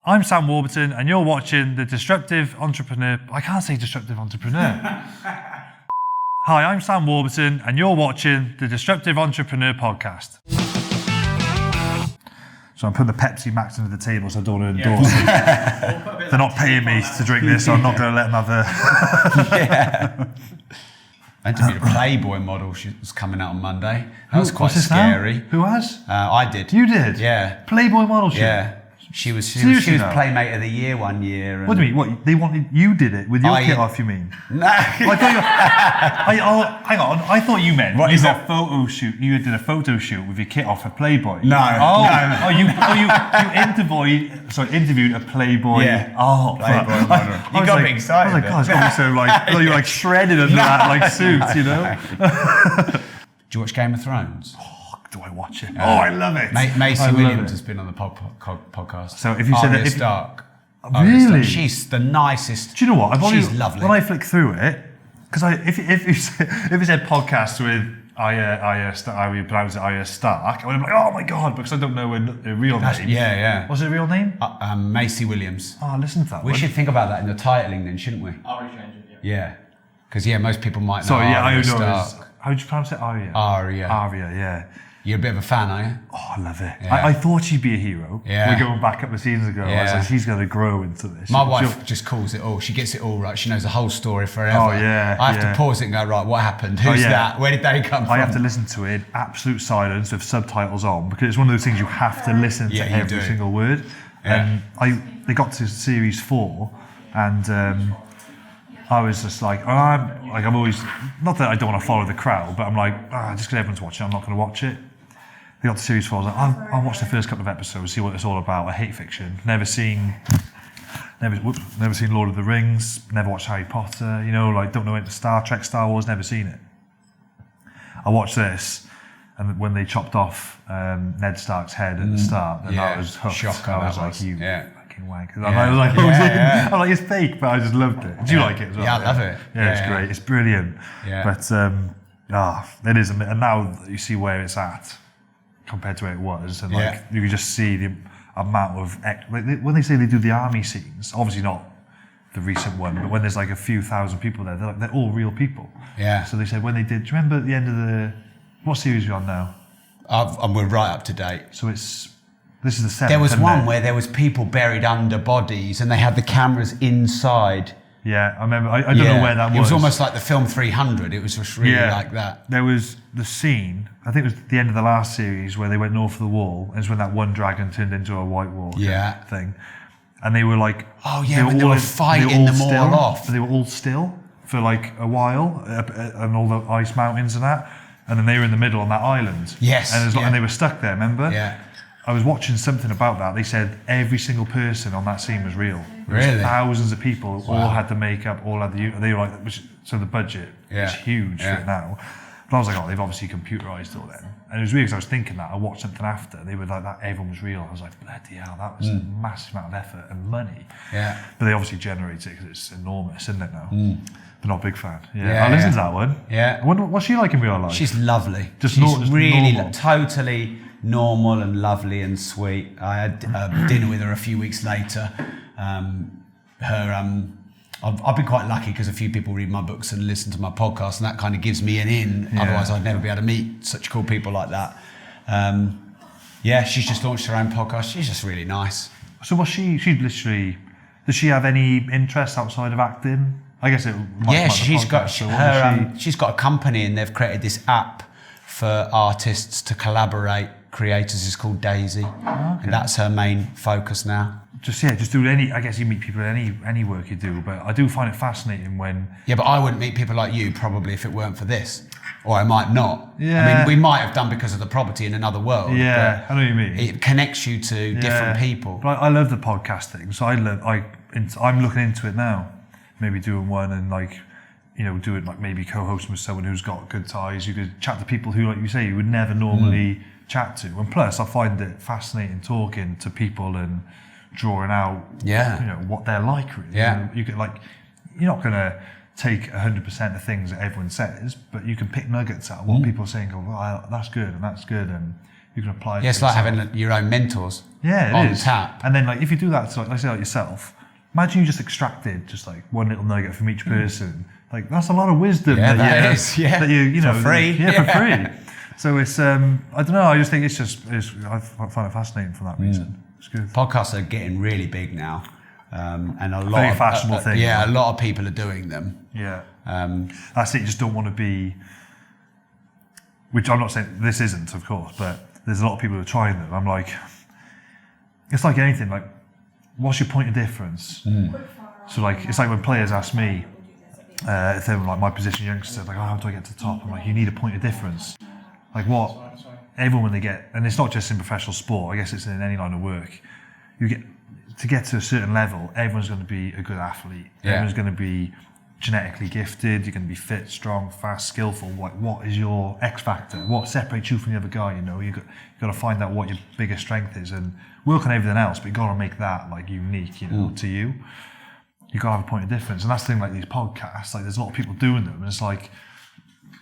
I'm Sam Warburton, and you're watching The Disruptive Entrepreneur... I can't say Disruptive Entrepreneur. Hi, I'm Sam Warburton, and you're watching The Disruptive Entrepreneur podcast. So I'm putting the Pepsi Max under the table, so I don't want to endorse it. They're not paying me to drink this, so I'm not going to let them have a... Yeah. Meant to be the Playboy model. She was coming out on Monday. That was quite scary. Who has? I did. You did? Yeah. Playboy model shoot? Yeah. She was Playmate of the Year one year. And what do you mean? What, they wanted you did it with your kit off? You mean? No. Hang on. I thought you meant you did a photo shoot. You did a photo shoot with your kit off at Playboy. No. No. You interviewed a Playboy. Yeah. Oh, Playboy model. You got me excited. I was like, God, it's got to be so like. I thought you were like shredded under that like suit, you know. Do you watch Game of Thrones? Do I watch it? I love it. Maisie Williams has been on the podcast. So if you said Arya that, Stark. Really? She's the nicest. Do you know what? She's lovely. When I flick through it, because if you said podcast with Arya Stark, I would be like, oh my God, because I don't know her real name. Yeah. What's her real name? Maisie Williams. Oh, listen to that. We should think about that in the titling then, shouldn't we? I'll rechange it, Yeah. Because most people might know. Sorry, Arya I know. Stark. How do you pronounce it? Arya. Arya, yeah. You're a bit of a fan, are you? Oh, I love it. Yeah. I thought she'd be a hero. Yeah. We're going back a couple of seasons ago. I was like, she's going to grow into this. My wife just calls it all. She gets it all right. She knows the whole story forever. Oh, yeah. I have to pause it and go, right, what happened? Who's that? Where did they come from? I have to listen to it in absolute silence with subtitles on because it's one of those things you have to listen to every single word. Yeah. And they got to series 4 and I was just like, I'm always, not that I don't want to follow the crowd, but I'm like, just because everyone's watching, I'm not going to watch it. They got to series 4, I was like, I'll watch the first couple of episodes, see what it's all about. I hate fiction. Never seen Lord of the Rings, never watched Harry Potter, don't know anything, Star Trek, Star Wars, never seen it. I watched this, and when they chopped off Ned Stark's head at the start, and I was hooked. Shocker, I was like, you fucking wank. Yeah. I'm like, it's fake, but I just loved it. Do you like it as well? Yeah, I love it. Yeah, it's great. It's brilliant. Yeah. But it is, and now you see where it's at compared to where it was, and you can just see the amount of when they say they do the army scenes, obviously not the recent one, but when there's like a few thousand people there, they're all real people. Yeah. So they said when they did. Do you remember at the end of what series are you on now? We're right up to date. So this is the 7th. There was one where there was people buried under bodies, and they had the cameras inside. Yeah, I remember. I don't know where that was. It was almost like the film 300. It was just really like that. There was the scene, I think it was the end of the last series, where they went north of the wall, and it's when that one dragon turned into a White Walker thing. And they were like... Oh, yeah, when they were fighting them all off. They were all still for like a while, and all the ice mountains and that. And then they were in the middle on that island. Yes. And they were stuck there, remember? Yeah. I was watching something about that. They said every single person on that scene was real. Really? Thousands of people, all had the makeup, all had they were like, so the budget is huge for it now. But I was like, they've obviously computerized all them. And it was weird because I was thinking that. I watched something after, they were like, that everyone was real. I was like, bloody hell, that was a massive amount of effort and money. Yeah. But they obviously generate it because it's enormous, isn't it now? But not a big fan. Yeah, I listened to that one. Yeah. I wonder what's she like in real life? She's lovely. Just really normal. Totally normal and lovely and sweet. I had dinner with her a few weeks later. I've been quite lucky because a few people read my books and listen to my podcast, and that kind of gives me an in. Yeah. Otherwise, I'd never be able to meet such cool people like that. She's just launched her own podcast. She's just really nice. So was she's literally, does she have any interest outside of acting? I guess it might she's got she's got a company, and they've created this app for artists to collaborate. Creators is called Daisy, and that's her main focus now. Just do any. I guess you meet people in any work you do, but I do find it fascinating when. Yeah, but I wouldn't meet people like you probably if it weren't for this, or I might not. Yeah. I mean, we might have done because of the property in another world. Yeah, I know what you mean. It connects you to different people. But I love the podcast thing, so I'm looking into it now. Maybe doing one and do it like maybe co-hosting with someone who's got good ties. You could chat to people who, like you say, you would never normally chat to. And plus, I find it fascinating talking to people and drawing out, what they're like. Really. Yeah. You can you're not gonna take 100% of things that everyone says, but you can pick nuggets out of what people are saying. Go, well, that's good and that's good, and you can apply it. Yeah, it's like having your own mentors. Yeah, on it is. tap. And then like if you do that, so like say like yourself, imagine you just extracted just like one little nugget from each person. Like that's a lot of wisdom. Yeah, that is. Yeah, that you know for free. Yeah, for free. So it's I don't know. I just think I find it fascinating for that reason. It's good. Podcasts are getting really big now, and a lot Very of fashionable thing. Yeah, a lot of people are doing them. Yeah. That's it. You just don't want to be. Which I'm not saying this isn't, of course, but there's a lot of people who are trying them. I'm like, it's like anything. Like, what's your point of difference? So like, it's like when players ask me, if they were like my position youngsters, like, oh, how do I get to the top? I'm like, you need a point of difference. Like what? Everyone when they get, and it's not just in professional sport. I guess it's in any line of work. You get to get to a certain level. Everyone's going to be a good athlete. Yeah. Everyone's going to be genetically gifted. You're going to be fit, strong, fast, skillful. What is your X factor? What separates you from the other guy? You know, you've got to find out what your biggest strength is and work on everything else. But you've got to make that like unique, you know, to you. You've got to have a point of difference. And that's the thing, like these podcasts, like there's a lot of people doing them, and it's like,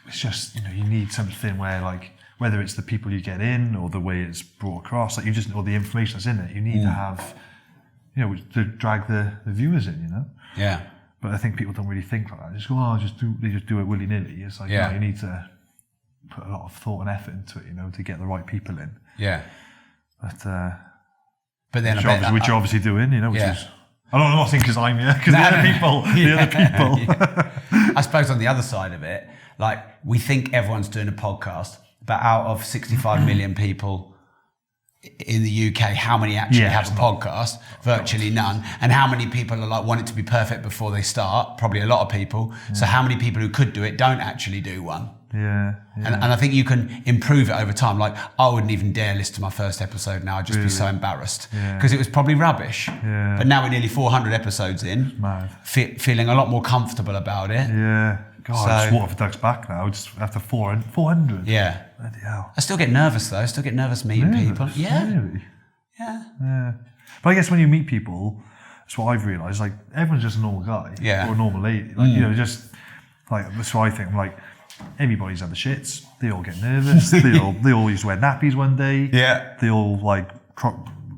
it's just, you know, you need something where like, whether it's the people you get in or the way it's brought across, like you just, or the information that's in it, you need to have, you know, to drag the viewers in, you know? Yeah. But I think people don't really think like that. They just go, oh, they just do it willy-nilly. It's like, Yeah. no, you need to put a lot of thought and effort into it, you know, to get the right people in. Yeah. But then which you're obviously doing, you know, which Yeah. is, I'm not saying because I'm here, because the other people. I suppose on the other side of it, like we think everyone's doing a podcast, but out of 65 million people in the UK, how many actually have a podcast? Virtually none. And how many people are like want it to be perfect before they start? Probably a lot of people. So how many people who could do it don't actually do one? Yeah. And I think you can improve it over time. Like I wouldn't even dare listen to my first episode now. I'd just be so embarrassed because it was probably rubbish. Yeah. But now we're nearly 400 episodes in, Mad. feeling a lot more comfortable about it. Yeah. God, I just walk off the Doug's back now, just after 400. Yeah. Bloody hell. I still get nervous though. I still get nervous meeting people. Yeah. Really? Yeah. But I guess when you meet people, that's what I've realised, like everyone's just a normal guy or a normal lady. Like, you know, just like that's what I think. I'm like, everybody's had the shits. They all get nervous. they all used to wear nappies one day. Yeah. They all like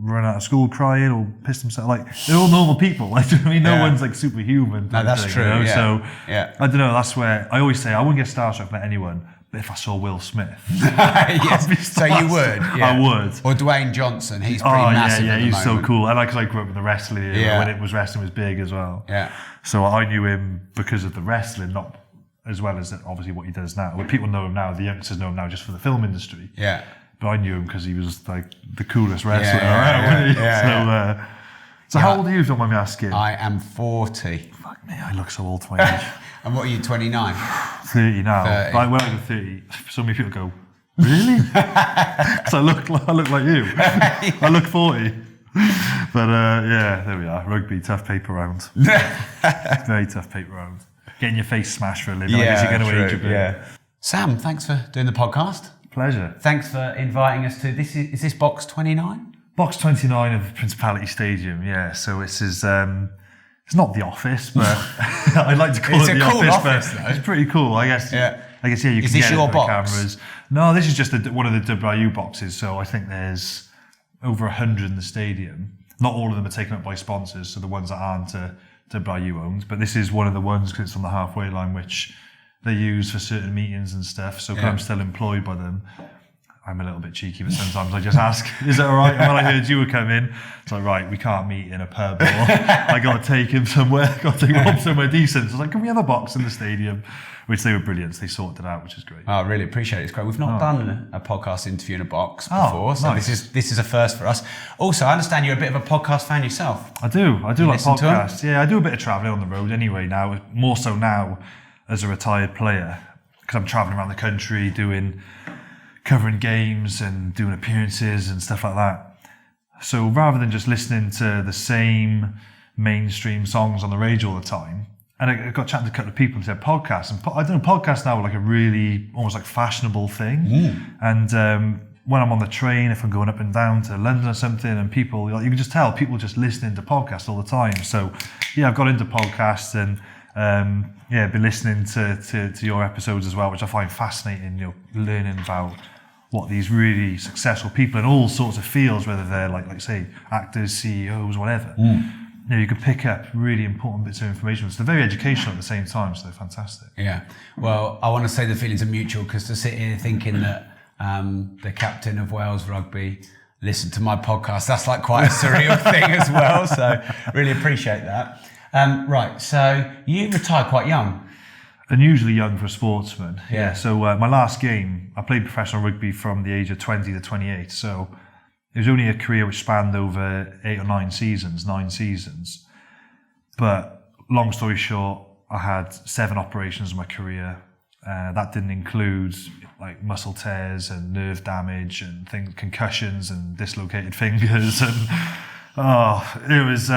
run out of school crying or piss themselves. Like they're all normal people. Like, do you know what I mean? No one's like superhuman. No, that's true. You know? Yeah. So yeah. I don't know. That's where I always say I wouldn't get starstruck by anyone. But if I saw Will Smith, yes. So you would. Yeah. I would. Or Dwayne Johnson. He's pretty massive. Yeah, at the he's so moment. cool. And like I grew up in the wrestling era when it was wrestling was big as well. Yeah. So I knew him because of the wrestling, not as well as obviously what he does now. But people know him now. The youngsters know him now just for the film industry. Yeah. But I knew him because he was like the coolest wrestler around. So how old are you, if you don't mind me asking? I am 40. Fuck me, I look so old to my age. And what are you, 29? 30 now. 30. Like when I go 30, so many people go, really? So I look like you. I look 40. But there we are. Rugby, tough paper round. Very tough paper round. Getting your face smashed for a living. I guess you're going to age a bit. Yeah. Sam, thanks for doing the podcast. Pleasure. Thanks for inviting us to this. Is this box 29? Box 29 of the Principality Stadium, yeah. So this is, it's not the office, but I'd like to call it the office. It's a cool office, though. It's pretty cool, I guess. Yeah. You can get it for the cameras. No, this is just one of the WRU boxes. So I think there's over 100 in the stadium. Not all of them are taken up by sponsors, so the ones that aren't WRU owned. But this is one of the ones because it's on the halfway line, which they use for certain meetings and stuff. So I'm still employed by them. I'm a little bit cheeky, but sometimes I just ask, is it all right? And when I heard you were coming, it's like, right, we can't meet in a pub. Or I got to take him somewhere, got to take him somewhere decent. So I was like, can we have a box in the stadium? Which they were brilliant. They sorted it out, which is great. Oh, I really appreciate it. It's great. We've not done a podcast interview in a box before, so nice. This is a first for us. Also, I understand you're a bit of a podcast fan yourself. I do like podcasts. Yeah, I do a bit of travelling on the road anyway now, more so now as a retired player, because I'm travelling around the country covering games and doing appearances and stuff like that. So rather than just listening to the same mainstream songs on the radio all the time, and I got chatting to a couple of people who said podcasts, and I don't know, podcasts now are like a really almost like fashionable thing. And when I'm on the train, if I'm going up and down to London or something, and people, you can just tell people just listening to podcasts all the time. So yeah, I've got into podcasts and been listening to your episodes as well, which I find fascinating. Learning about what these really successful people in all sorts of fields, whether they're like say actors, CEOs, whatever. You could pick up really important bits of information. So they're very educational at the same time, so they're fantastic. Yeah. Well, I want to say the feelings are mutual, because to sit here thinking that the captain of Wales Rugby listened to my podcast, that's like quite a surreal thing as well. So really appreciate that. Right. So you retired quite young. Unusually young for a sportsman. Yeah. So my last game, I played professional rugby from the age of 20 to 28. So it was only a career which spanned over 8 or 9 seasons, 9 seasons. But long story short, I had 7 operations in my career. That didn't include like muscle tears and nerve damage and things, concussions and dislocated fingers. And it was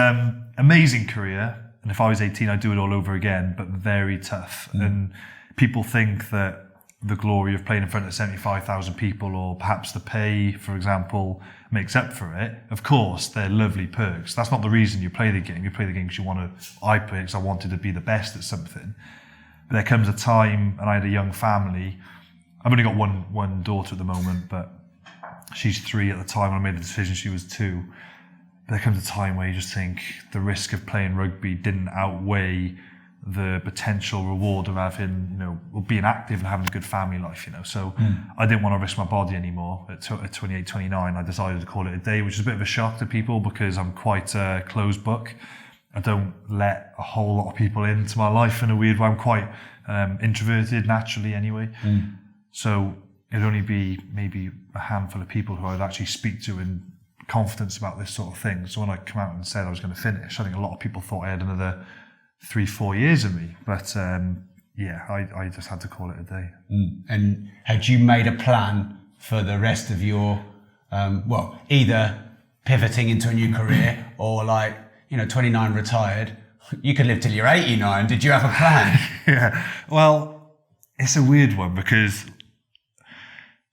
amazing career. And if I was 18, I'd do it all over again, but very tough. And people think that the glory of playing in front of 75,000 people, or perhaps the pay, for example, makes up for it. Of course, they're lovely perks. That's not the reason you play the game. You play the game because you want to. I play because I wanted to be the best at something. But there comes a time, and I had a young family. I've only got one daughter at the moment, but she's 3 at the time when I made the decision. She was 2. But there comes a time where you just think the risk of playing rugby didn't outweigh the potential reward of having, being active and having a good family life, So I didn't want to risk my body anymore. At 28, 29, I decided to call it a day, which is a bit of a shock to people because I'm quite a closed book. I don't let a whole lot of people into my life in a weird way. I'm quite introverted naturally anyway. So it'd only be maybe a handful of people who I'd actually speak to in confidence about this sort of thing. So when I come out and said I was going to finish, I think a lot of people thought I had another 3-4 years in me, but I just had to call it a day. And had you made a plan for the rest of your either pivoting into a new career or 29 retired, you could live till you're 89. Did you have a plan? Yeah, well, it's a weird one because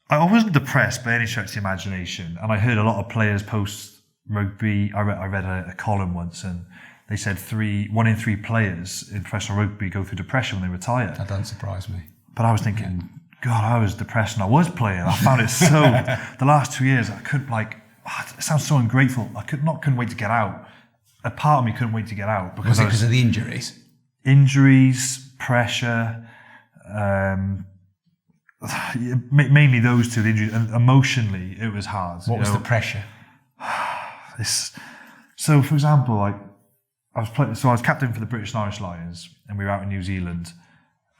I wasn't depressed by any stretch of the imagination, and I heard a lot of players post rugby. I read a column once, and they said 1 in 3 players in professional rugby go through depression when they retire. That doesn't surprise me. But I was thinking, God, I was depressed and I was playing. I found it so, the last 2 years, I could it sounds so ungrateful. I couldn't wait to get out. A part of me couldn't wait to get out. Was it because of the injuries? Injuries, pressure, mainly those two, the injuries, and emotionally it was hard. What was the pressure? So, for example, I was captain for the British and Irish Lions, and we were out in New Zealand,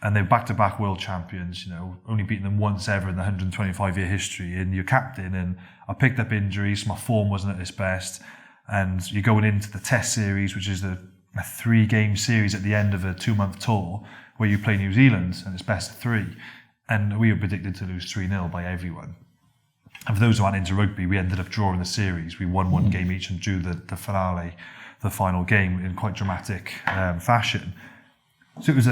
and they were back-to-back world champions, only beaten them once ever in the 125-year history, and you're captain, and I picked up injuries, my form wasn't at its best, and you're going into the test series, which is a 3-game series at the end of a 2-month tour, where you play New Zealand, and it's best of 3, and we were predicted to lose 3-0 by everyone. And for those who aren't into rugby, we ended up drawing the series. We won 1 game each and drew the finale, the final game, in quite dramatic fashion. So it was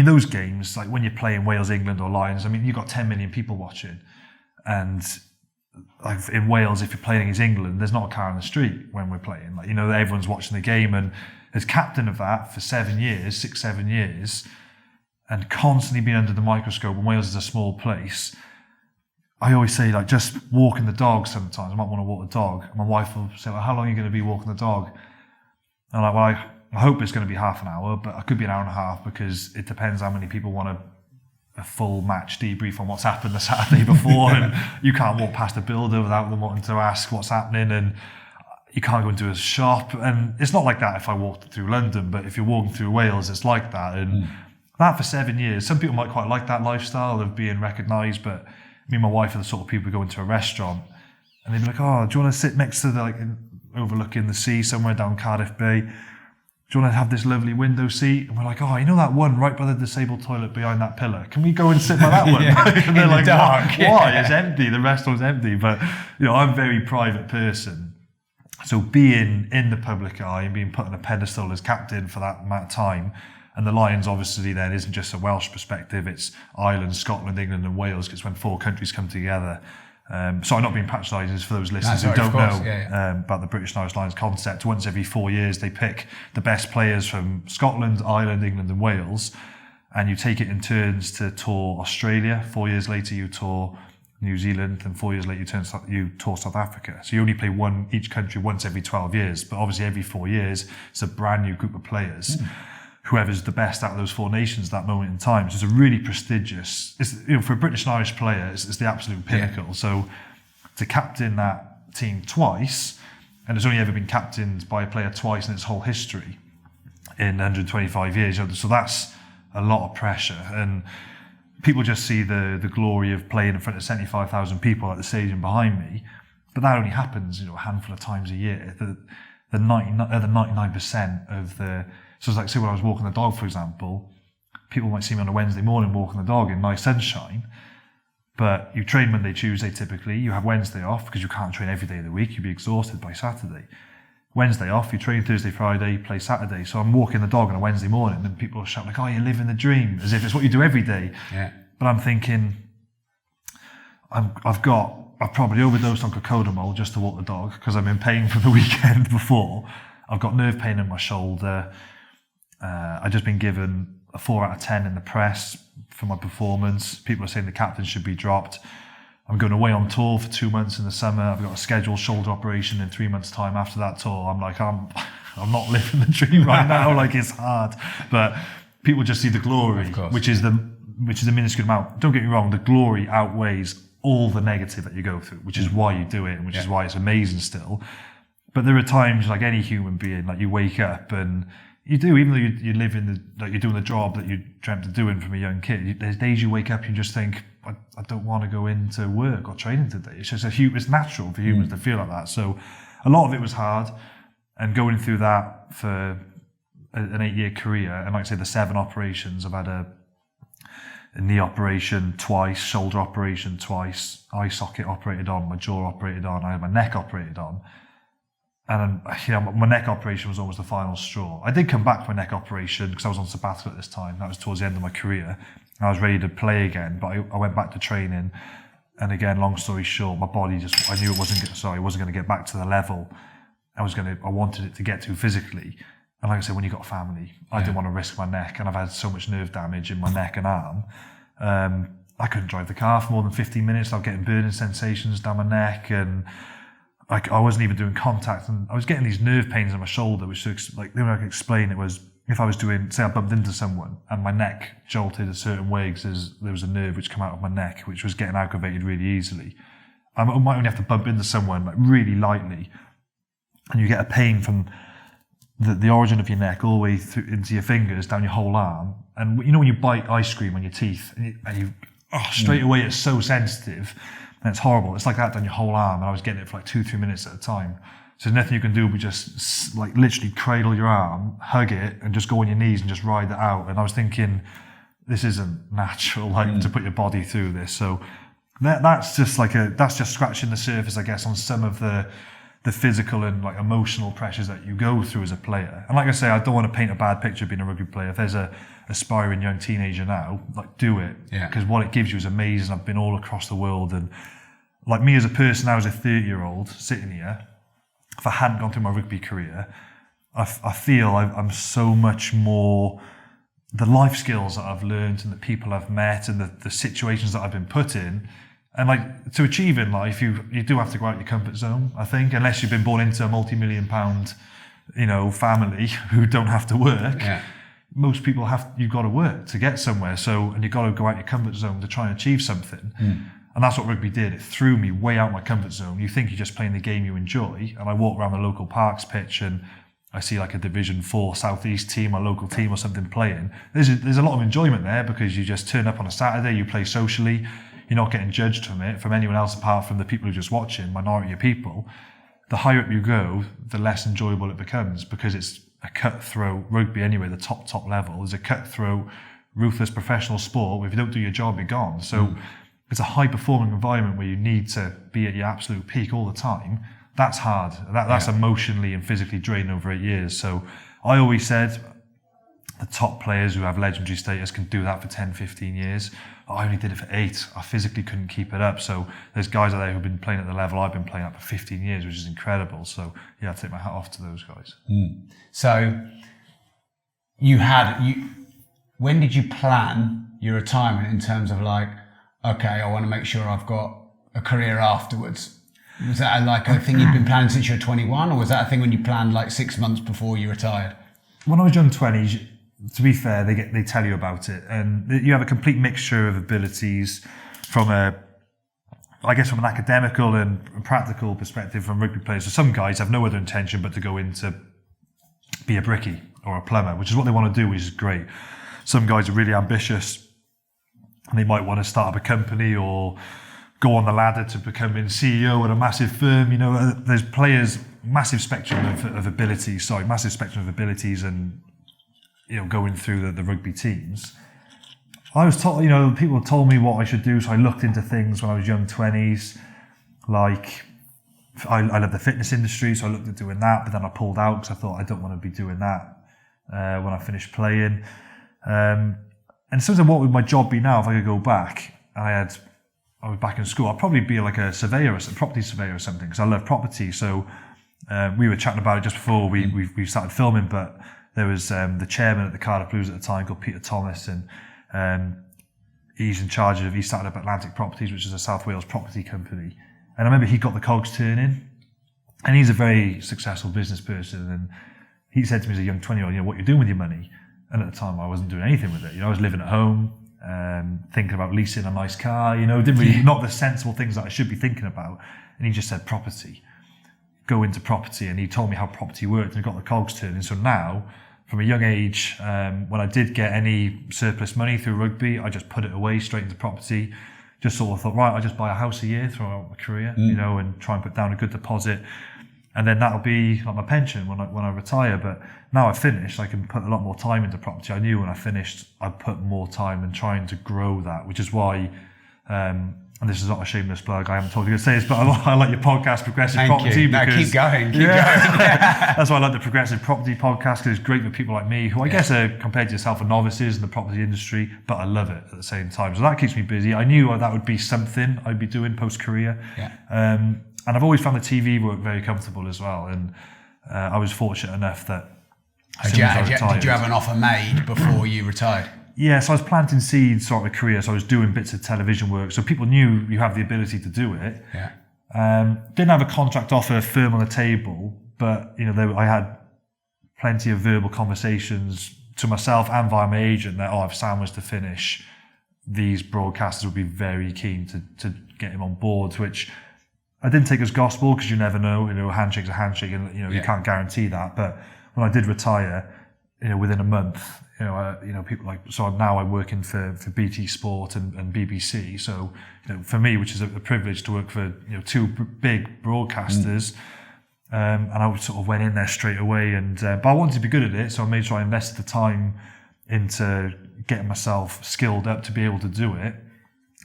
those games, like when you're playing Wales, England or Lions, you've got 10 million people watching. And like in Wales, if you're playing against England, there's not a car on the street when we're playing. Everyone's watching the game. And as captain of that for 7 years, and constantly being under the microscope, and Wales is a small place, I always say, just walking the dog sometimes. I might want to walk the dog. And my wife will say, how long are you going to be walking the dog? And I'm like, I hope it's going to be half an hour, but I could be an hour and a half because it depends how many people want a full match debrief on what's happened the Saturday before. And you can't walk past a builder without them wanting to ask what's happening. And you can't go into a shop. And it's not like that if I walked through London, but if you're walking through Wales, it's like that. And that for 7 years, some people might quite like that lifestyle of being recognised, but me and my wife are the sort of people who go into a restaurant and they'd be like, oh, do you want to sit next to overlooking the sea somewhere down Cardiff Bay? Do you want to have this lovely window seat? And we're like, oh, that one right by the disabled toilet behind that pillar? Can we go and sit by that one? And they're like, dark. Why? It's empty. The restaurant's empty. But, I'm a very private person. So being in the public eye and being put on a pedestal as captain for that amount of time, and the Lions obviously then isn't just a Welsh perspective, it's Ireland, Scotland, England and Wales, because when 4 countries come together. Sorry, not being patronising, for those listeners who don't know about the British and Irish Lions concept. Once every 4 years, they pick the best players from Scotland, Ireland, England and Wales. and you take it in turns to tour Australia. 4 years later, you tour New Zealand, and 4 years later, you tour South Africa. So you only play each country once every 12 years, but obviously every 4 years, it's a brand new group of players. Whoever's the best out of those 4 nations at that moment in time. So it's a really prestigious, for a British and Irish player, it's the absolute pinnacle. So to captain that team twice, and it's only ever been captained by a player twice in its whole history in 125 years. So that's a lot of pressure. And people just see the glory of playing in front of 75,000 people at the stadium behind me. But that only happens, a handful of times a year. The 99% of the... So it's like, say when I was walking the dog, for example, people might see me on a Wednesday morning walking the dog in nice sunshine, but you train Monday, Tuesday typically, you have Wednesday off because you can't train every day of the week, you'd be exhausted by Saturday. Wednesday off, you train Thursday, Friday, play Saturday. So I'm walking the dog on a Wednesday morning and people shout like, oh, you're living the dream, as if it's what you do every day. Yeah. But I'm thinking, I've probably overdosed on cocodamol just to walk the dog because I'm in pain from the weekend before. I've got nerve pain in my shoulder. I've just been given a 4 out of 10 in the press for my performance. People are saying the captain should be dropped. I'm going away on tour for 2 months in the summer. I've got a scheduled shoulder operation in 3 months' time after that tour. I'm like, I'm not living the dream right now. Like, it's hard. But people just see the glory, which is a minuscule amount. Don't get me wrong, the glory outweighs all the negative that you go through, which is why you do it and which is why it's amazing still. But there are times, like any human being, like you wake up and you do, even though you live you're doing the job that you dreamt of doing from a young kid, there's days you wake up and you just think, I don't want to go into work or training today. It's just it's natural for humans to feel like that. So a lot of it was hard, and going through that for an 8-year career, and like I say, the 7 operations, I've had a knee operation twice, shoulder operation twice, eye socket operated on, my jaw operated on, I had my neck operated on. And my neck operation was almost the final straw. I did come back from my neck operation because I was on sabbatical at this time. That was towards the end of my career. I was ready to play again, but I went back to training. And again, long story short, my body I knew it wasn't going to get back to the level I wanted it to get to physically. And like I said, when you've got a family, I didn't want to risk my neck. And I've had so much nerve damage in my neck and arm. I couldn't drive the car for more than 15 minutes. I was getting burning sensations down my neck, and I wasn't even doing contact, and I was getting these nerve pains in my shoulder, which, like, the only way I could explain it was if I was say I bumped into someone and my neck jolted a certain way because there was a nerve which came out of my neck, which was getting aggravated really easily. I might only have to bump into someone like really lightly, and you get a pain from the origin of your neck all the way through into your fingers, down your whole arm. And when you bite ice cream on your teeth, and you straight away it's so sensitive. And it's horrible. It's like that down your whole arm, and I was getting it for like 2-3 minutes at a time. So there's nothing you can do but just like literally cradle your arm, hug it, and just go on your knees and just ride that out. And I was thinking, this isn't natural, to put your body through this. So that's just scratching the surface, I guess, on some of the physical and like emotional pressures that you go through as a player. And like I say, I don't want to paint a bad picture of being a rugby player. If there's a aspiring young teenager now, like, do it, because what it gives you is amazing. I've been all across the world, and like me as a person, I was a 30-year-old sitting here. If I hadn't gone through my rugby career, I feel I'm so much more, the life skills that I've learned and the people I've met and the situations that I've been put in. And like, to achieve in life, you do have to go out your comfort zone, I think, unless you've been born into a multi-million-pound, family who don't have to work. Yeah. Most people you've got to work to get somewhere. So, and you've got to go out your comfort zone to try and achieve something. And that's what rugby did. It threw me way out my comfort zone. You think you're just playing the game you enjoy. And I walk around the local parks pitch and I see like a Division 4 Southeast team, a local team or something playing. There's a lot of enjoyment there because you just turn up on a Saturday, you play socially. You're not getting judged from anyone else apart from the people who are just watching, minority of people. The higher up you go, the less enjoyable it becomes because it's a cutthroat rugby anyway, the top level. There's a cutthroat, ruthless professional sport where if you don't do your job, you're gone. So it's a high-performing environment where you need to be at your absolute peak all the time. That's hard. That's emotionally and physically draining over 8 years. So I always said the top players who have legendary status can do that for 10, 15 years. I only did it for 8. I physically couldn't keep it up. So there's guys out there who've been playing at the level I've been playing at for 15 years, which is incredible. So yeah, I take my hat off to those guys. So you had when did you plan your retirement in terms of like, okay, I want to make sure I've got a career afterwards? Was that like a thing you'd been planning since you were 21, or was that a thing when you planned like 6 months before you retired? When I was young 20s, to be fair, they tell you about it, and you have a complete mixture of abilities from an academical and practical perspective from rugby players. So some guys have no other intention but to go in to be a brickie or a plumber, which is what they want to do, which is great. Some guys are really ambitious and they might want to start up a company or go on the ladder to becoming CEO at a massive firm. You know, there's players, massive spectrum of abilities and, you know, going through the rugby teams. I was told, you know, people told me what I should do, so I looked into things when I was young 20s, like I love the fitness industry, so I looked at doing that, but then I pulled out because I thought I don't want to be doing that when I finished playing. And in terms of what would my job be now if I could go back, I was back in school, I'd probably be like a surveyor, a property surveyor or something, because I love property. So we were chatting about it just before we started filming, but there was the chairman at the Cardiff Blues at the time called Peter Thomas, and he's in charge of, he started up Atlantic Properties, which is a South Wales property company. And I remember he got the cogs turning, and he's a very successful business person. And he said to me as a young 20-year-old, you know, what you're doing with your money. And at the time I wasn't doing anything with it. You know, I was living at home, thinking about leasing a nice car, you know, didn't really, not the sensible things that I should be thinking about. And he just said, property, go into property. And he told me how property worked and got the cogs turning. So now, from a young age, when I did get any surplus money through rugby, I just put it away straight into property. Just sort of thought, right, I'll just buy a house a year throughout my career, you know, and try and put down a good deposit. And then that'll be like my pension when I retire. But now I've finished, I can put a lot more time into property. I knew when I finished, I'd put more time in trying to grow that, which is why, and this is not a shameless plug, I haven't told you to say this, but I like your podcast, Progressive Property. You. Because, keep going. That's why I like the Progressive Property podcast, because it's great for people like me, who I guess are, compared to yourself, are novices in the property industry, but I love it at the same time. So that keeps me busy. I knew that would be something I'd be doing post-career. And I've always found the TV work very comfortable as well. And I was fortunate enough that did you have an offer made before you retired? Yeah, so I was planting seeds throughout my career. So I was doing bits of television work. So people knew you have the ability to do it. Didn't have a contract offer firm on the table, but you know, I had plenty of verbal conversations to myself and via my agent that, if Sam was to finish, these broadcasters would be very keen to get him on board, which I didn't take as gospel, because you never know. You know, a handshake's a handshake, and you know, you can't guarantee that. But when I did retire, you know, within a month, you know, people like, so now I'm working for BT Sport and BBC. So, you know, for me, which is a privilege to work for, you know, two big broadcasters, and I sort of went in there straight away. And but I wanted to be good at it, so I made sure I invested the time into getting myself skilled up to be able to do it,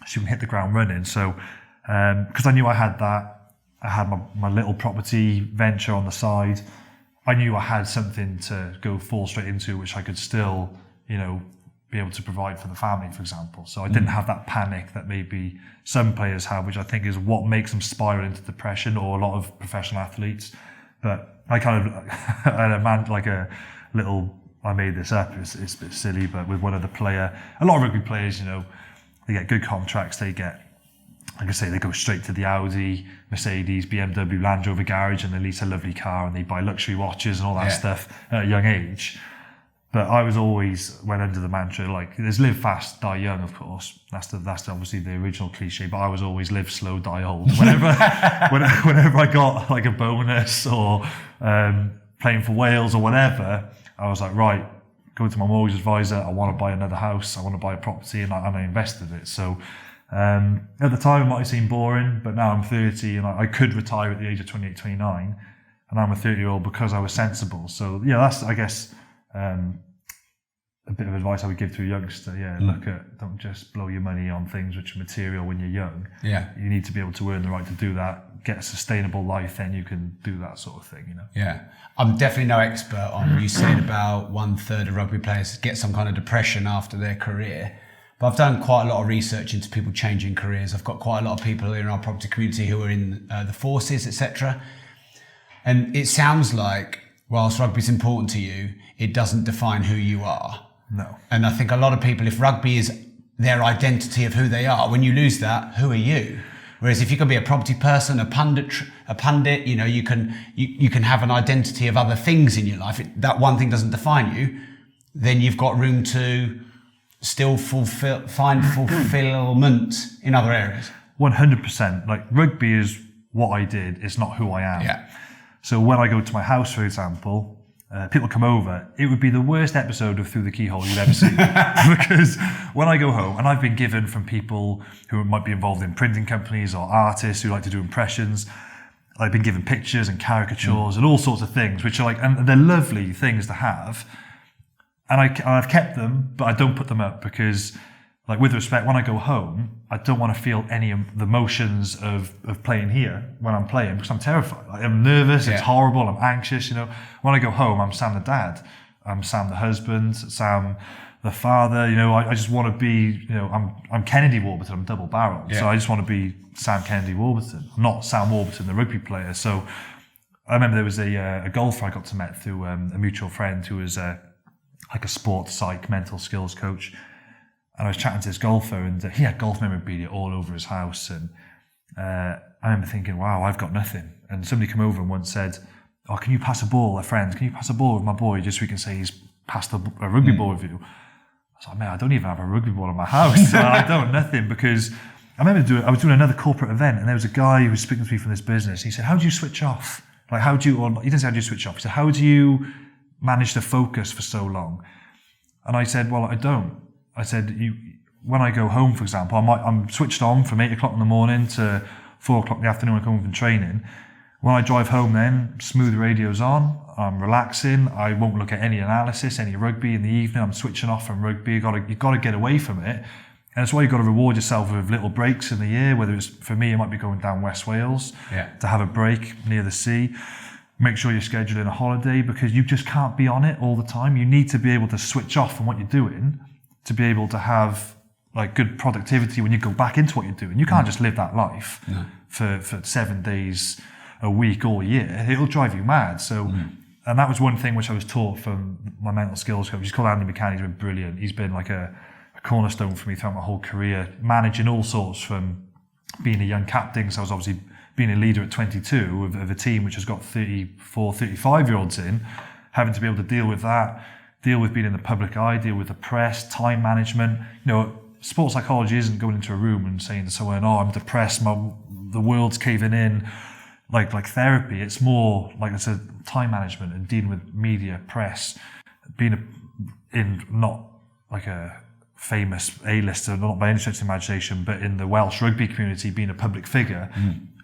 so you can hit the ground running. So, because I knew I had that, I had my little property venture on the side. I knew I had something to go fall straight into, which I could still, you know, be able to provide for the family, for example. So I didn't have that panic that maybe some players have, which I think is what makes them spiral into depression, or a lot of professional athletes. But I kind of, I had a man, like a little, I made this up, it's a bit silly, but with one other player, a lot of rugby players, you know, they get good contracts, they get, like I say, they go straight to the Audi, Mercedes, BMW, Land Rover garage, and they lease a lovely car, and they buy luxury watches and all that stuff at a young age. But I was always went under the mantra, like, there's live fast, die young, of course. That's obviously the original cliche, but I was always live slow, die old. Whenever I got like a bonus or playing for Wales or whatever, I was like, right, go to my mortgage advisor, I want to buy another house, I want to buy a property, and I invested it. So at the time it might have seemed boring, but now I'm 30 and I could retire at the age of 28, 29, and I'm a 30-year-old because I was sensible. So yeah, that's, I guess, a bit of advice I would give to a youngster. Don't just blow your money on things which are material when you're young. You need to be able to earn the right to do that, get a sustainable life, then you can do that sort of thing, you know. I'm definitely no expert on, you said about 1/3 of rugby players get some kind of depression after their career. But I've done quite a lot of research into people changing careers. I've got quite a lot of people in our property community who are in the forces, etc. And it sounds like, whilst rugby's important to you, it doesn't define who you are. No. And I think a lot of people, if rugby is their identity of who they are, when you lose that, who are you? Whereas if you can be a property person, a pundit, you know, you can have an identity of other things in your life. That one thing doesn't define you. Then you've got room to still find fulfillment in other areas. 100%. Like rugby is what I did. It's not who I am. Yeah. So when I go to my house, for example, people come over, it would be the worst episode of Through the Keyhole you've ever seen. Because when I go home, and I've been given from people who might be involved in printing companies or artists who like to do impressions, I've been given pictures and caricatures and all sorts of things, which are like, and they're lovely things to have. And I've kept them, but I don't put them up because, like, with respect, when I go home, I don't want to feel any of the emotions of playing here when I'm playing because I'm terrified. Like, I'm nervous, it's horrible, I'm anxious, you know. When I go home, I'm Sam the dad, I'm Sam the husband, Sam the father, you know. I just want to be, you know, I'm Kennedy Warburton, I'm double barrel. Yeah. So I just want to be Sam Kennedy Warburton, not Sam Warburton, the rugby player. So I remember there was a golfer I got to meet through a mutual friend who was like a sports psych, mental skills coach. And I was chatting to this golfer, and he had golf memorabilia all over his house. And I remember thinking, wow, I've got nothing. And somebody came over and once said, oh, can you pass a ball, a friend? Can you pass a ball with my boy just so we can say he's passed a rugby ball with you? I was like, man, I don't even have a rugby ball in my house. I don't, nothing. Because I remember I was doing another corporate event, and there was a guy who was speaking to me from this business. He said, how do you switch off? Like, he didn't say how do you switch off. He said, how do you manage to focus for so long? And I said, well, I don't. I said, when I go home, for example, I'm switched on from 8 o'clock in the morning to 4 o'clock in the afternoon when I come home from training. When I drive home then, smooth radio's on, I'm relaxing, I won't look at any analysis, any rugby in the evening, I'm switching off from rugby, you've got to get away from it. And that's why you've got to reward yourself with little breaks in the year, whether it's, for me, it might be going down West Wales to have a break near the sea. Make sure you're scheduling a holiday because you just can't be on it all the time. You need to be able to switch off from what you're doing to be able to have like good productivity when you go back into what you're doing. You can't just live that life for 7 days a week all year. It'll drive you mad. So, and that was one thing which I was taught from my mental skills coach. He's called Andy McCann. He's been brilliant. He's been like a cornerstone for me throughout my whole career, managing all sorts from being a young captain. So I was obviously being a leader at 22 of a team which has got 34, 35-year-olds in, having to be able to deal with that, deal with being in the public eye, deal with the press, time management. You know, sports psychology isn't going into a room and saying to someone, oh, I'm depressed, the world's caving in, like therapy. It's more like, I said, time management and dealing with media, press, being in not like a famous A-lister, not by any stretch of imagination, but in the Welsh rugby community, being a public figure,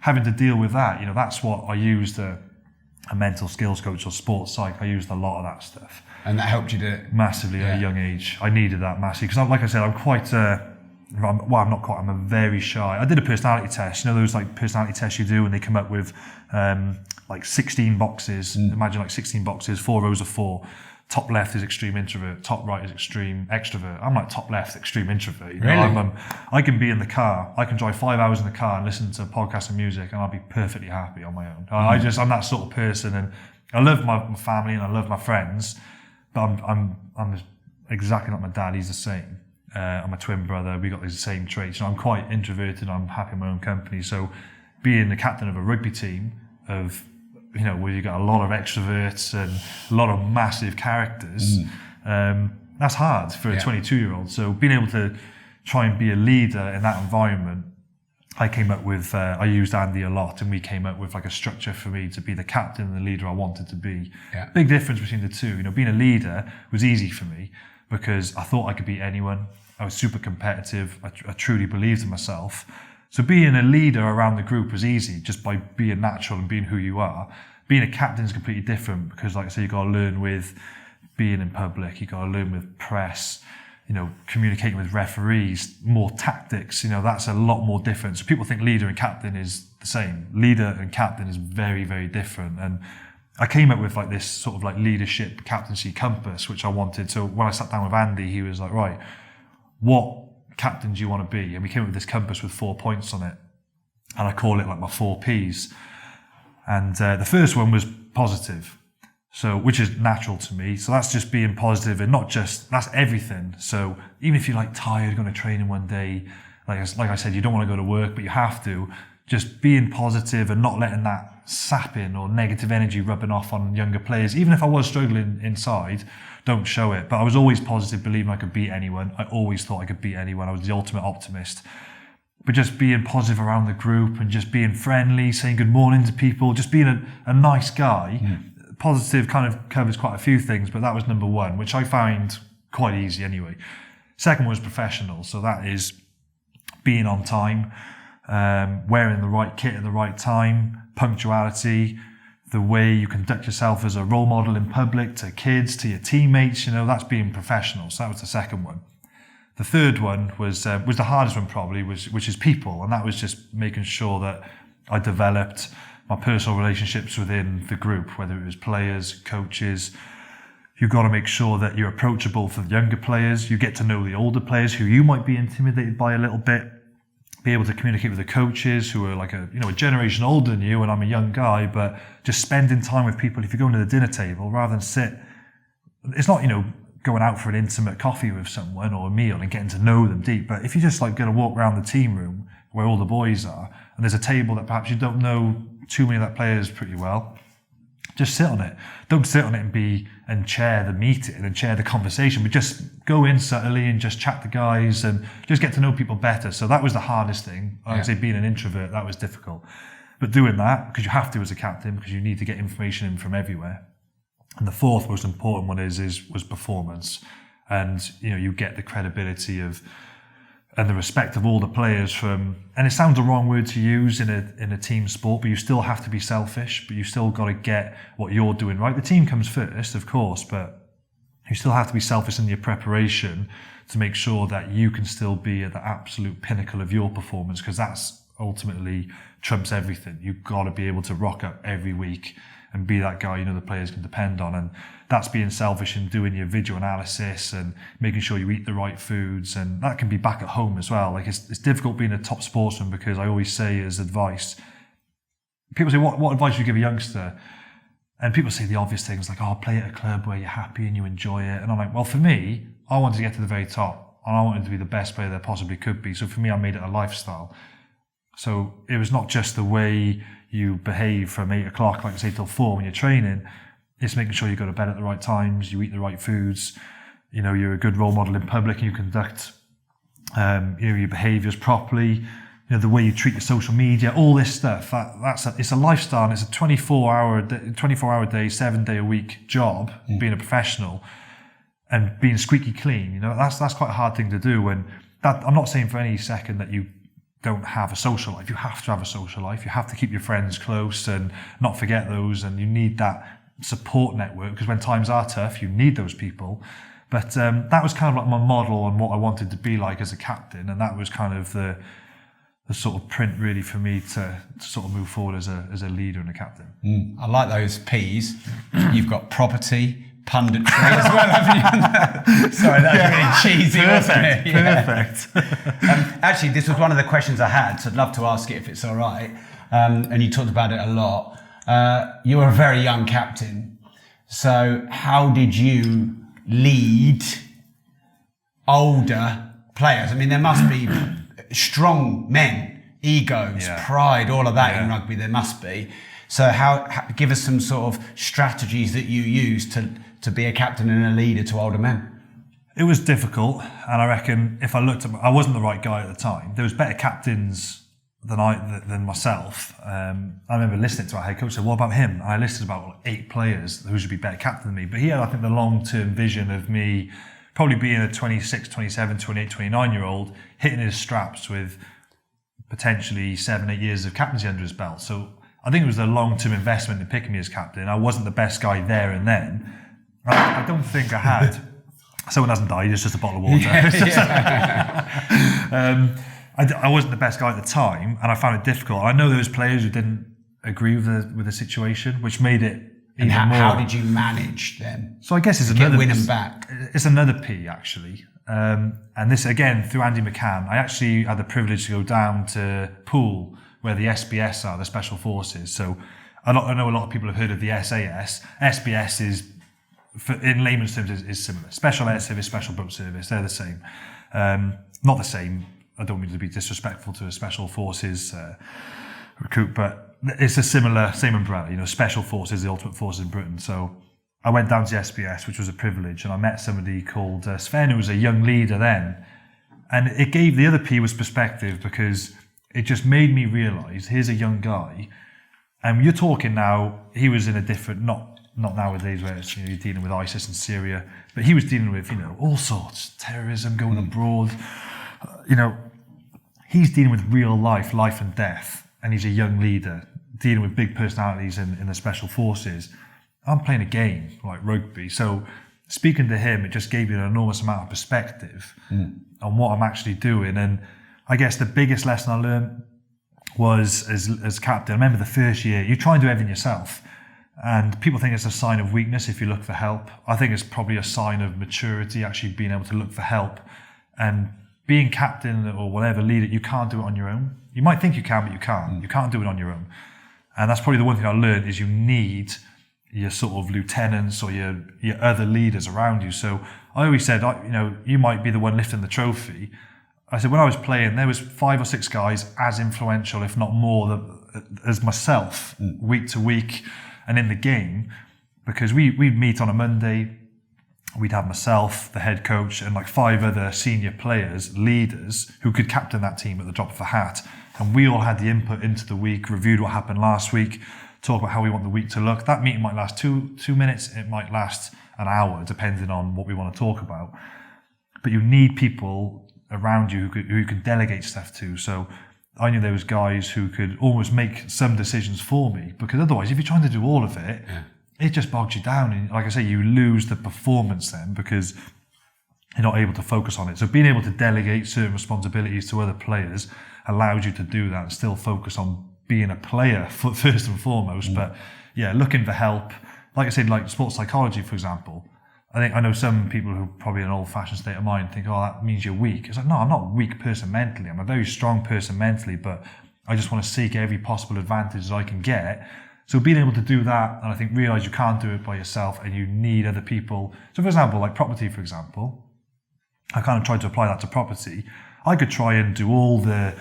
having to deal with that. You know, that's what I used a mental skills coach or sports psych. I used a lot of that stuff. And that helped you do it? Massively at a young age. I needed that massively. Because like I said, I'm quite, I'm a very shy. I did a personality test. You know those like personality tests you do and they come up with like 16 boxes. Imagine like 16 boxes, 4 rows of 4. Top left is extreme introvert, top right is extreme extrovert. I'm like top left, extreme introvert. You know? Really? I can be in the car. I can drive 5 hours in the car and listen to podcasts and music and I'll be perfectly happy on my own. I'm that sort of person, and I love my family and I love my friends, but I'm exactly like my dad. He's the same. I'm a twin brother. We got the same traits. You know, I'm quite introverted. I'm happy in my own company. So being the captain of a rugby team of, you know, where you got a lot of extroverts and a lot of massive characters, that's hard for a 22-year-old. So being able to try and be a leader in that environment, I came up with, I used Andy a lot, and we came up with like a structure for me to be the captain and the leader I wanted to be. Yeah. Big difference between the two. You know, being a leader was easy for me because I thought I could beat anyone. I was super competitive. I truly believed in myself. So being a leader around the group was easy just by being natural and being who you are. Being a captain is completely different because, like I say, you've got to learn with being in public. You've got to learn with press, you know, communicating with referees, more tactics. You know, that's a lot more different. So people think leader and captain is the same. Leader and captain is very, very different. And I came up with like this sort of like leadership captaincy compass, which I wanted. So when I sat down with Andy, he was like, right, what captain do you want to be? And we came up with this compass with 4 points on it. And I call it like my 4 Ps. And the first one was positive. So, which is natural to me. So that's just being positive, and not just, that's everything. So even if you're like tired, going to training one day, like I said, you don't want to go to work, but you have to, just being positive and not letting that sapping or negative energy rubbing off on younger players. Even if I was struggling inside, don't show it. But I was always positive, believing I could beat anyone. I always thought I could beat anyone. I was the ultimate optimist. But just being positive around the group and just being friendly, saying good morning to people, just being a nice guy. Positive kind of covers quite a few things, but that was number one, which I found quite easy anyway. Second was professional. So that is being on time, wearing the right kit at the right time, punctuality, the way you conduct yourself as a role model in public to kids, to your teammates, that's being professional. So that was the second one. The third one was the hardest one probably, which is people. And that was just making sure that I developed my personal relationships within the group, whether it was players, coaches. You've got to make sure that you're approachable for the younger players. You get to know the older players who you might be intimidated by a little bit. Be able to communicate with the coaches who are like a generation older than you, and I'm a young guy, but just spending time with people. If you're going to the dinner table, rather than sit, it's not, going out for an intimate coffee with someone or a meal and getting to know them deep. But if you just like going to walk around the team room where all the boys are, and there's a table that perhaps you don't know too many of that players pretty well, just sit on it. Don't sit on it and chair the meeting and chair the conversation, but just go in subtly and just chat to guys and just get to know people better. So that was the hardest thing. I would say being an introvert, that was difficult. But doing that, because you have to as a captain, because you need to get information in from everywhere. And the fourth most important one was performance. And, you get the credibility and the respect of all the players and it sounds the wrong word to use in a team sport, but you still have to be selfish, but you still got to get what you're doing right. The team comes first, of course, but you still have to be selfish in your preparation to make sure that you can still be at the absolute pinnacle of your performance, because that's ultimately trumps everything. You've got to be able to rock up every week and be that guy the players can depend on. And that's being selfish and doing your video analysis and making sure you eat the right foods. And that can be back at home as well. Like it's difficult being a top sportsman, because I always say as advice, people say, what advice would you give a youngster? And people say the obvious things like, play at a club where you're happy and you enjoy it. And I'm like, well, for me, I wanted to get to the very top and I wanted to be the best player there possibly could be. So for me, I made it a lifestyle. So it was not just the way you behave from 8 o'clock, like I say, till 4 when you're training. It's making sure you go to bed at the right times, you eat the right foods, you're a good role model in public, and you conduct your behaviours properly, the way you treat your social media, all this stuff. It's a lifestyle, and it's a 24-hour day, 7-day a week job, being a professional and being squeaky clean. That's quite a hard thing to do. And that, I'm not saying for any second that you don't have a social life. You have to have a social life. You have to keep your friends close and not forget those. And you need that support network, because when times are tough, you need those people. But that was kind of like my model on what I wanted to be like as a captain. And that was kind of the sort of print really for me to sort of move forward as a leader and a captain. I like those P's. You've got property, punditry as well, haven't you? Sorry, that was really cheesy, wasn't it? Yeah. Perfect. Actually, this was one of the questions I had, so I'd love to ask it if it's all right. And you talked about it a lot. You were a very young captain. So how did you lead older players? I mean, there must be strong men, egos, pride, all of that in rugby, there must be. So give us some sort of strategies that you use to be a captain and a leader to older men. It was difficult, and I reckon if I looked at, I wasn't the right guy at the time. There was better captains than myself. I remember listening to our head coach say, what about him? And I listed about 8 players who should be better captain than me. But he had, I think, the long-term vision of me probably being a 26, 27, 28, 29-year-old, hitting his straps with potentially 7, 8 years of captaincy under his belt. So I think it was a long-term investment in picking me as captain. I wasn't the best guy there and then. I don't think I had. Someone hasn't died, it's just a bottle of water. I wasn't the best guy at the time, and I found it difficult. I know there was players who didn't agree with the situation, which made it even more. How did you manage them? So I guess it's another win them back. It's another P actually, and this again through Andy McCann. I actually had the privilege to go down to Poole, where the SBS are, the Special Forces. So I know a lot of people have heard of the SAS. SBS is, in layman's terms, is similar. Special Air Service, Special Boat Service, they're the same. Not the same. I don't mean to be disrespectful to a Special Forces recruit, but it's a similar, same umbrella. Special Forces, the ultimate forces in Britain. So I went down to the SBS, which was a privilege, and I met somebody called Sven, who was a young leader then. And it gave the other P was perspective, because it just made me realise, here's a young guy, and you're talking now, he was in a different, not nowadays where it's, you're dealing with ISIS and Syria, but he was dealing with, all sorts, terrorism, going abroad, he's dealing with real life and death, and he's a young leader, dealing with big personalities in the Special Forces. I'm playing a game like rugby, so speaking to him, it just gave you an enormous amount of perspective on what I'm actually doing. And I guess the biggest lesson I learned was as captain. I remember the first year, you try and do everything yourself. And people think it's a sign of weakness if you look for help. I think it's probably a sign of maturity, actually being able to look for help. And being captain or whatever leader, you can't do it on your own. You might think you can, but you can't. You can't do it on your own. And that's probably the one thing I learned, is you need your sort of lieutenants or your other leaders around you. So I always said, you might be the one lifting the trophy. I said, when I was playing, there was 5 or 6 guys as influential, if not more, as myself, week to week and in the game, because we'd meet on a Monday, we'd have myself, the head coach, and like 5 other senior players, leaders, who could captain that team at the drop of a hat. And we all had the input into the week, reviewed what happened last week, talk about how we want the week to look. That meeting might last two minutes, it might last an hour, depending on what we want to talk about. But you need people around you who you can delegate stuff to. So I knew there was guys who could almost make some decisions for me, because otherwise, if you're trying to do all of it, it just bogs you down. And like I say, you lose the performance then, because you're not able to focus on it. So being able to delegate certain responsibilities to other players allows you to do that and still focus on being a player first and foremost. But yeah, looking for help. Like I said, like sports psychology, for example. I know some people who are probably in an old-fashioned state of mind think, oh, that means you're weak. It's like, no, I'm not a weak person mentally. I'm a very strong person mentally, but I just want to seek every possible advantage that I can get. So being able to do that, and I think realise you can't do it by yourself and you need other people. So for example, like property, for example, I kind of tried to apply that to property. I could try and do all the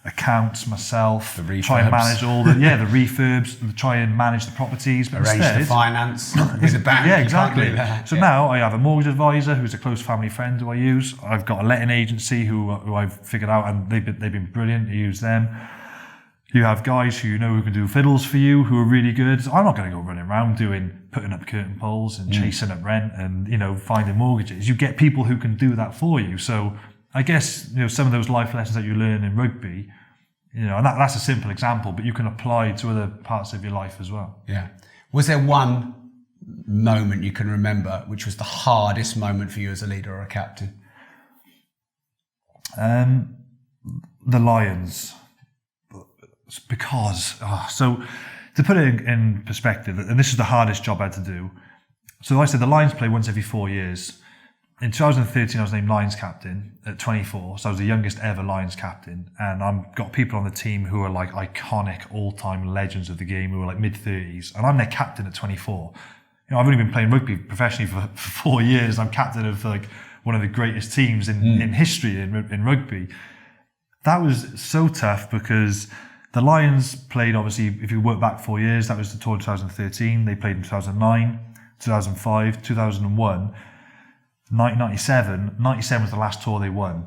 accounts myself, try and manage all the refurbs, try and manage the properties, but arrange instead, the finance with the bank. Yeah, exactly. So Yeah. now I have a mortgage advisor who's a close family friend who I use. I've got a letting agency who I've figured out, and they've been brilliant. I use them. You have guys who who can do fiddles for you, who are really good. I'm not going to go running around putting up curtain poles and chasing up rent and finding mortgages. You get people who can do that for you. So I guess some of those life lessons that you learn in rugby, and that's a simple example, but you can apply to other parts of your life as well. Yeah. Was there one moment you can remember which was the hardest moment for you as a leader or a captain? The Lions. Because, so to put it in perspective, and this is the hardest job I had to do. So like I said, the Lions play once every 4 years. In 2013, I was named Lions captain at 24. So I was the youngest ever Lions captain. And I've got people on the team who are like iconic all-time legends of the game, who are like mid-30s. And I'm their captain at 24. I've only been playing rugby professionally for 4 years. I'm captain of like one of the greatest teams in history in rugby. That was so tough because the Lions played, obviously, if you work back 4 years, that was the tour in 2013. They played in 2009, 2005, 2001. 1997 was the last tour they won.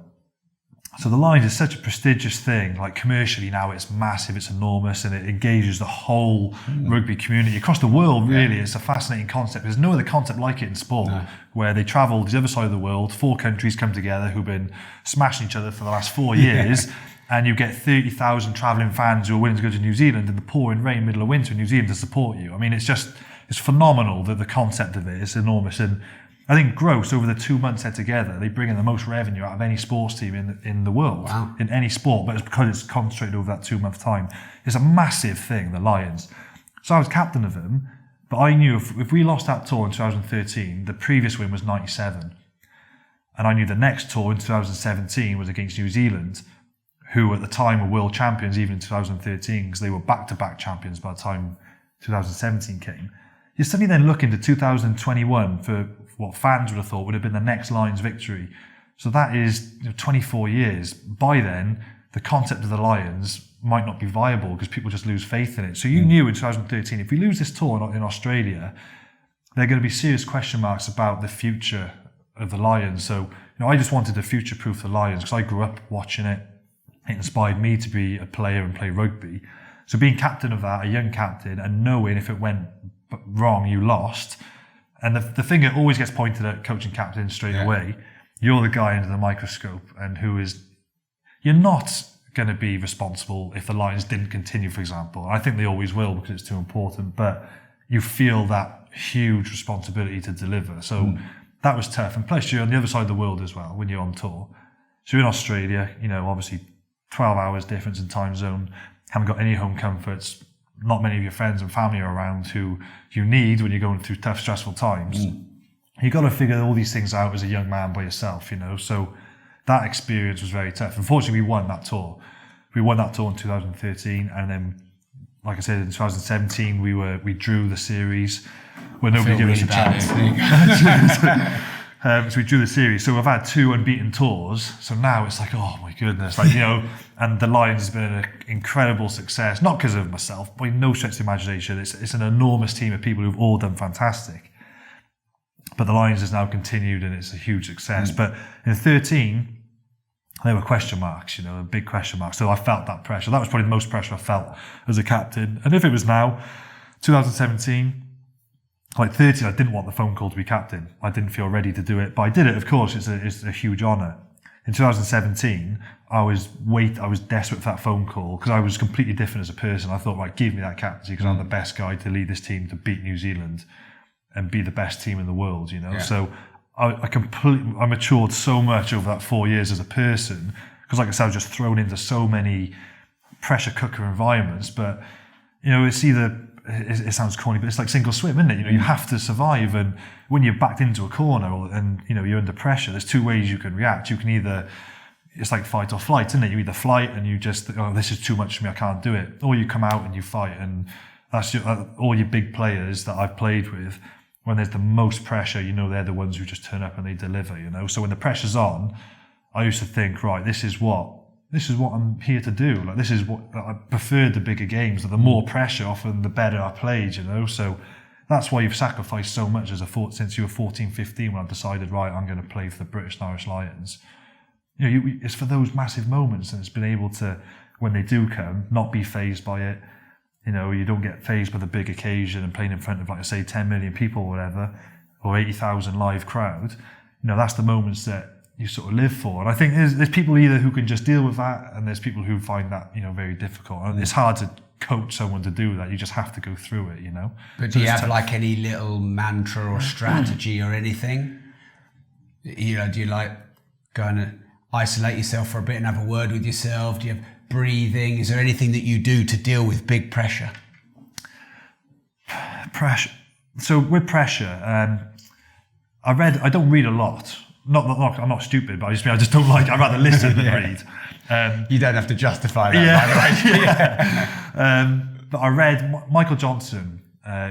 So the Lions is such a prestigious thing. Like commercially now, it's massive, it's enormous, and it engages the whole rugby community across the world. Really, it's a fascinating concept. There's no other concept like it in sport, where they travel to the other side of the world. 4 countries come together who've been smashing each other for the last 4 years, and you get 30,000 travelling fans who are willing to go to New Zealand in the pouring rain, middle of winter in New Zealand to support you. I mean, it's phenomenal that the concept of it is enormous. And I think gross over the 2 months they're together, they bring in the most revenue out of any sports team in the world, in any sport, but it's because it's concentrated over that 2 month time. It's a massive thing, the Lions. So I was captain of them, but I knew if we lost that tour in 2013, the previous win was 97. And I knew the next tour in 2017 was against New Zealand, who at the time were world champions, even in 2013, because they were back-to-back champions by the time 2017 came, you suddenly then look into 2021 for what fans would have thought would have been the next Lions victory. So that is 24 years. By then, the concept of the Lions might not be viable because people just lose faith in it. So you knew in 2013, if we lose this tour in Australia, there are going to be serious question marks about the future of the Lions. So, I just wanted to future-proof the Lions because I grew up watching it. It inspired me to be a player and play rugby. So being captain of that, a young captain, and knowing if it went wrong, you lost. And the finger always gets pointed at coaching captain straight away. You're the guy under the microscope, and you're not going to be responsible if the Lions didn't continue, for example. I think they always will because it's too important, but you feel that huge responsibility to deliver. So that was tough. And plus you're on the other side of the world as well when you're on tour. So you're in Australia, obviously 12 hours difference in time zone, haven't got any home comforts, not many of your friends and family are around who you need when you're going through tough, stressful times. You've got to figure all these things out as a young man by yourself, So that experience was very tough. Unfortunately, we won that tour. We won that tour in 2013, and then, like I said, in 2017, we drew the series where nobody gave us a chance. So we drew the series. So we've had 2 unbeaten tours. So now it's like, oh my goodness, and the Lions has been an incredible success, not because of myself, by no stretch of the imagination. It's an enormous team of people who've all done fantastic. But the Lions has now continued, and it's a huge success. But in 13, there were question marks, a big question mark. So I felt that pressure. That was probably the most pressure I felt as a captain. And if it was now, 2017, like 13, I didn't want the phone call to be captain. I didn't feel ready to do it, but I did it. Of course, it's a huge honour. In 2017, I was desperate for that phone call because I was completely different as a person. I thought, right, give me that captaincy because I'm the best guy to lead this team to beat New Zealand and be the best team in the world, So I matured so much over that 4 years as a person because, like I said, I was just thrown into so many pressure cooker environments. But it's either it sounds corny, but it's like sink or swim, isn't it? You have to survive, and when you're backed into a corner and you're under pressure, there's 2 ways you can react. You can either, it's like fight or flight, isn't it? You either flight and you just, this is too much for me, I can't do it, or you come out and you fight. And that's all your big players that I've played with. When there's the most pressure, they're the ones who just turn up and they deliver, So when the pressure's on, I used to think, right, this is what I'm here to do. Like, this is what I preferred the bigger games. The more pressure, often the better I played, So that's why you've sacrificed so much since you were 14, 15 when I decided, right, I'm going to play for the British and Irish Lions. It's for those massive moments, and it's been able to, when they do come, not be fazed by it. You don't get fazed by the big occasion and playing in front of, like I say, 10 million people or whatever, or 80,000 live crowd. That's the moments that you sort of live for. And I think there's people either who can just deal with that, and there's people who find that, very difficult. And it's hard to coach someone to do that. You just have to go through it, But do you have like any little mantra or strategy or anything? Do you like going to isolate yourself for a bit and have a word with yourself? Do you have breathing? Is there anything that you do to deal with big pressure? Pressure. So with pressure, I don't read a lot. Not I'm not stupid, but I just don't like. I'd rather listen than read. You don't have to justify that, by the way. But I read Michael Johnson,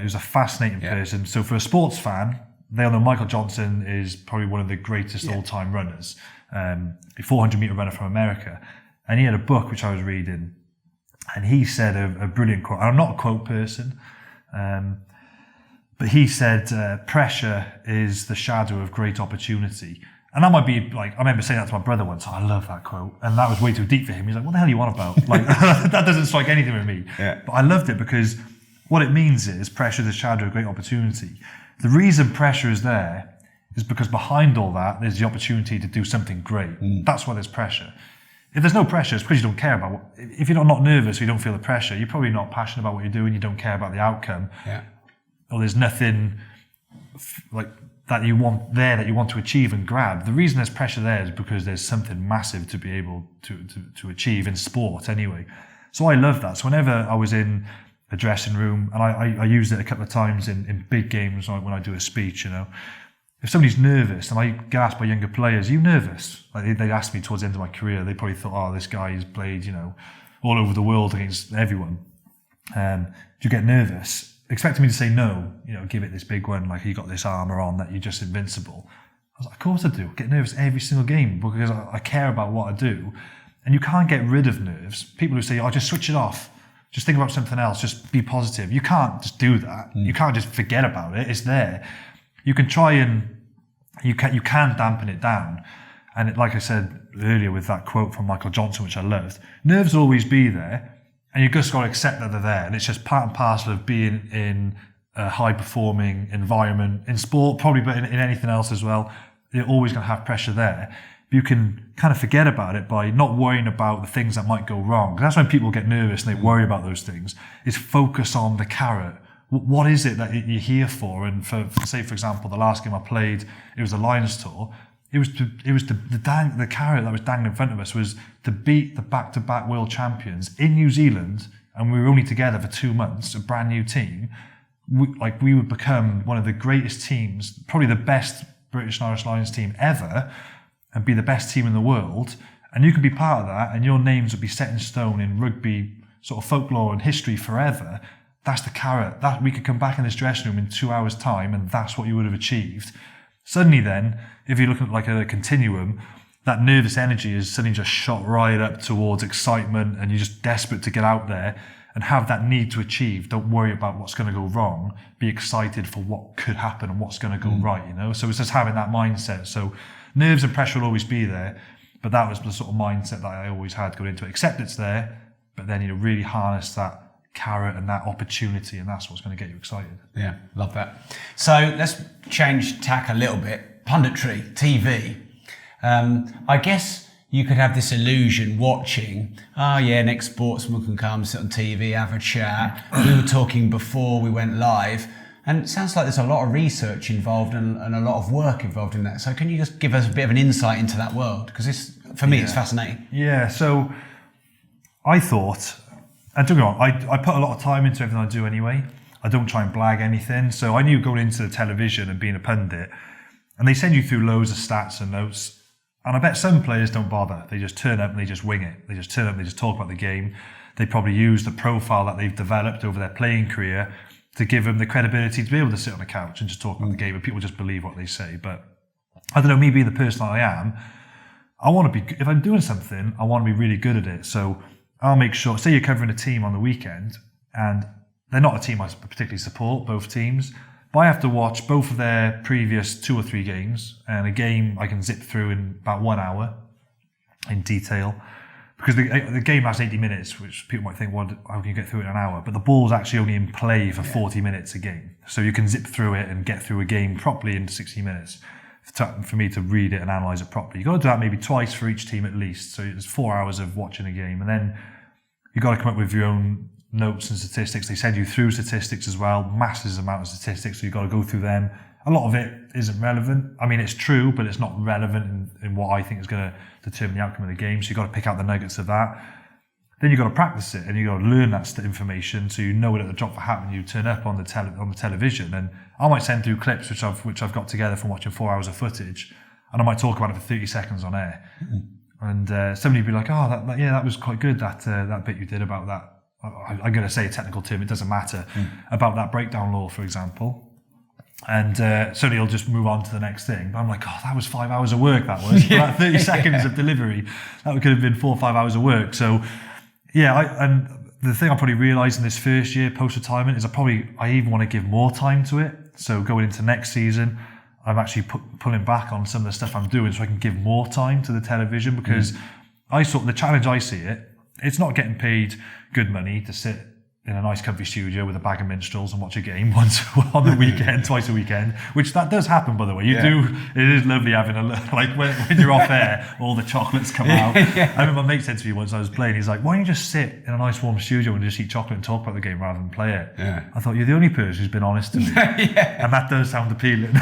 who's a fascinating person. So for a sports fan, they'll know Michael Johnson is probably one of the greatest all-time runners, a 400-meter runner from America. And he had a book which I was reading, and he said a brilliant quote. I'm not a quote person, but he said, pressure is the shadow of great opportunity. And that might be like, I remember saying that to my brother once. I love that quote. And that was way too deep for him. He's like, what the hell are you on about? Like, that doesn't strike anything with me. Yeah. But I loved it because what it means is pressure is the shadow of great opportunity. The reason pressure is there is because behind all that, there's the opportunity to do something great. That's why there's pressure. If there's no pressure, it's because you don't care about if you're not nervous or you don't feel the pressure, you're probably not passionate about what you're doing, you don't care about the outcome. Yeah. Or there's nothing like that you want to achieve and grab. The reason there's pressure there is because there's something massive to be able to achieve in sport anyway. So I love that. So whenever I was in a dressing room, and I used it a couple of times in big games, like when I do a speech, if somebody's nervous, and I get asked by younger players, are you nervous? Like they asked me towards the end of my career, they probably thought, oh, this guy has played, all over the world against everyone. Do you get nervous? expecting me to say no, give it this big one, like you got this armour on that you're just invincible. I was like, of course I do. I get nervous every single game because I care about what I do. And you can't get rid of nerves. People who say, just switch it off. Just think about something else. Just be positive. You can't just do that. You can't just forget about it. It's there. You can try and you can dampen it down. And like I said earlier with that quote from Michael Johnson, which I loved, nerves will always be there. And you've just got to accept that they're there. And it's just part and parcel of being in a high-performing environment, in sport, probably, but in anything else as well. You're always going to have pressure there. You can kind of forget about it by not worrying about the things that might go wrong. That's when people get nervous and they worry about those things. Is focus on the carrot. What is it that you're here for? And for example, the last game I played, it was the Lions tour. It was the carrot that was dangling in front of us was to beat the back-to-back world champions in New Zealand, and we were only together for 2 months, a brand new team. We would become one of the greatest teams, probably the best British and Irish Lions team ever, and be the best team in the world. And you can be part of that, and your names would be set in stone in rugby sort of folklore and history forever. That's the carrot. That we could come back in this dressing room in 2 hours' time, and that's what you would have achieved. Suddenly then, if you're looking at like a continuum, that nervous energy is suddenly just shot right up towards excitement, and you're just desperate to get out there and have that need to achieve. Don't worry about what's going to go wrong. Be excited for what could happen and what's going to go right, So it's just having that mindset. So nerves and pressure will always be there, but that was the sort of mindset that I always had going into it. Accept it's there, but then, really harness that carrot and that opportunity, and that's what's going to get you excited. Yeah, love that. So let's change tack a little bit. Punditry, TV. I guess you could have this illusion watching, next sportsman can come, sit on TV, have a chat. We were talking before we went live, and it sounds like there's a lot of research involved and a lot of work involved in that. So can you just give us a bit of an insight into that world? Because for me, it's fascinating. Yeah, so I thought, and don't get me wrong, I put a lot of time into everything I do anyway. I don't try and blag anything. So I knew going into the television and being a pundit, and they send you through loads of stats and notes. And I bet some players don't bother. They just turn up and they just wing it. They just turn up and they just talk about the game. They probably use the profile that they've developed over their playing career to give them the credibility to be able to sit on a couch and just talk about the game, and people just believe what they say. But I don't know, me being the person that I am, I want to be, if I'm doing something, I want to be really good at it. So I'll make sure, say you're covering a team on the weekend, and they're not a team I particularly support, both teams, but I have to watch both of their previous 2 or 3 games, and a game I can zip through in about 1 hour in detail. Because the game has 80 minutes, which people might think, well, how can you get through it in an hour? But the ball's actually only in play for 40 minutes a game. So you can zip through it and get through a game properly in 60 minutes for me to read it and analyse it properly. You've got to do that maybe twice for each team at least. So it's 4 hours of watching a game. And then you've got to come up with your own notes and statistics. They send you through statistics as well, massive amount of statistics. So you've got to go through them. A lot of it isn't relevant. I mean, it's true, but it's not relevant in what I think is going to determine the outcome of the game. So you've got to pick out the nuggets of that. Then you've got to practice it, and you've got to learn that information so you know it at the drop of a hat when you turn up on the television. And I might send through clips which I've got together from watching 4 hours of footage, and I might talk about it for 30 seconds on air. Mm-hmm. And somebody would be like, "Oh, that was quite good. That bit you did about that." I'm going to say a technical term. It doesn't matter about that breakdown law, for example. And suddenly he'll just move on to the next thing. But I'm like, that was 5 hours of work, that was. That 30 seconds of delivery, that could have been 4 or 5 hours of work. So, and the thing I probably realised in this first year post-retirement is I even want to give more time to it. So going into next season, I'm actually pulling back on some of the stuff I'm doing so I can give more time to the television, because the challenge I see it's not getting paid good money to sit in a nice comfy studio with a bag of minstrels and watch a game once on the weekend, twice a weekend, which that does happen, by the way. It is lovely having like when you're off air, all the chocolates come out. I remember my mate said to me once I was playing, he's like, why don't you just sit in a nice warm studio and just eat chocolate and talk about the game rather than play it? Yeah. I thought, you're the only person who's been honest to me. And that does sound appealing.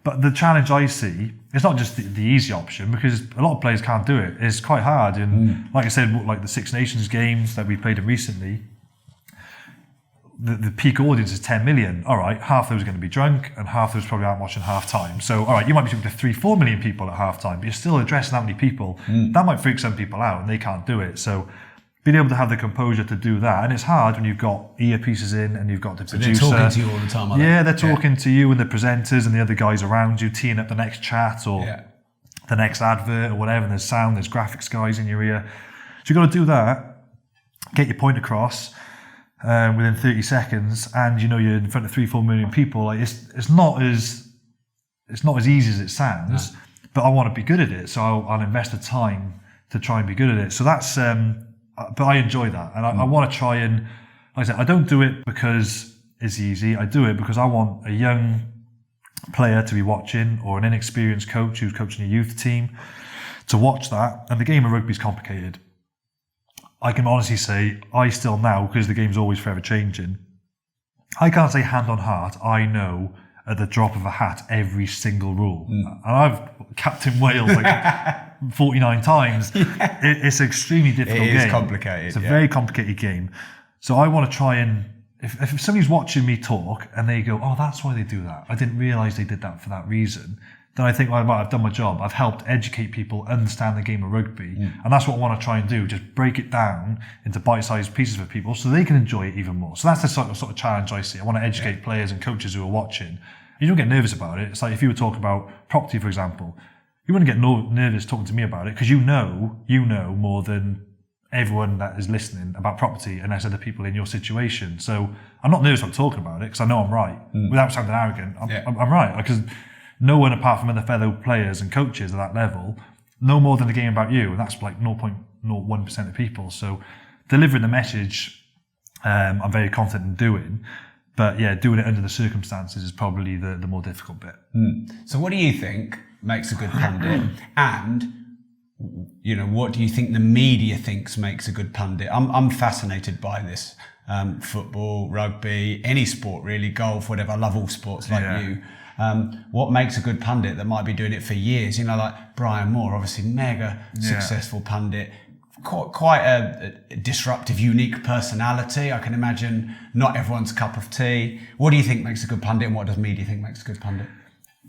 But the challenge I see, it's not just the easy option, because a lot of players can't do it. It's quite hard. And like I said, like the Six Nations games that we played in recently, the peak audience is 10 million. All right, half those are going to be drunk, and half those probably aren't watching half time. So, all right, you might be talking to 3-4 million people at half time, but you're still addressing that many people. That might freak some people out, and they can't do it. So being able to have the composure to do that, and it's hard when you've got earpieces in and you've got the producer. They're talking to you all the time, they're talking to you and the presenters and the other guys around you, teeing up the next chat or the next advert or whatever, and there's sound, there's graphics guys in your ear. So you've got to do that, get your point across within 30 seconds, and you're in front of 3-4 million people. Like it's not as easy as it sounds, but I want to be good at it, so I'll invest the time to try and be good at it. So that's but I enjoy that, and I want to try and, like I said, I don't do it because it's easy. I do it because I want a young player to be watching, or an inexperienced coach who's coaching a youth team to watch that. And the game of rugby is complicated. I can honestly say, I still now, because the game's always forever changing, I can't say hand on heart, I know at the drop of a hat every single rule. And I've captained Wales like 49 times. It's an extremely difficult game. It is complicated. It's a very complicated game. So I want to try and, if somebody's watching me talk and they go, oh, that's why they do that, I didn't realise they did that for that reason, then I think, well, I've done my job. I've helped educate people understand the game of rugby. And that's what I want to try and do, just break it down into bite-sized pieces for people so they can enjoy it even more. So that's the sort of challenge I see. I want to educate players and coaches who are watching. You don't get nervous about it. It's like if you were talking about property, for example, you wouldn't get nervous talking to me about it because you know more than everyone that is listening about property and there's other people in your situation. So I'm not nervous about talking about it because I know I'm right. Without sounding arrogant, I'm right. Because no one apart from other fellow players and coaches at that level know more than the game about you, and that's like 0.01% of people. So delivering the message, I'm very confident in doing. But yeah, doing it under the circumstances is probably the more difficult bit. So what do you think makes a good pundit? And, what do you think the media thinks makes a good pundit? I'm fascinated by this. Football, rugby, any sport really, golf, whatever. I love all sports like you. What makes a good pundit that might be doing it for years? Like Brian Moore, obviously mega successful pundit. Quite a disruptive, unique personality. I can imagine not everyone's cup of tea. What do you think makes a good pundit, and what does media think makes a good pundit?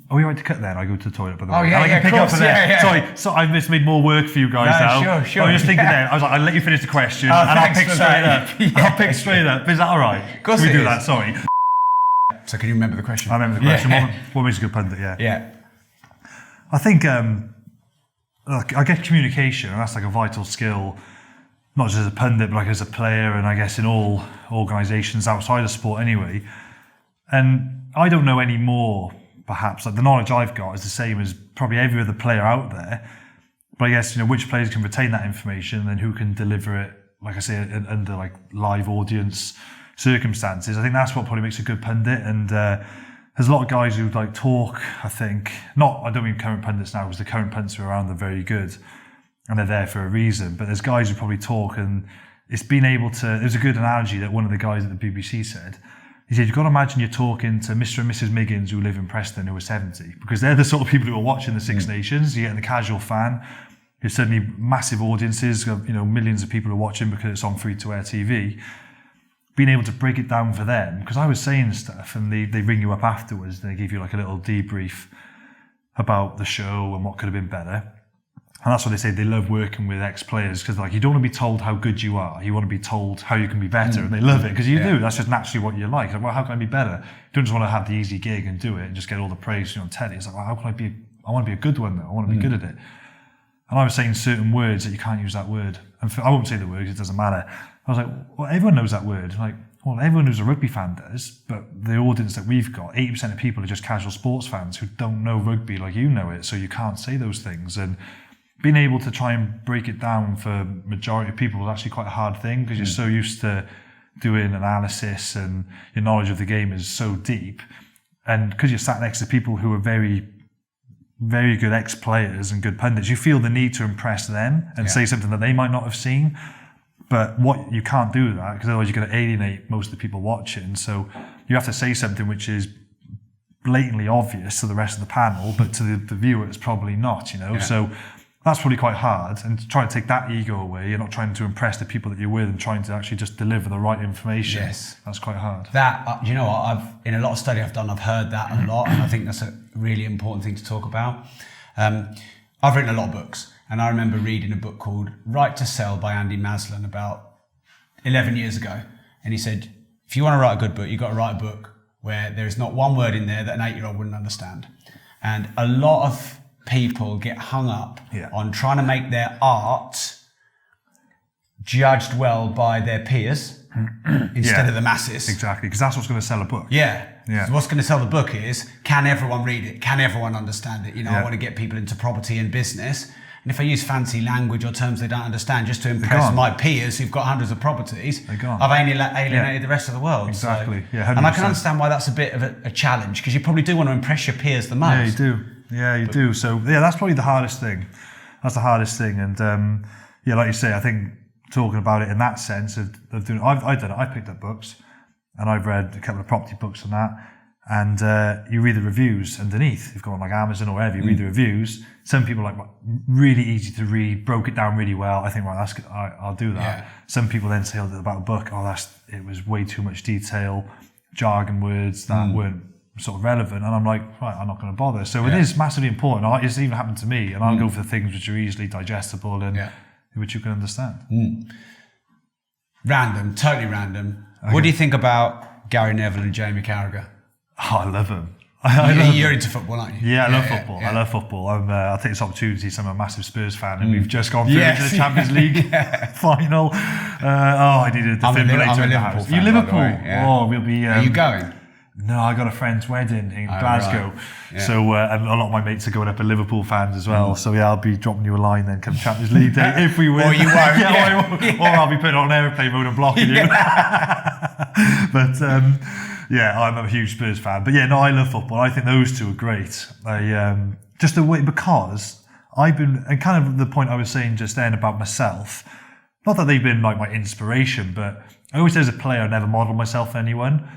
Are we right to cut there? I go to the toilet, by the way. Oh, yeah, I can pick up from there. Yeah. Sorry, so I've just made more work for you guys now. Sure. I was just thinking then, I was like, I'll let you finish the question, and I'll pick straight up. I'll pick straight up. Is that all right? Of course we do is. that, sorry. So can you remember the question? I remember the question. What makes a good pundit, Yeah. I think, I guess communication, and that's like a vital skill, not just as a pundit, but like as a player, and I guess in all organisations outside of sport anyway. And I don't know any more, perhaps. Like the knowledge I've got is the same as probably every other player out there. But I guess, which players can retain that information and then who can deliver it, like I say, under like live audience circumstances. I think that's what probably makes a good pundit. And there's a lot of guys who like talk, I think, I don't mean current pundits now, because the current pundits who are around are very good and they're there for a reason. But there's guys who probably talk, and it's been able to, there's a good analogy that one of the guys at the BBC said. He said, you've got to imagine you're talking to Mr. and Mrs. Miggins who live in Preston who are 70, because they're the sort of people who are watching the Six Nations. You're getting the casual fan, who's suddenly massive audiences of, millions of people who are watching because it's on free-to-air TV. Being able to break it down for them, because I was saying stuff and they ring you up afterwards and they give you like a little debrief about the show and what could have been better. And that's what they say, they love working with ex-players, because like, you don't want to be told how good you are, you want to be told how you can be better, and they love it, because you do, that's just naturally what you like. Like, well, how can I be better? You don't just want to have the easy gig and do it and just get all the praise on telly. It's like, well, how can I want to be a good one though, I want to be good at it. And I was saying certain words that you can't use that word. And I won't say the word, it doesn't matter. I was like, well, everyone knows that word. Like, well, everyone who's a rugby fan does, but the audience that we've got, 80% of people are just casual sports fans who don't know rugby like you know it, so you can't say those things. And being able to try and break it down for majority of people is actually quite a hard thing, because you're so used to doing analysis and your knowledge of the game is so deep. And because you're sat next to people who are very, very good ex-players and good pundits, you feel the need to impress them and say something that they might not have seen. But what you can't do that, because otherwise you're going to alienate most of the people watching. So you have to say something which is blatantly obvious to the rest of the panel, but to the viewer it's probably not, So that's probably quite hard, and to try to take that ego away. You're not trying to impress the people that you're with and trying to actually just deliver the right information. Yes. That's quite hard. That, I've in a lot of study I've done, I've heard that a lot, and I think that's a really important thing to talk about. I've written a lot of books, and I remember reading a book called Right to Sell by Andy Maslin about 11 years ago. And he said, if you want to write a good book, you've got to write a book where there is not one word in there that an 8-year-old wouldn't understand. And a lot of people get hung up on trying to make their art judged well by their peers instead of the masses. Exactly, because that's what's going to sell a book. So what's going to sell the book is, can everyone read it? Can everyone understand it? I want to get people into property and business. And if I use fancy language or terms they don't understand just to impress my peers who've got hundreds of properties, I've alienated the rest of the world. Exactly. So, and I can understand why that's a bit of a challenge, because you probably do want to impress your peers the most. Yeah, you do. Yeah, you do. So that's probably the hardest thing. That's the hardest thing. And like you say, I think talking about it in that sense of doing, I've done it. I've picked up books and I've read a couple of property books on that. And you read the reviews underneath. You've gone on like Amazon or wherever, you read the reviews. Some people are like, really easy to read, broke it down really well. I think, right, that's good. I'll do that. Yeah. Some people then say about a book, it was way too much detail, jargon words that weren't sort of relevant. And I'm like, right, I'm not going to bother. So it is massively important. It's even happened to me. And I'll go for the things which are easily digestible and which you can understand. Random, totally random. Okay. What do you think about Gary Neville and Jamie Carragher? Oh, I love him. You're into football, aren't you? Yeah, I love football. I love football. I'll take this opportunity. I'm a massive Spurs fan, and we've just gone through into the Champions League final. I needed a defibrillator in the house. You Liverpool? Oh, we'll be. Are you going? No, I got a friend's wedding in Glasgow, so and a lot of my mates are going up, are Liverpool fans as well. So I'll be dropping you a line then come Champions League day if we win. Or you won't. Or I'll be putting on airplane mode and blocking you. But. I'm a huge Spurs fan. But I love football. I think those two are great. Just the way, because I've been, and kind of the point I was saying just then about myself, not that they've been like my inspiration, but I always say as a player, I never modelled myself on anyone,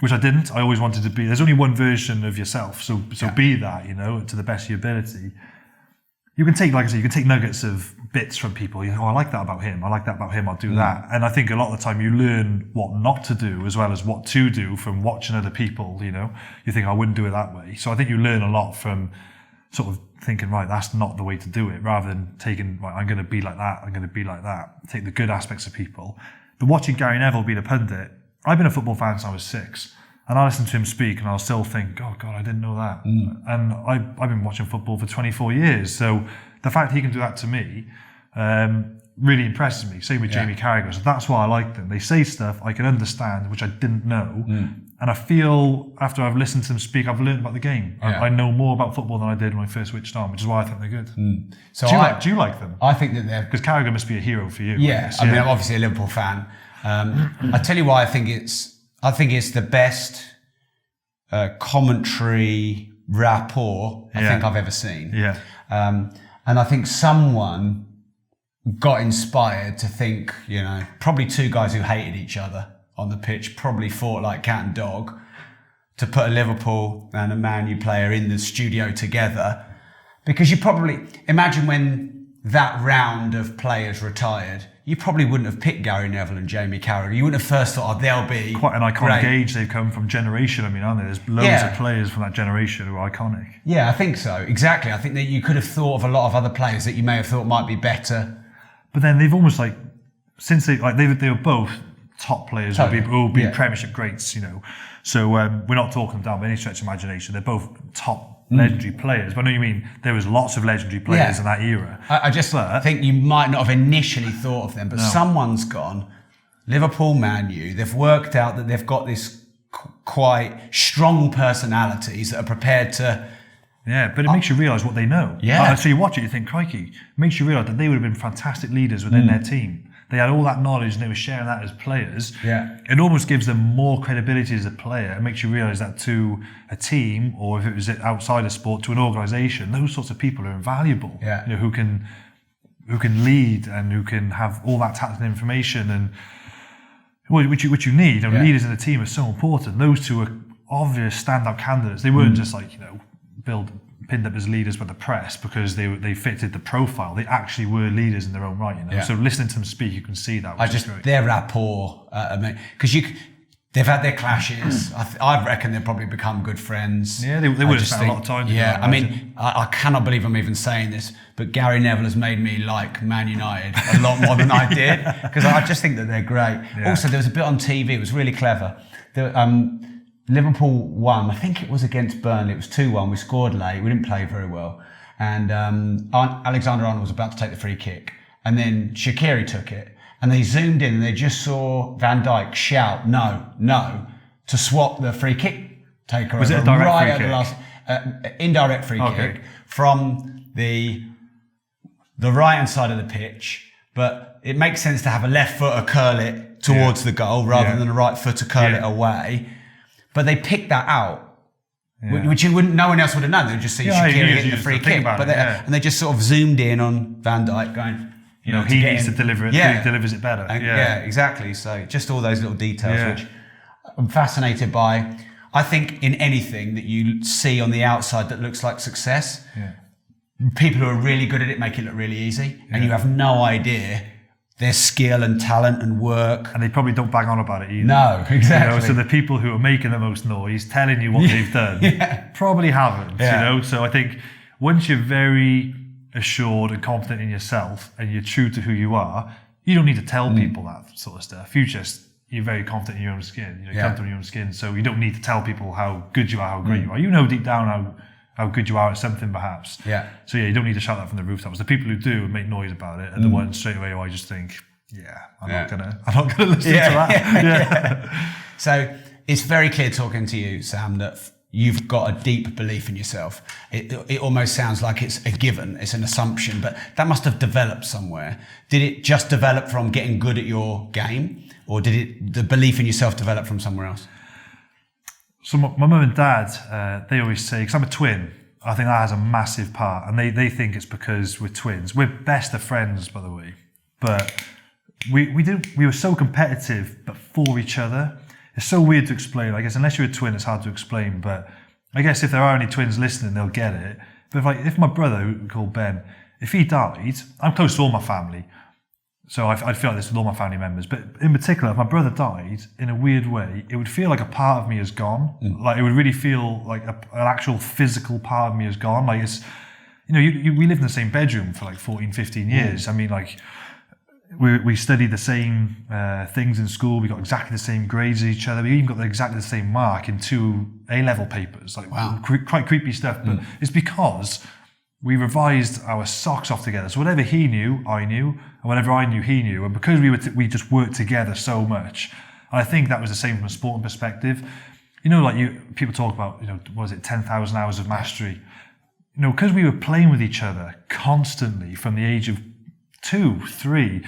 which I didn't. I always wanted to be, there's only one version of yourself. So be that, to the best of your ability. You can take, like I said, you can take nuggets of bits from people. I like that about him. I like that about him. I'll do that. And I think a lot of the time you learn what not to do as well as what to do from watching other people. You think I wouldn't do it that way. So I think you learn a lot from sort of thinking, right, that's not the way to do it, rather than taking, right, I'm going to be like that. I'm going to be like that. Take the good aspects of people. But watching Gary Neville being a pundit, I've been a football fan since I was 6. And I listen to him speak and I'll still think, oh God, I didn't know that. And I've been watching football for 24 years. So the fact he can do that to me really impresses me. Same with Jamie Carragher. So that's why I like them. They say stuff I can understand, which I didn't know. And I feel after I've listened to them speak, I've learned about the game. I know more about football than I did when I first switched on, which is why I think they're good. So do you like them? I think that they're... Because Carragher must be a hero for you. Yeah, I mean, I'm obviously a Liverpool fan. I tell you why I think it's the best commentary rapport I think I've ever seen. And I think someone got inspired to think, probably two guys who hated each other on the pitch, probably fought like cat and dog, to put a Liverpool and a Man U player in the studio together. Because you probably, imagine when that round of players retired, you probably wouldn't have picked Gary Neville and Jamie Carragher. You wouldn't have first thought, they'll be quite an iconic age. They've come from generation. I mean, aren't there? There's loads of players from that generation who are iconic. Yeah, I think so. Exactly. I think that you could have thought of a lot of other players that you may have thought might be better. But then they've almost since they were both top players who will be Premiership greats, So we're not talking them down by any stretch of imagination. They're both top legendary players, but I know you mean there was lots of legendary players in that era. I just think you might not have initially thought of them, but someone's gone, Liverpool, Man U, they've worked out that they've got this quite strong personalities that are prepared to... Yeah, but it makes you realise what they know. So you watch it, you think, crikey, it makes you realise that they would have been fantastic leaders within their team. They had all that knowledge and they were sharing that as players. It almost gives them more credibility as a player. It makes you realise that to a team, or if it was outside of sport, to an organisation, those sorts of people are invaluable. Who can lead and who can have all that tactical information and which you need. And leaders in a team are so important. Those two are obvious standout candidates. They weren't just pinned up as leaders by the press because they fitted the profile. They actually were leaders in their own right, So listening to them speak, you can see that. Great. Their rapport, because They've had their clashes. I reckon they'll probably become good friends. Yeah, they would have spent a lot of time together. Yeah, I mean, I cannot believe I'm even saying this, but Gary Neville has made me like Man United a lot more than I did, because I just think that they're great. Yeah. Also, there was a bit on TV, it was really clever. Liverpool won, I think it was against Burnley, it was 2-1, we scored late, we didn't play very well. And Alexander-Arnold was about to take the free kick, and then Shaqiri took it. And they zoomed in and they just saw Van Dijk shout, no, to swap the free kick taker. Was it a direct free kick? Indirect free kick from the right-hand side of the pitch. But it makes sense to have a left footer curl it towards the goal rather than a right footer curl it away. But they picked that out, which no one else would have known. They would just see Shaqiri hitting the free kick. And they just sort of zoomed in on Van Dijk going... You know, he needs to deliver it. He delivers it better. Yeah, exactly. So just all those little details, which I'm fascinated by. I think in anything that you see on the outside that looks like success, people who are really good at it make it look really easy, and you have no idea their skill and talent and work. And they probably don't bang on about it either. No, exactly. You know, so the people who are making the most noise, telling you what they've done, probably haven't. You know, so I think once you're very assured and confident in yourself and you're true to who you are, you don't need to tell people that sort of stuff. You're very confident in your own skin, comfortable in your own skin, so you don't need to tell people how good you are, how great you are. You know deep down how good you are at something perhaps. So you don't need to shout that from the rooftops. The people who do and make noise about it are the ones straight away who I just think, I'm not gonna listen to that. So it's very clear talking to you, Sam, that you've got a deep belief in yourself. It almost sounds like it's a given, it's an assumption, but that must have developed somewhere. Did it just develop from getting good at your game, or did the belief in yourself develop from somewhere else? So my mum and dad, they always say, because I'm a twin, I think that has a massive part, and they think it's because we're twins. We're best of friends, by the way, but we were so competitive, but for each other. It's so weird to explain. I guess unless you're a twin, it's hard to explain. But I guess if there are any twins listening, they'll get it. But if my brother, called Ben, if he died, I'm close to all my family, so I'd feel like this with all my family members. But in particular, if my brother died, in a weird way, it would feel like a part of me is gone. Like it would really feel like an actual physical part of me is gone. Like it's, we lived in the same bedroom for like 14, 15 years. I mean, like. We studied the same things in school. We got exactly the same grades as each other. We even got exactly the same mark in 2 A-level papers. Like quite creepy stuff. But it's because we revised our socks off together. So whatever he knew, I knew, and whatever I knew, he knew. And because we just worked together so much, I think that was the same from a sporting perspective. People talk about 10,000 hours of mastery. Because we were playing with each other constantly from the age of 2, 3,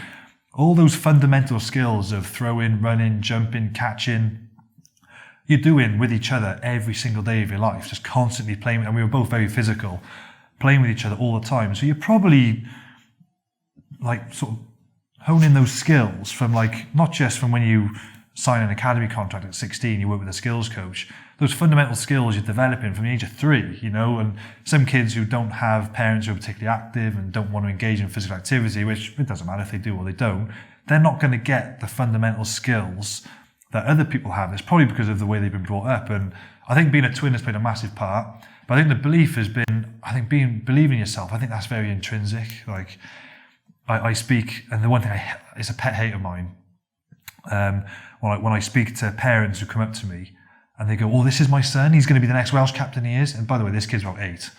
all those fundamental skills of throwing, running, jumping, catching, you're doing with each other every single day of your life, just constantly playing. And we were both very physical, playing with each other all the time. So you're probably like sort of honing those skills from not just from when you sign an academy contract at 16, you work with a skills coach. Those fundamental skills you're developing from the age of 3, and some kids who don't have parents who are particularly active and don't want to engage in physical activity, which it doesn't matter if they do or they don't, they're not going to get the fundamental skills that other people have. It's probably because of the way they've been brought up. And I think being a twin has played a massive part. But I think the belief has been, believing in yourself, I think that's very intrinsic. Like I speak, and the one thing it's a pet hate of mine. When I speak to parents who come up to me and they go, "Oh, this is my son. He's going to be the next Welsh captain. He is." And by the way, this kid's about 8.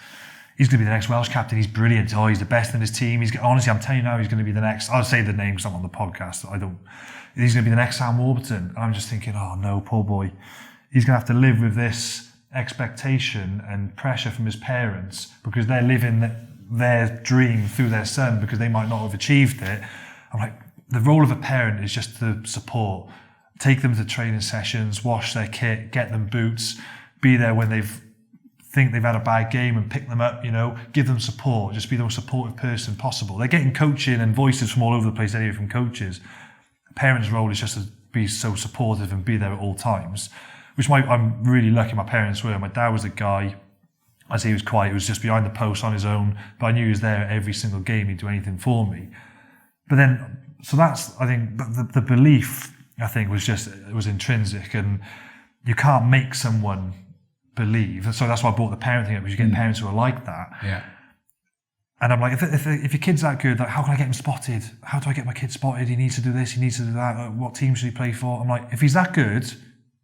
He's going to be the next Welsh captain. He's brilliant. Oh, he's the best in his team. Honestly, I'm telling you now, he's going to be the next. I'll say the name because I'm on the podcast. He's going to be the next Sam Warburton. And I'm just thinking, oh no, poor boy. He's going to have to live with this expectation and pressure from his parents because they're living their dream through their son because they might not have achieved it. I'm like, the role of a parent is just to support. Take them to training sessions, wash their kit, get them boots, be there when think they've had a bad game and pick them up, give them support, just be the most supportive person possible. They're getting coaching and voices from all over the place, anyway, from coaches. A parent's role is just to be so supportive and be there at all times, which I'm really lucky my parents were. My dad was a guy, I say he was quiet, he was just behind the post on his own, but I knew he was there at every single game, he'd do anything for me. But then, so that's, I think, the belief I think it was intrinsic, and you can't make someone believe. So that's why I brought the parent thing up, because you get parents who are like that. Yeah. And I'm like, if your kid's that good, like, how can I get him spotted? How do I get my kid spotted? He needs to do this, he needs to do that. What team should he play for? I'm like, if he's that good,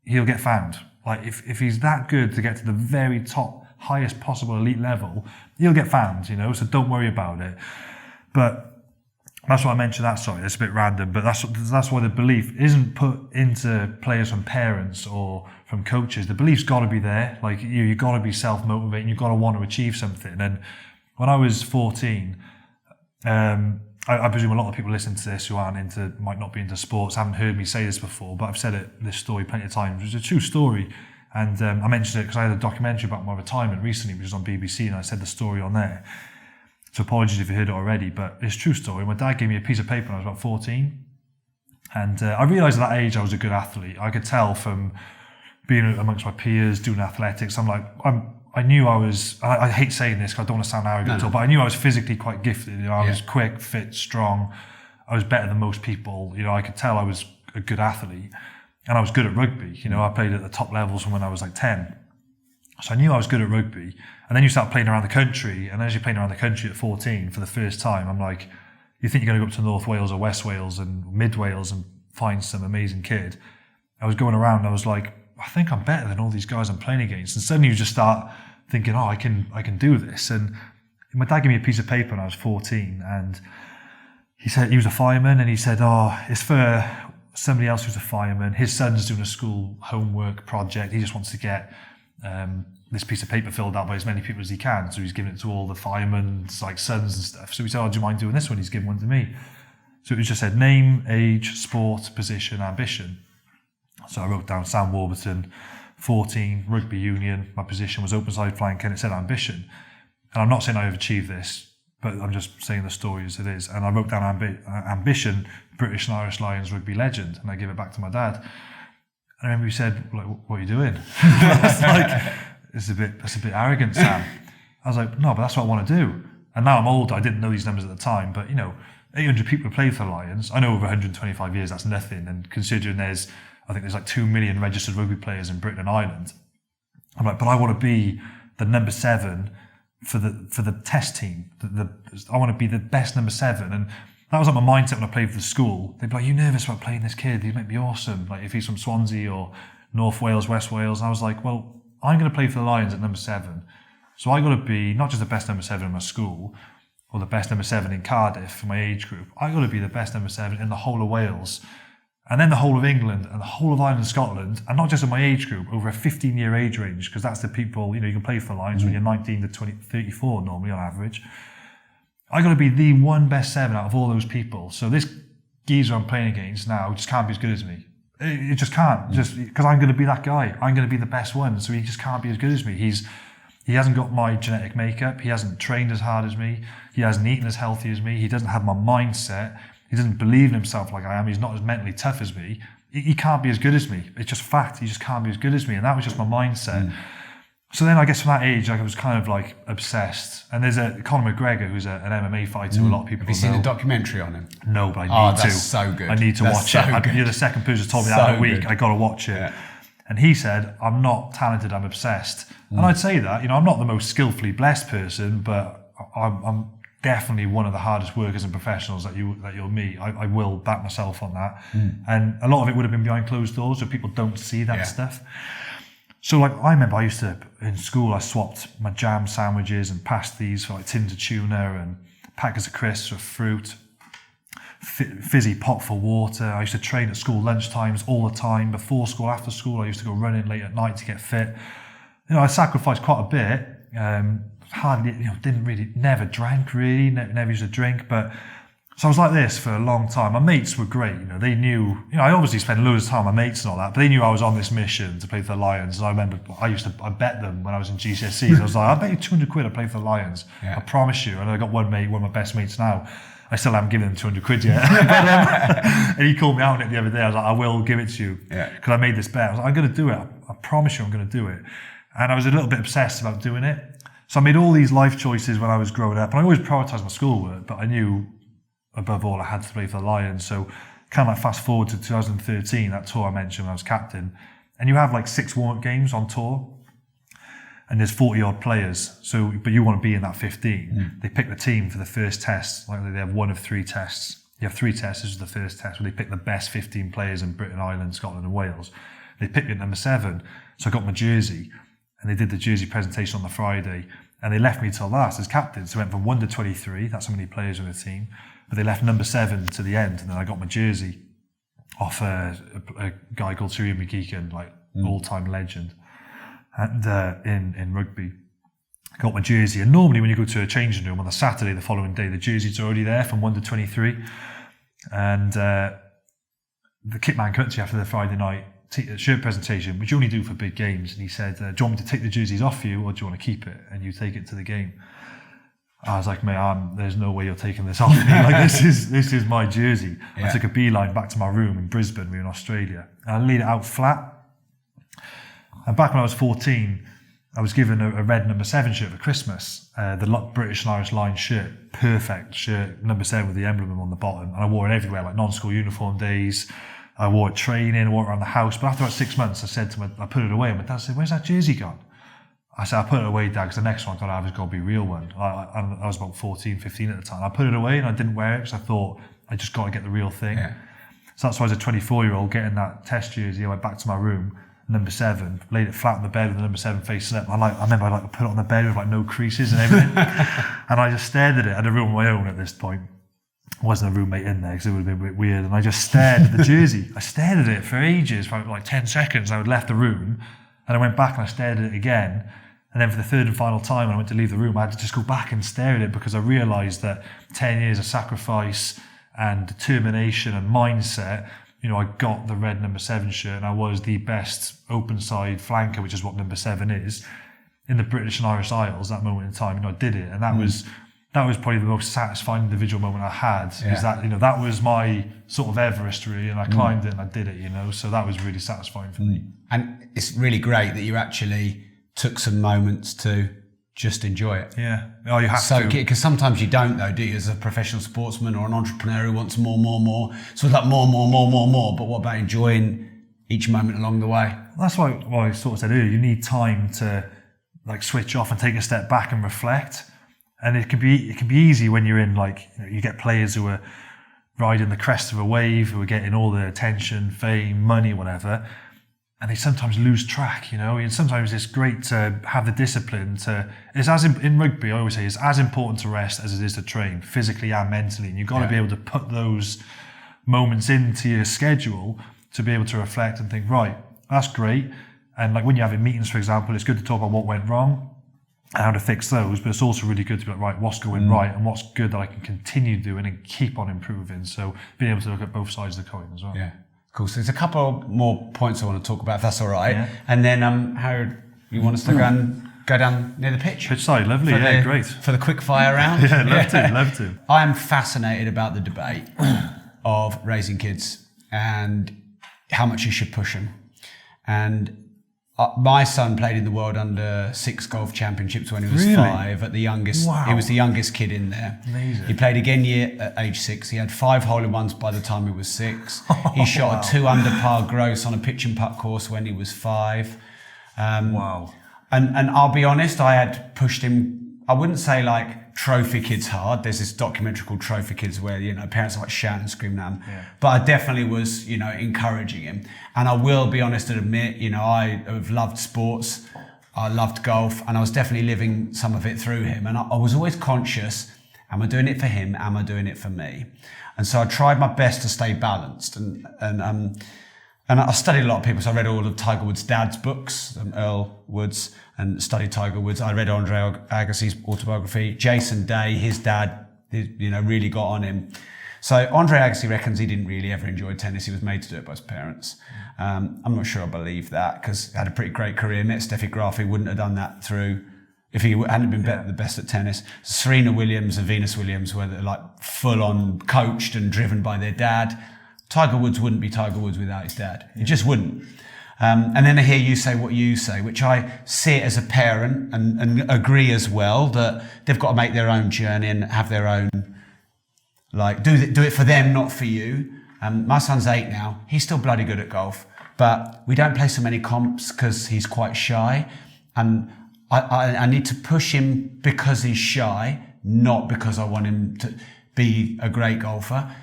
he'll get found. Like, if he's that good to get to the very top, highest possible elite level, he'll get found, so don't worry about it. But that's why I mentioned that. Sorry, it's a bit random, but that's why the belief isn't put into players from parents or from coaches. The belief's got to be there. Like, you've got to be self-motivating. You've got to want to achieve something. And when I was 14, I presume a lot of people listening to this who might not be into sports, haven't heard me say this before, but I've said this story plenty of times. It's a true story. And I mentioned it because I had a documentary about my retirement recently, which was on BBC, and I said the story on there. So apologies if you heard it already, but it's a true story. My dad gave me a piece of paper when I was about 14. And I realised at that age I was a good athlete. I could tell from being amongst my peers, doing athletics. I knew I was, I hate saying this because I don't want to sound arrogant at all, but I knew I was physically quite gifted. I was quick, fit, strong. I was better than most people. I could tell I was a good athlete. And I was good at rugby. I played at the top levels from when I was like 10. So I knew I was good at rugby. And then you start playing around the country. And as you're playing around the country at 14 for the first time, I'm like, you think you're going to go up to North Wales or West Wales and Mid Wales and find some amazing kid. I was going around and I was like, I think I'm better than all these guys I'm playing against. And suddenly you just start thinking, I can do this. And my dad gave me a piece of paper when I was 14. And he said, he was a fireman. And he said, it's for somebody else who's a fireman. His son's doing a school homework project. He just wants to get this piece of paper filled out by as many people as he can. So he's giving it to all the firemen's like sons and stuff. So he said, do you mind doing this one? He's giving one to me. So it just said name, age, sport, position, ambition. So I wrote down Sam Warburton, 14, rugby union. My position was open side flank, and it said ambition. And I'm not saying I've achieved this, but I'm just saying the story as it is. And I wrote down ambition, British and Irish Lions rugby legend, and I gave it back to my dad. And I remember he said, like, what are you doing? I was like, that's a bit arrogant, Sam. I was like, no, but that's what I want to do. And now I'm older, I didn't know these numbers at the time, but 800 people play for the Lions. I know over 125 years, that's nothing. And considering there's like 2 million registered rugby players in Britain and Ireland, I'm like, but I want to be the number 7 for the test team. I want to be the best number 7. And that was like my mindset when I played for the school. They'd be like, you nervous about playing this kid? He might be awesome. Like if he's from Swansea or North Wales, West Wales. And I was like, well, I'm going to play for the Lions at number 7. So I got to be not just the best number 7 in my school or the best number 7 in Cardiff for my age group. I got to be the best number 7 in the whole of Wales. And then the whole of England and the whole of Ireland and Scotland, and not just in my age group, over a 15-year age range, because that's the people, you can play for the Lions when you're 19 to 34 normally on average. I got to be the one best 7 out of all those people. So this geezer I'm playing against now just can't be as good as me. It just can't, just because I'm going to be that guy. I'm going to be the best one, so he just can't be as good as me. He hasn't got my genetic makeup. He hasn't trained as hard as me. He hasn't eaten as healthy as me. He doesn't have my mindset. He doesn't believe in himself like I am. He's not as mentally tough as me. He can't be as good as me. It's just fact. He just can't be as good as me. And that was just my mindset. So then I guess from that age, I was kind of like obsessed. And there's Conor McGregor, who's an MMA fighter, a lot of people Have you seen a documentary on him? No, but I need to. That's so good. I need to watch it. You're the second person who told me that in a week. I got to watch it. Yeah. And he said, I'm not talented, I'm obsessed. And I'd say that, I'm not the most skillfully blessed person, but I'm definitely one of the hardest workers and professionals that you'll meet. I will back myself on that. And a lot of it would have been behind closed doors, so people don't see that stuff. So I remember in school, I swapped my jam sandwiches and pasties for tins of tuna and packets of crisps with fruit, fizzy pot for water. I used to train at school lunchtimes all the time. Before school, after school, I used to go running late at night to get fit. I sacrificed quite a bit. Hardly, never drank really, never used to drink, but so I was like this for a long time. My mates were great, they knew, I obviously spent loads of time with my mates and all that, but they knew I was on this mission to play for the Lions. And I remember I bet them when I was in GCSEs. I was like, I bet you 200 quid I play for the Lions. Yeah. I promise you. And I got one mate, one of my best mates now. I still haven't given him 200 quid yet. And he called me out on it the other day. I was like, I will give it to you. Because I made this bet. I was like, I'm going to do it. I promise you I'm going to do it. And I was a little bit obsessed about doing it. So I made all these life choices when I was growing up, and I always prioritised my schoolwork, but I knew above all I had to play for the Lions. So kind of like fast forward to 2013, that tour I mentioned when I was captain, and you have like 6 warm-up games on tour, and there's 40 odd players. So, but you want to be in that 15. They pick the team for the first test. Like they have 1 of 3 tests. You have 3 tests. This is the first test where they pick the best 15 players in Britain, Ireland, Scotland, and Wales. They picked me at number 7. So I got my jersey, and they did the jersey presentation on the Friday, and they left me till last as captain. So I went from 1 to 23. That's how many players in the team. But they left number 7 to the end, and then I got my jersey off a guy called Sir Ian McGeechan, like all-time legend, and in rugby. I got my jersey, and normally when you go to a changing room on the Saturday the following day, the jersey's already there from 1 to 23, and the kit man cut to you after the Friday night shirt presentation, which you only do for big games, and he said, do you want me to take the jerseys off you, or do you want to keep it and you take it to the game? I was like, mate, there's no way you're taking this off me. Like, this is my jersey. Yeah. I took a beeline back to my room in Brisbane. We were in Australia, and I laid it out flat. And back when I was 14, I was given a red number 7 shirt for Christmas. The British and Irish line shirt, perfect shirt, number 7 with the emblem on the bottom. And I wore it everywhere, like non-school uniform days. I wore it training, I wore it around the house. But after about 6 months, I put it away. And my dad said, "Where's that jersey gone?" I said, "I put it away, Dad, because the next one I got to have is got to be a real one." I was about 14, 15 at the time. I put it away and I didn't wear it because I thought I just got to get the real thing. Yeah. So that's why as a 24-year-old getting that test jersey, I went back to my room, number 7, laid it flat on the bed with the number 7 facing up. I remember I put it on the bed with like no creases and everything. And I just stared at it. I had a room of my own at this point. There wasn't a roommate in there because it would have been a bit weird. And I just stared at the jersey. I stared at it for ages, for like 10 seconds. I would left the room and I went back and I stared at it again. And then for the third and final time, when I went to leave the room, I had to just go back and stare at it because I realised that 10 years of sacrifice and determination and mindset, I got the red number 7 shirt, and I was the best open side flanker, which is what number 7 is, in the British and Irish Isles. That moment in time, I did it, and that was probably the most satisfying individual moment I had. Is that that was my sort of Everest really, and I climbed it and I did it. So that was really satisfying for me. And it's really great that you actually took some moments to just enjoy it. Yeah. Oh, you have to. Because sometimes you don't, though, do you? As a professional sportsman or an entrepreneur who wants more. So it's like more. But what about enjoying each moment along the way? That's why I sort of said earlier, you need time to like switch off and take a step back and reflect. And it can be easy when you're in you get players who are riding the crest of a wave, who are getting all the attention, fame, money, whatever. And they sometimes lose track, and sometimes it's great to have the discipline in rugby, I always say, it's as important to rest as it is to train, physically and mentally. And you've got to be able to put those moments into your schedule to be able to reflect and think, right, that's great. And like when you're having meetings, for example, it's good to talk about what went wrong and how to fix those, but it's also really good to be like, right, what's going right and what's good that I can continue doing and keep on improving. So being able to look at both sides of the coin as well. Yeah. Cool. So there's a couple more points I want to talk about, if that's all right. Yeah. And then, Howard, you want us to go down near the pitch? Pitch side, lovely. Great. For the quickfire round? Love to. I am fascinated about the debate of raising kids and how much you should push them. And my son played in the World Under 6 Golf Championships when he was 5 at the youngest. Wow. He was the youngest kid in there. Amazing. He played again at age 6. He had 5 hole-in-ones by the time he was 6. He shot a 2 under par gross on a pitch and putt course when he was 5. Wow. And I'll be honest, I had pushed him, I wouldn't say like trophy kids hard. There's this documentary called Trophy Kids where, parents are like shouting and screaming at him. Yeah. But I definitely was, encouraging him. And I will be honest and admit, I have loved sports. I loved golf, and I was definitely living some of it through him. And I was always conscious, am I doing it for him? Am I doing it for me? And so I tried my best to stay balanced. And I studied a lot of people. So I read all of Tiger Woods' dad's books, Earl Woods, and studied Tiger Woods. I read Andre Agassi's autobiography. Jason Day, his dad, really got on him. So Andre Agassi reckons he didn't really ever enjoy tennis. He was made to do it by his parents. I'm not sure I believe that, because he had a pretty great career. Met Steffi Graf, he wouldn't have done that through if he hadn't been the best at tennis. Serena Williams and Venus Williams were like full on coached and driven by their dad. Tiger Woods wouldn't be Tiger Woods without his dad. He just wouldn't. And then I hear you say what you say, which I see it as a parent and agree as well, that they've got to make their own journey and have their own, do it for them, not for you. My son's 8 now. He's still bloody good at golf, but we don't play so many comps because he's quite shy. And I need to push him because he's shy, not because I want him to be a great golfer.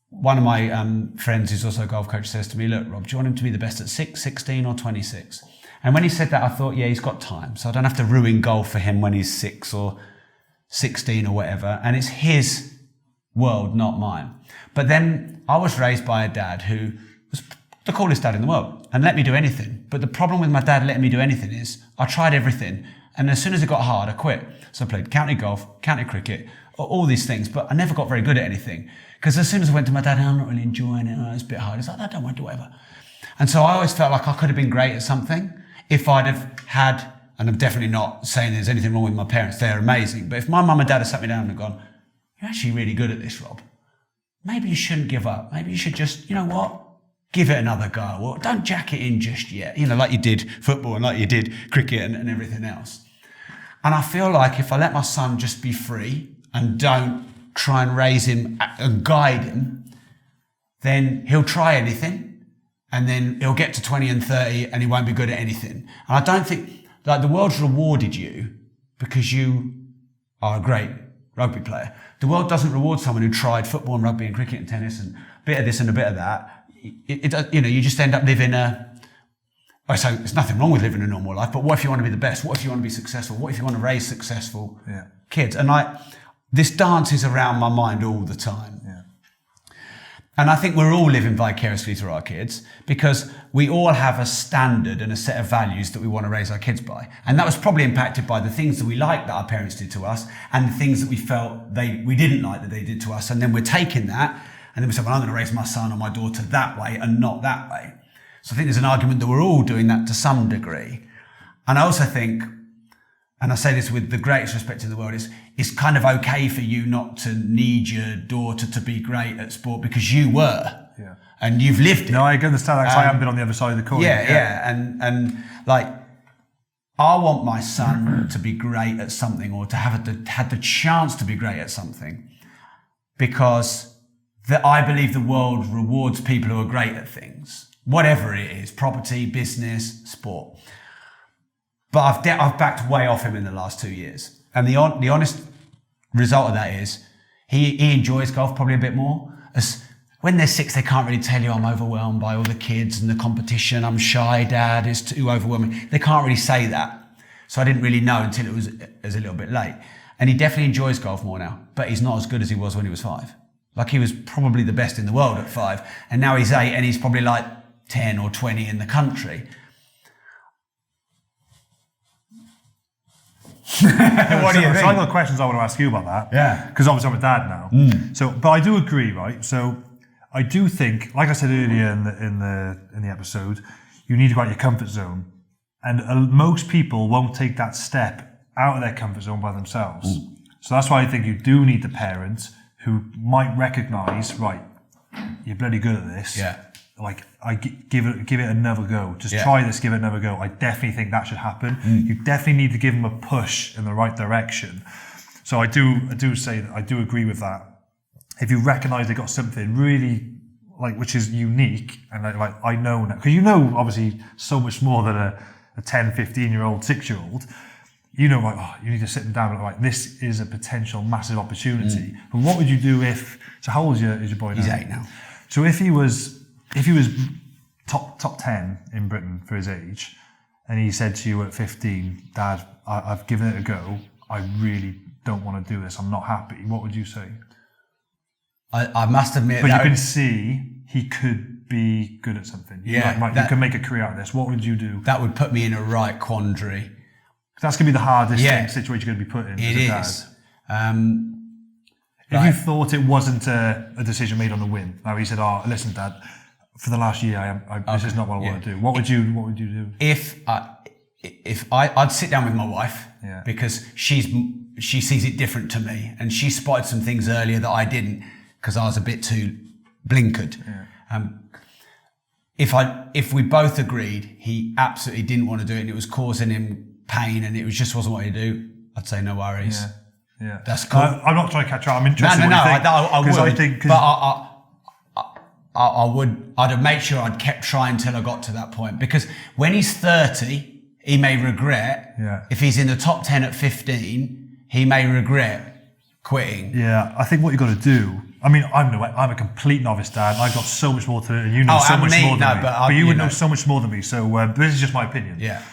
One of my friends who's also a golf coach says to me, look, Rob, do you want him to be the best at 6, 16 or 26? And when he said that, I thought, yeah, he's got time. So I don't have to ruin golf for him when he's 6 or 16 or whatever. And it's his world, not mine. But then I was raised by a dad who was the coolest dad in the world and let me do anything. But the problem with my dad letting me do anything is I tried everything. And as soon as it got hard, I quit. So I played county golf, county cricket, all these things, but I never got very good at anything. Because as soon as I went to my dad, I'm not really enjoying it. Oh, it's a bit hard. He's like, I don't want to do whatever. And so I always felt like I could have been great at something if I'd have had, and I'm definitely not saying there's anything wrong with my parents, they're amazing. But if my mum and dad had sat me down and gone, you're actually really good at this, Rob. Maybe you shouldn't give up. Maybe you should just, you know what? Give it another go. Or don't jack it in just yet. You know, like you did football and like you did cricket and everything else. And I feel like if I let my son just be free and don't try and raise him and guide him, then he'll try anything. And then he'll get to 20 and 30 and he won't be good at anything. And I don't think, like, the world's rewarded you because you are a great rugby player. The world doesn't reward someone who tried football and rugby and cricket and tennis and a bit of this and a bit of that. You just end up living so there's nothing wrong with living a normal life, but what if you want to be the best? What if you want to be successful? What if you want to raise successful kids? And this dance is around my mind all the time. Yeah. And I think we're all living vicariously through our kids because we all have a standard and a set of values that we want to raise our kids by. And that was probably impacted by the things that we liked that our parents did to us and the things that we felt we didn't like that they did to us. And then we're taking that and then we say, well, I'm going to raise my son or my daughter that way and not that way. So I think there's an argument that we're all doing that to some degree. And I also think, and I say this with the greatest respect in the world, it's kind of okay for you not to need your daughter to be great at sport because you were. Yeah. And you've lived it. No, I understand that because I haven't been on the other side of the coin. Yeah. And like, I want my son to be great at something or to have had the chance to be great at something because I believe the world rewards people who are great at things, whatever it is, property, business, sport. But I've backed way off him in the last 2 years. And the honest result of that is he enjoys golf probably a bit more. As when they're 6, they can't really tell you I'm overwhelmed by all the kids and the competition. I'm shy, Dad, it's too overwhelming. They can't really say that. So I didn't really know until it was a little bit late. And he definitely enjoys golf more now, but he's not as good as he was when he was 5. Like he was probably the best in the world at 5. And now he's 8 and he's probably like 10 or 20 in the country. What do you think? So I've got questions I want to ask you about that. Yeah. Because obviously I'm a dad now. So, but I do agree, right? So I do think, like I said earlier in the episode, you need to go out of your comfort zone, and most people won't take that step out of their comfort zone by themselves. So that's why I think you do need the parent who might recognise, right, you're bloody good at this. Yeah. Like, give it another go. Just try this, give it another go. I definitely think that should happen. You definitely need to give them a push in the right direction. So I do say that I do agree with that. If you recognise they got something really which is unique, and I know now, because you know obviously so much more than a 10, 15-year-old, 6-year-old. You know, you need to sit them down and this is a potential massive opportunity. But what would you do if? So how old is your boy now? He's 8 now. So if he was top 10 in Britain for his age, and he said to you at 15, Dad, I've given it a go, I really don't want to do this, I'm not happy, what would you say? I must admit, but you can see he could be good at something. You can make a career out of this. What would you do? That would put me in a right quandary. That's going to be the hardest situation you're going to be put in. It is. If you thought it wasn't a decision made on a whim, now he said, listen, Dad, for the last year, this is not what I want to do. What would you do? If I'd sit down with my wife because she sees it different to me, and she spotted some things earlier that I didn't because I was a bit too blinkered. Yeah. If we both agreed he absolutely didn't want to do it and it was causing him pain and it just wasn't what he'd do, I'd say no worries. Yeah, that's cool. I'm not trying to catch up. I'm interested. No. I would. I'd have made sure I'd kept trying till I got to that point, because when he's 30, he may regret. If he's in the top 10 at 15, he may regret quitting. Yeah, I think what you've got to do. I mean, I'm a complete novice dad. I've got so much more to learn, and you know so much more than me. But you would know so much more than me. So this is just my opinion. Yeah.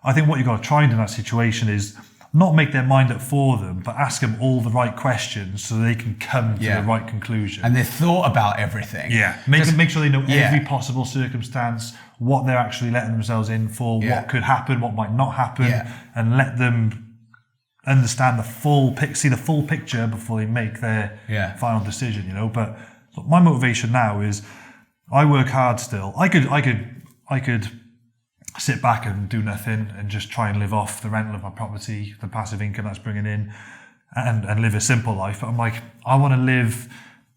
I think what you've got to try and do in that situation is not make their mind up for them, but ask them all the right questions so they can come to the right conclusion. And they've thought about everything. Yeah. Make sure they know every possible circumstance, what they're actually letting themselves in for, what could happen, what might not happen, and let them understand the full picture before they make their final decision, you know. But look, my motivation now is I work hard still. I could sit back and do nothing and just try and live off the rental of my property, the passive income that's bringing in, and live a simple life. But I'm like, I want to live,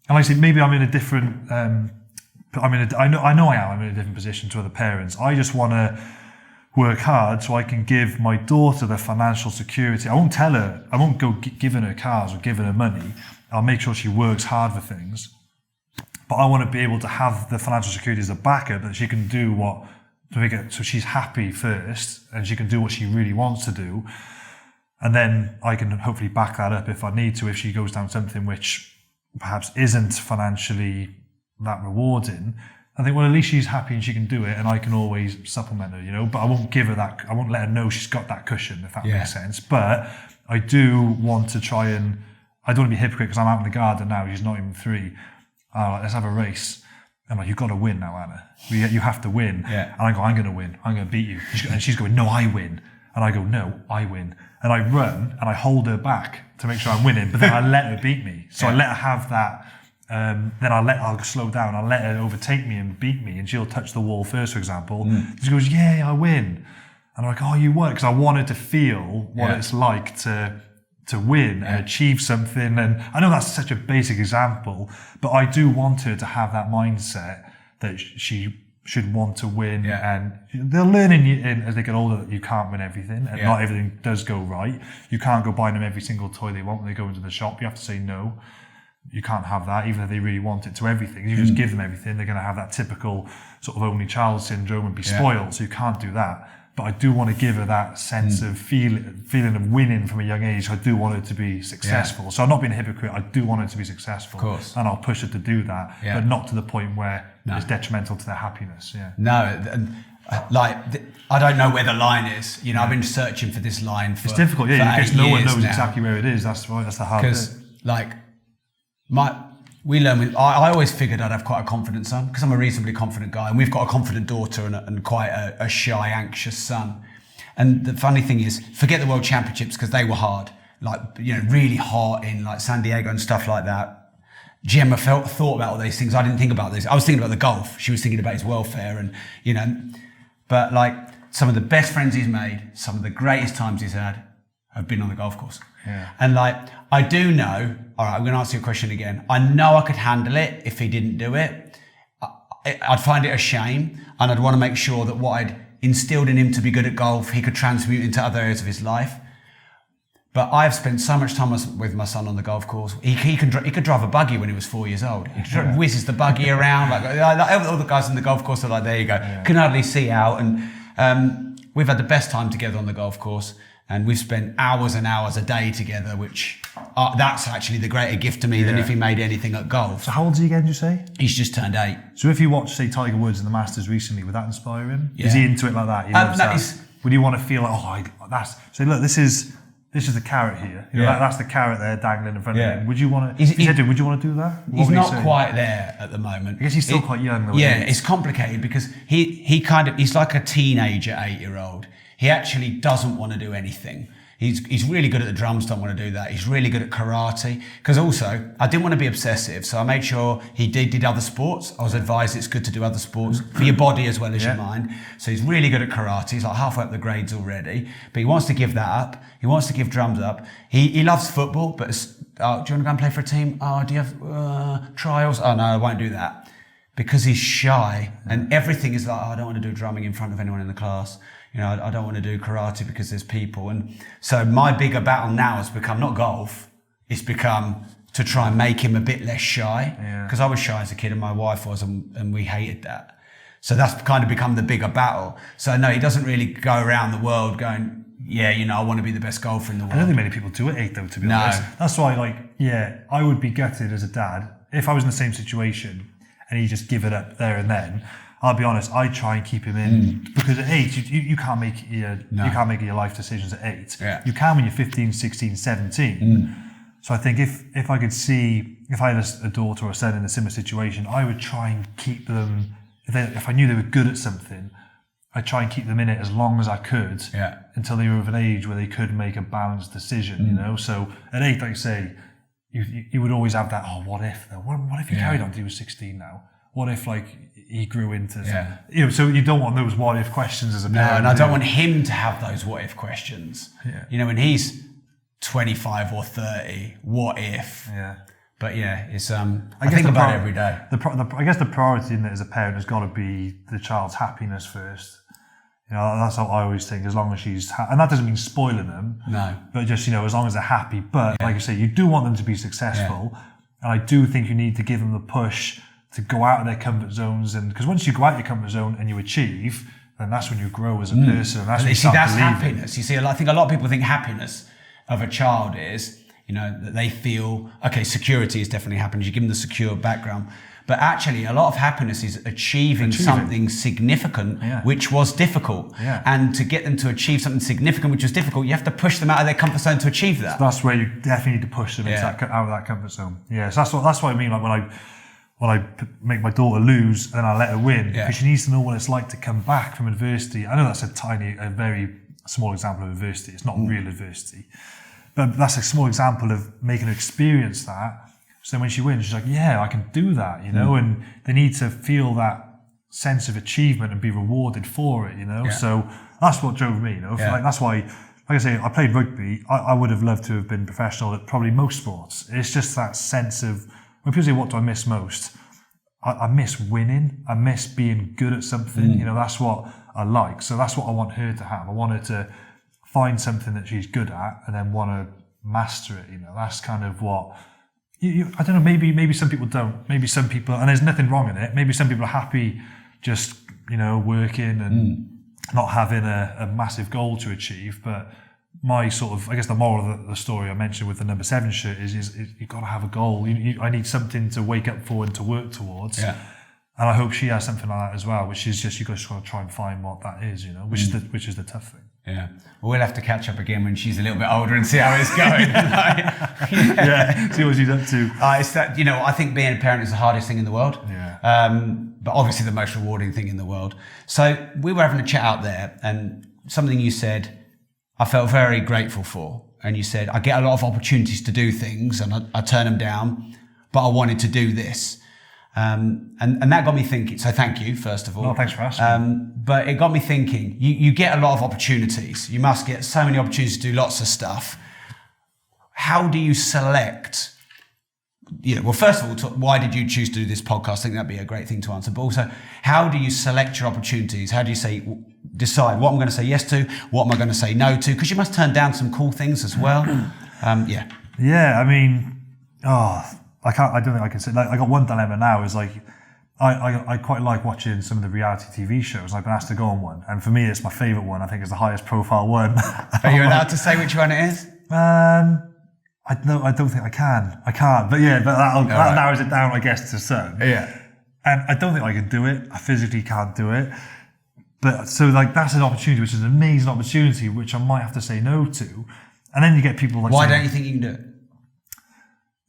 and I say maybe I'm in a different. I'm in a different position to other parents. I just want to work hard so I can give my daughter the financial security. I won't tell her. I won't go giving her cars or giving her money. I'll make sure she works hard for things. But I want to be able to have the financial security as a backup that she can do so she's happy first, and she can do what she really wants to do, and then I can hopefully back that up if I need to, if she goes down something which perhaps isn't financially that rewarding. I think, well, at least she's happy and she can do it, and I can always supplement her, you know. But I won't give her that. I won't let her know she's got that cushion, if that makes sense. But I do want to try and. I don't want to be a hypocrite because I'm out in the garden now. She's not even 3. Let's have a race. I'm like, you've got to win now, Anna. You have to win. Yeah. And I go, I'm going to win. I'm going to beat you. And she's going, no, I win. And I go, no, I win. And I run and I hold her back to make sure I'm winning. But then I let her beat me. So I let her have that. Then I'll slow down. I'll let her overtake me and beat me. And she'll touch the wall first, for example. She goes, yeah, I win. And I'm like, oh, you won. Because I wanted to feel what it's like to win and achieve something. And I know that's such a basic example, but I do want her to have that mindset that she should want to win. And they'll learn as they get older that you can't win everything, and not everything does go right. You can't go buying them every single toy they want when they go into the shop. You have to say no. You can't have that, even if they really want it, to everything. If you just give them everything, they're going to have that typical sort of only child syndrome and be spoiled. So you can't do that. But I do want to give her that sense of feeling of winning from a young age. I do want her to be successful. So I'm not being a hypocrite. I do want her to be successful. Of course. And I'll push her to do that, but not to the point where it's detrimental to their happiness. I don't know where the line is. You know, I've been searching for this line for. It's difficult, because no one knows exactly where it is. That's right. That's the hard bit. I always figured I'd have quite a confident son, because I'm a reasonably confident guy, and we've got a confident daughter and quite a shy, anxious son. And the funny thing is, forget the World Championships, because they were hard, really hot in like San Diego and stuff like that. Gemma thought about all these things. I didn't think about this. I was thinking about the golf. She was thinking about his welfare, and but like some of the best friends he's made, some of the greatest times he's had, have been on the golf course. And I do know, all right, I'm going to answer your question again. I know I could handle it if he didn't do it. I'd find it a shame, and I'd want to make sure that what I'd instilled in him to be good at golf, he could transmute into other areas of his life. But I've spent so much time with my son on the golf course. He could drive a buggy when he was 4 years old. He whizzes the buggy around. Like all the guys on the golf course are like, there you go. Can hardly see out. And we've had the best time together on the golf course. And we've spent hours and hours a day together, which that's actually the greater gift to me than if he made anything at golf. So how old is he again, did you say? He's just turned 8. So if you watched, say, Tiger Woods in the Masters recently, would that inspire him? Is he into it like that? He loves that? Would you want to feel like, look, this is the carrot here. That's the carrot there dangling in front of him. Would you want to? Would you want to do that? He's not quite there at the moment. I guess he's still quite young, though. It's complicated because he's like a teenager 8-year-old. He actually doesn't want to do anything. He's really good at the drums, don't want to do that. He's really good at karate. Because also, I didn't want to be obsessive, so I made sure he did other sports. I was advised it's good to do other sports for your body as well as your mind. So he's really good at karate. He's like halfway up the grades already. But he wants to give that up. He wants to give drums up. He loves football, but do you want to go and play for a team? Oh, do you have trials? Oh, no, I won't do that. Because he's shy, and everything is like, I don't want to do drumming in front of anyone in the class. I don't want to do karate because there's people. And so my bigger battle now has become not golf, it's become to try and make him a bit less shy. Because I was shy as a kid and my wife was, and we hated that. So that's kind of become the bigger battle. So no, he doesn't really go around the world going, yeah, you know, I want to be the best golfer in the world. I don't think many people do at 8 though, to be honest. That's why, like, yeah, I would be gutted as a dad if I was in the same situation and he just give it up there and then. I'll be honest, I try and keep him in because at 8 you can't make you can't make your life decisions at 8. Yeah. You can when you're 15, 16, 17. So I think if I could see, if I had a daughter or a son in a similar situation, I would try and keep them. If I knew they were good at something, I'd try and keep them in it as long as I could until they were of an age where they could make a balanced decision, you know? So at 8, like I say, you would always have that, oh, what if though? What if you carried on till he was 16 now? What if like he grew into, you know, so you don't want those what if questions as a parent. No, and I don't want him to have those what if questions. Yeah. You know, when he's 25 or 30, what if? Yeah. But yeah, it's I think about it every day. I guess the priority in it as a parent has got to be the child's happiness first. You know, that's how I always think. As long as she's, and that doesn't mean spoiling them. No. But just, you know, as long as they're happy. But like you say, you do want them to be successful, and I do think you need to give them the push to go out of their comfort zones, and because once you go out of your comfort zone and you achieve, then that's when you grow as a person. And that's when you start that's believing. happiness. You see, I think a lot of people think happiness of a child is, you know, that they feel, okay, security is definitely happiness. You give them the secure background. But actually, a lot of happiness is achieving something significant, which was difficult. Yeah. And to get them to achieve something significant, which was difficult, you have to push them out of their comfort zone to achieve that. So that's where you definitely need to push them out of that comfort zone. Yeah, so that's what I mean. Like when I make my daughter lose and I let her win, because she needs to know what it's like to come back from adversity. I know that's a very small example of adversity. It's not real adversity. But that's a small example of making her experience that. So when she wins, she's like, yeah, I can do that, you know, and they need to feel that sense of achievement and be rewarded for it, you know. So that's what drove me, you know. Like, that's why, like I say, I played rugby. I would have loved to have been professional at probably most sports. It's just that sense of, when people say, what do I miss most? I miss winning. I miss being good at something. You know, that's what I like. So that's what I want her to have. I want her to find something that she's good at and then want to master it. You know, that's kind of what I don't know. Maybe some people don't. Maybe some people, and there's nothing wrong in it. Maybe some people are happy just, you know, working and not having a massive goal to achieve. But my sort of, I guess the moral of the story I mentioned with the number 7 shirt is you've got to have a goal. I need something to wake up for and to work towards. Yeah. And I hope she has something like that as well, which is just, you've got to try and find what that is, you know, which is the tough thing. Yeah. Well, we'll have to catch up again when she's a little bit older and see how it's going. See what she's up to. It's that, you know, I think being a parent is the hardest thing in the world. Yeah. But obviously the most rewarding thing in the world. So we were having a chat out there, and something you said I felt very grateful for. And you said, I get a lot of opportunities to do things and I turn them down, but I wanted to do this. And that got me thinking. So thank you, first of all. Oh, thanks for asking. But it got me thinking, you get a lot of opportunities. You must get so many opportunities to do lots of stuff. How do you select? Well, first of all, why did you choose to do this podcast? I think that'd be a great thing to answer. But also, how do you select your opportunities? How do you decide what I'm going to say yes to, what am I going to say no to? Because you must turn down some cool things as well. Yeah, I mean, I don't think I can say. Like, I got one dilemma now. Is like, I quite like watching some of the reality TV shows. I've been asked to go on one, and for me, it's my favourite one. I think it's the highest profile one. Are you allowed to say which one it is? I don't think I can. I can't. But yeah, that narrows it down, I guess, to some. Yeah. And I don't think I can do it. I physically can't do it. But so like that's an opportunity, which is an amazing opportunity, which I might have to say no to. And then you get people like, why don't you think you can do it?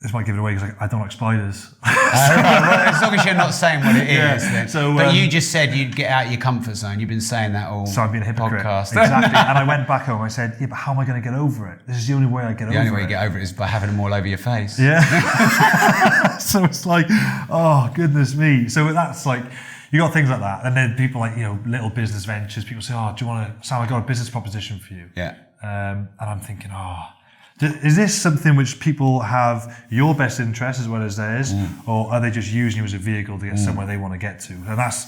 This might give it away because I don't like spiders. Right. Well, as long as you're not saying what it is. Then. So, but you just said you'd get out of your comfort zone. You've been saying that all. So I'm being a hypocrite. Podcast. Exactly. And I went back home. I said, yeah, but how am I going to get over it? This is the only way I get over it. The only way you get over it is by having them all over your face. Yeah. So it's like, oh, goodness me. So that's like, you got things like that. And then people like, you know, little business ventures. People say, oh, do you want to, Sam, I got a business proposition for you. Yeah. And I'm thinking, is this something which people have your best interest as well as theirs, or are they just using you as a vehicle to get somewhere they want to get to? And that's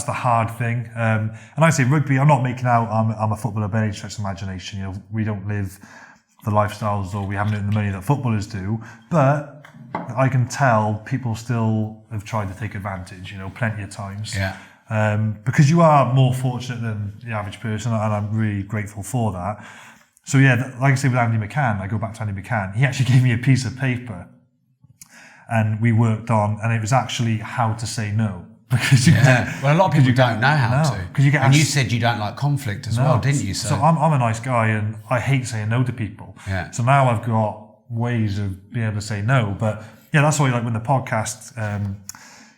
the hard thing. And I say rugby, I'm not making out I'm a footballer by any stretch of imagination. You know, we don't live the lifestyles or we haven't earned the money that footballers do. But that, I can tell people still have tried to take advantage, plenty of times. Yeah. Because you are more fortunate than the average person, and I'm really grateful for that. So yeah, like I say with Andy McCann, I go back to Andy McCann, he actually gave me a piece of paper and we worked on, and it was actually how to say no. Because well, a lot of people don't know how to. Because you get and you said you don't like conflict as well, didn't you? So I'm a nice guy and I hate saying no to people. Yeah. So now I've got ways of being able to say no. But yeah, that's why like when the podcast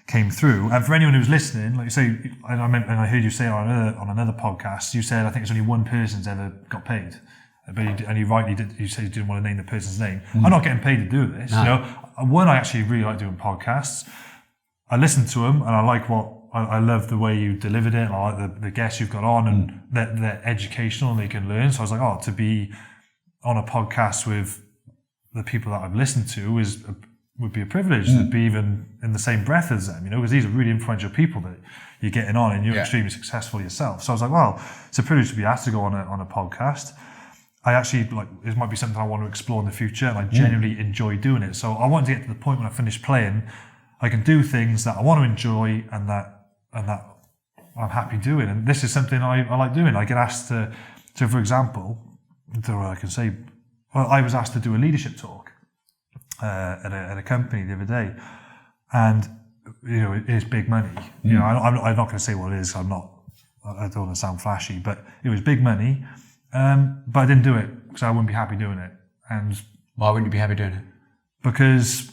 came through, and for anyone who's listening, like you say, and I heard you say on another podcast, you said I think it's only one person's ever got paid. But you rightly did. You said you didn't want to name the person's name. I'm not getting paid to do this. No. One, I actually really like doing podcasts. I listen to them, and I like I love the way you delivered it. And I like the guests you've got on, and they're educational and they can learn. So I was like, to be on a podcast with the people that I've listened to would be a privilege to be even in the same breath as them. Because these are really influential people that you're getting on, and you're extremely successful yourself. So I was like, it's a privilege to be asked to go on a podcast. I actually it might be something I want to explore in the future, and I genuinely enjoy doing it. So I wanted to get to the point when I finish playing, I can do things that I want to enjoy and that I'm happy doing. And this is something I like doing. I get asked to, so for example, I can say, I was asked to do a leadership talk at a company the other day, and it is big money. I'm not going to say what it is. I don't want to sound flashy, but it was big money. But I didn't do it because I wouldn't be happy doing it. And why wouldn't you be happy doing it? Because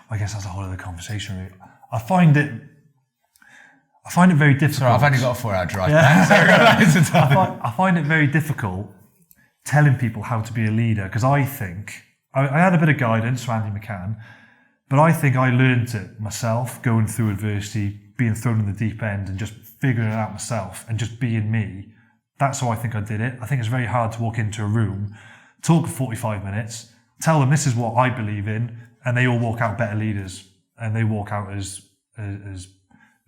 I guess that's a whole other conversation. Really. I find it very difficult. Sorry, I've only got a 4-hour drive. Yeah. So I find it very difficult telling people how to be a leader, because I think I had a bit of guidance from Andy McCann, but I think I learned it myself, going through adversity, being thrown in the deep end, and just figuring it out myself and just being me. That's how I think I did it. I think it's very hard to walk into a room, talk for 45 minutes, tell them this is what I believe in, and they all walk out better leaders, and they walk out as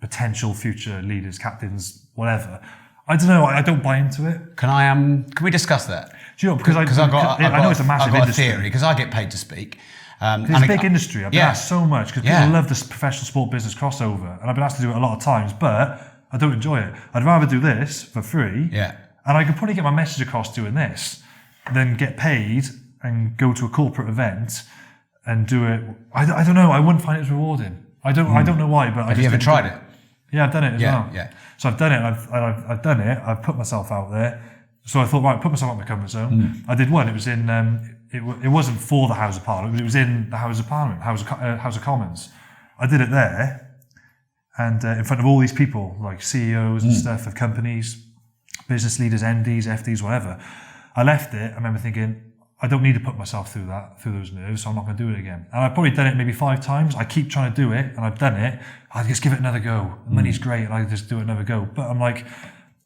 potential future leaders, captains, whatever. I don't know. I don't buy into it. Can we discuss that? Do you know? Because I know it's a massive industry. Theory, because I get paid to speak. It's a big industry. I've been asked so much because people love this professional sport business crossover, and I've been asked to do it a lot of times, but I don't enjoy it. I'd rather do this for free, and I could probably get my message across doing this than get paid and go to a corporate event and do it. I don't know. I wouldn't find it as rewarding. I don't know why, but have you ever tried it? Yeah, I've done it as well. Yeah. So I've done it. I've done it. I've put myself out there. So I thought, right, put myself out of my comfort zone. I did one. It was in. It wasn't for the House of Parliament, but it was in the House of Parliament, House of Commons. I did it there, and in front of all these people, like CEOs and stuff of companies, business leaders, MDs, FDs, whatever. I left it. I remember thinking, I don't need to put myself through those nerves, so I'm not going to do it again. And I've probably done it maybe 5 times. I keep trying to do it, and I've done it. I just give it another go. The money's great, and I just do it another go. But I'm like,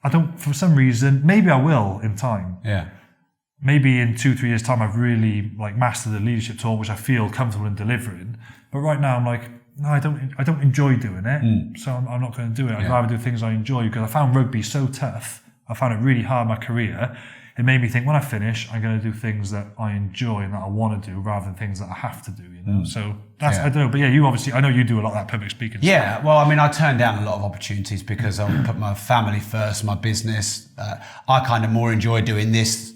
I don't, for some reason, maybe I will in time. Yeah. Maybe in 2-3 years' time, I've really mastered the leadership talk, which I feel comfortable in delivering. But right now, I'm like, no, I don't enjoy doing it, so I'm not going to do it. I'd rather do things I enjoy, because I found rugby so tough. I found it really hard in my career. It made me think, when I finish, I'm going to do things that I enjoy and that I want to do, rather than things that I have to do, So that's, I don't know. But yeah, you obviously, I know you do a lot of that public speaking stuff. Well, I mean, I turned down a lot of opportunities because I put my family first, my business. I kind of more enjoy doing this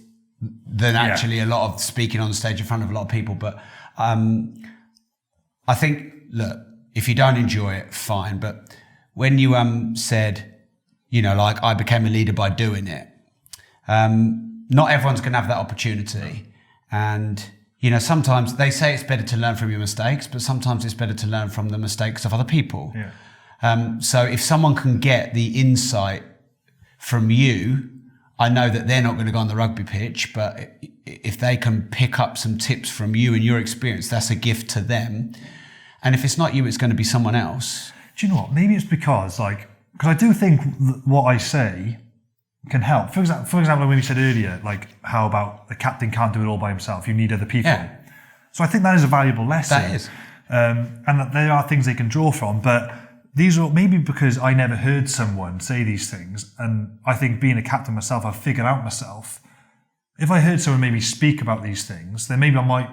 than actually a lot of speaking on stage in front of a lot of people. But I think, look, if you don't enjoy it, fine. But when you said, like, I became a leader by doing it, not everyone's going to have that opportunity. And, sometimes they say it's better to learn from your mistakes, but sometimes it's better to learn from the mistakes of other people. Yeah. So if someone can get the insight from you, I know that they're not going to go on the rugby pitch, but if they can pick up some tips from you and your experience, that's a gift to them. And if it's not you, it's going to be someone else. Do you know what? Maybe it's because I do think what I say can help. For example, when we said earlier, how about the captain can't do it all by himself, you need other people. Yeah. So I think that is a valuable lesson. That is. And that there are things they can draw from, but these are maybe because I never heard someone say these things, and I think being a captain myself, I've figured out myself. If I heard someone maybe speak about these things, then maybe I might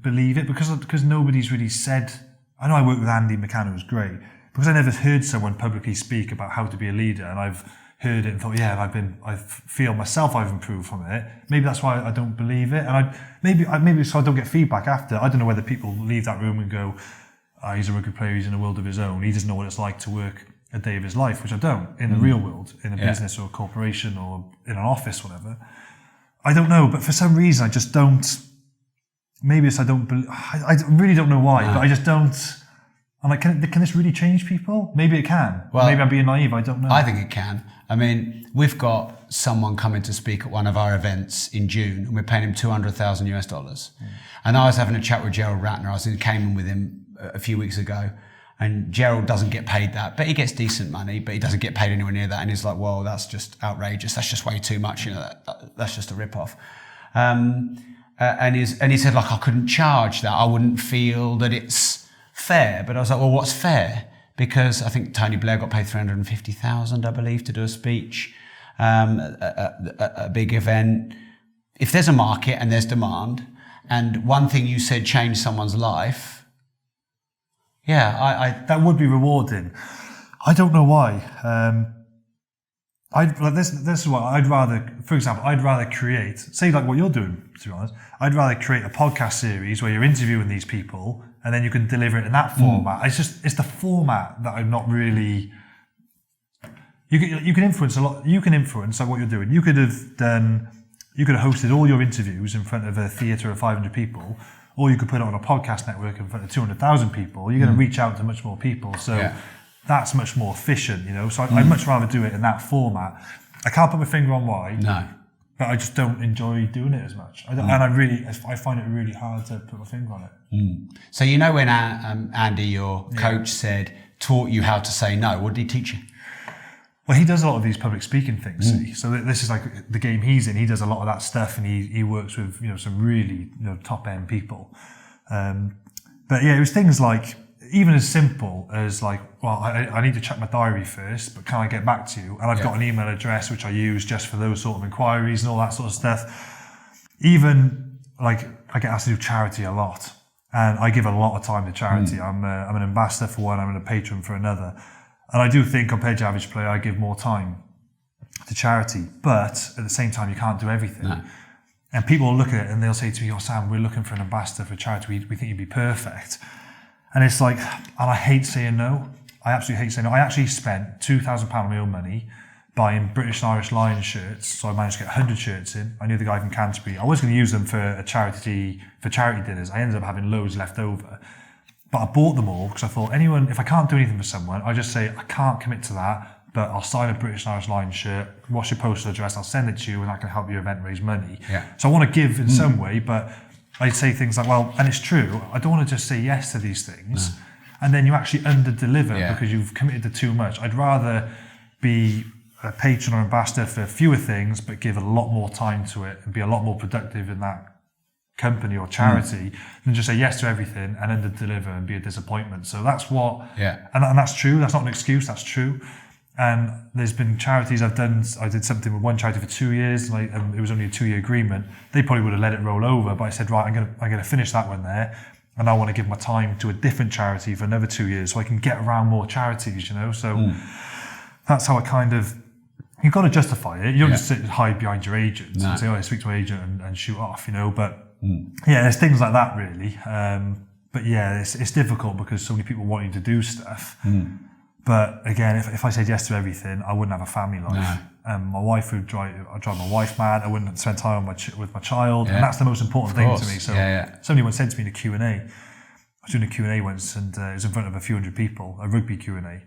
believe it because nobody's really said. I know I worked with Andy McCann, who was great, because I never heard someone publicly speak about how to be a leader, and I've heard it and thought, yeah, I feel myself I've improved from it. Maybe that's why I don't believe it, and maybe so I don't get feedback after. I don't know whether people leave that room and go, he's a rugby player, he's in a world of his own, he doesn't know what it's like to work a day of his life, which I don't, in the real world, in a business or a corporation or in an office, whatever. I don't know, but for some reason I just don't. Maybe it's I really don't know why, but I just don't. I'm like, can this really change people? Maybe it can. Well, maybe I'm being naive. I don't know. I think it can. I mean, we've got someone coming to speak at one of our events in June, and we're paying him $200,000. And I was having a chat with Gerald Ratner. I was in Cayman with him a few weeks ago, and Gerald doesn't get paid that, but he gets decent money, but he doesn't get paid anywhere near that. And he's like, well, that's just outrageous. That's just way too much. That's just a rip-off. And he said, like, I couldn't charge that. I wouldn't feel that it's fair. But I was like, well, what's fair? Because I think Tony Blair got paid $350,000, I believe, to do a speech, a big event. If there's a market and there's demand, and one thing you said changed someone's life, that would be rewarding. I don't know why. This is what I'd rather, for example, I'd rather create, say like what you're doing, to be honest, I'd rather create a podcast series where you're interviewing these people and then you can deliver it in that format. It's the format that I'm not really, you can influence a lot, you can influence like what you're doing. You could have hosted all your interviews in front of a theatre of 500 people, or you could put it on a podcast network in front of 200,000 people. You're going to reach out to much more people. So that's much more efficient, So I'd much rather do it in that format. I can't put my finger on why. No. But I just don't enjoy doing it as much. And I find it really hard to put my finger on it. So when Andy, your coach, taught you how to say no, what did he teach you? Well, he does a lot of these public speaking things. See? So this is like the game he's in. He does a lot of that stuff, and he works with some really top end people. But yeah, it was things like even as simple as like, well, I need to check my diary first, but can I get back to you? And I've got an email address which I use just for those sort of inquiries and all that sort of stuff. Even like I get asked to do charity a lot, and I give a lot of time to charity. I'm an ambassador for one, I'm a patron for another. And I do think compared to average player, I give more time to charity, but at the same time, you can't do everything. No. And people will look at it and they'll say to me, Sam, we're looking for an ambassador for charity. We think you'd be perfect. And it's like, and I hate saying no. I absolutely hate saying no. I actually spent £2,000 of my own money buying British and Irish Lions shirts. So I managed to get 100 shirts in. I knew the guy from Canterbury. I was going to use them for charity dinners. I ended up having loads left over. But I bought them all because I thought if I can't do anything for someone, I just say, I can't commit to that, but I'll sign a British and Irish Lions shirt, what's your postal address, I'll send it to you and I can help your event raise money. Yeah. So I want to give in some way, but I say things like, well, and it's true, I don't want to just say yes to these things and then you actually under-deliver because you've committed to too much. I'd rather be a patron or ambassador for fewer things, but give a lot more time to it and be a lot more productive in that company or charity than just say yes to everything and then deliver and be a disappointment. So that's what, and that's true. That's not an excuse. That's true. And there's been charities I've done. I did something with one charity for 2 years, and it was only a 2-year agreement. They probably would have let it roll over, but I said, right, I'm gonna finish that one there, and I want to give my time to a different charity for another 2 years, so I can get around more charities. So that's how I kind of. You've got to justify it. You don't just sit and hide behind your agent and say, I speak to my agent and shoot off. But. There's things like that really. But it's difficult because so many people want you to do stuff. But again, if I said yes to everything, I wouldn't have a family life. My wife would drive my wife mad. I wouldn't spend time with my child, and that's the most important thing to me. So somebody once said to me in a Q&A, I was doing a Q&A once, and it was in front of a few hundred people, a rugby Q&A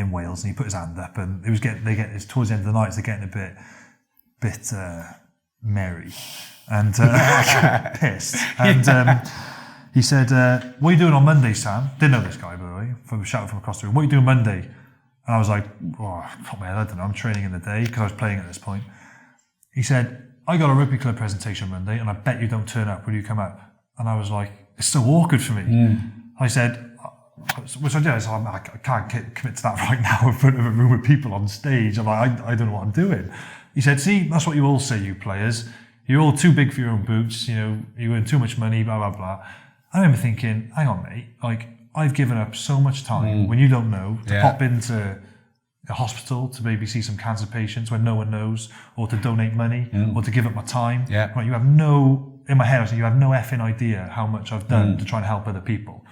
in Wales, and he put his hand up, and it was it's towards the end of the night, so they're getting a bit merry. And pissed. And he said, what are you doing on Monday, Sam? Didn't know this guy, by the way, from shouting from across the room. What are you doing Monday? And I was like, top my head, I don't know, I'm training in the day, because I was playing at this point. He said, I got a rugby club presentation Monday, and I bet you don't turn up. Will you come up? And I was like, it's so awkward for me. I said, which I did, I said, I can't commit to that right now in front of a room of people on stage. I'm like, I don't know what I'm doing. He said, see, that's what you all say, you players. You're all too big for your own boots. You know, you earn too much money, blah, blah, blah. I remember thinking, hang on, mate, like, I've given up so much time when you don't know to pop into a hospital to maybe see some cancer patients when no one knows, or to donate money, or to give up my time. Yeah. Right, you have no, in my head, I said, you have no effing idea how much I've done to try and help other people.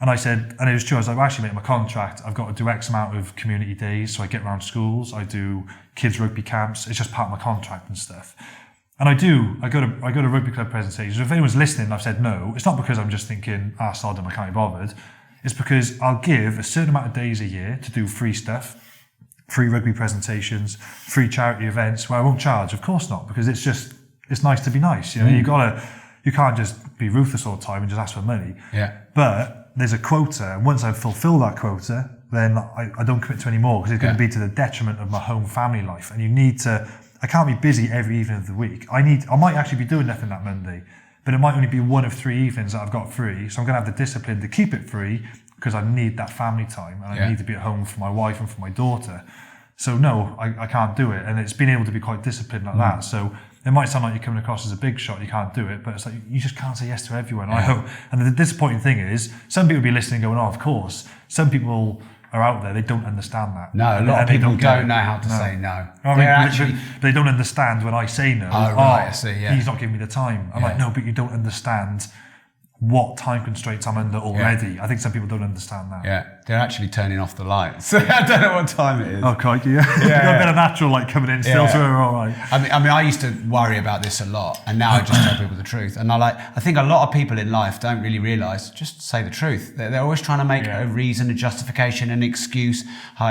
And I said, and it was true, I was like, well, actually, mate, my contract, I've got to do X amount of community days, so I get around schools, I do kids rugby camps, it's just part of my contract and stuff. And I go to rugby club presentations. If anyone's listening, I've said no, it's not because I'm just thinking, sod them, I can't be bothered. It's because I'll give a certain amount of days a year to do free stuff, free rugby presentations, free charity events where I won't charge. Of course not, because it's nice to be nice. You know, you can't just be ruthless all the time and just ask for money. Yeah. But there's a quota, and once I've fulfilled that quota, then I don't commit to any more, because it's going to be to the detriment of my home family life. And you need to, I can't be busy every evening of the week. I might actually be doing nothing that Monday, but it might only be one of 3 evenings that I've got free. So I'm going to have the discipline to keep it free, because I need that family time, and I need to be at home for my wife and for my daughter. So no, I can't do it. And it's been able to be quite disciplined like that. So it might sound like you're coming across as a big shot, you can't do it, but it's like, you just can't say yes to everyone. I hope. And the disappointing thing is, some people will be listening going, oh, of course. Some people are out there, they don't understand that. No, a lot of people don't know how to say no. They don't understand when I say no. Oh, right, I see, he's not giving me the time. I'm like, no, but you don't understand what time constraints I'm under already. I think some people don't understand that. Yeah, they're actually turning off the lights. I don't know what time it is. Oh, crikey, yeah. You've got a bit of natural light coming in still, so we're all right. I mean, I used to worry about this a lot, and now I just tell people the truth. And I think a lot of people in life don't really realise, just say the truth. They're always trying to make a reason, a justification, an excuse.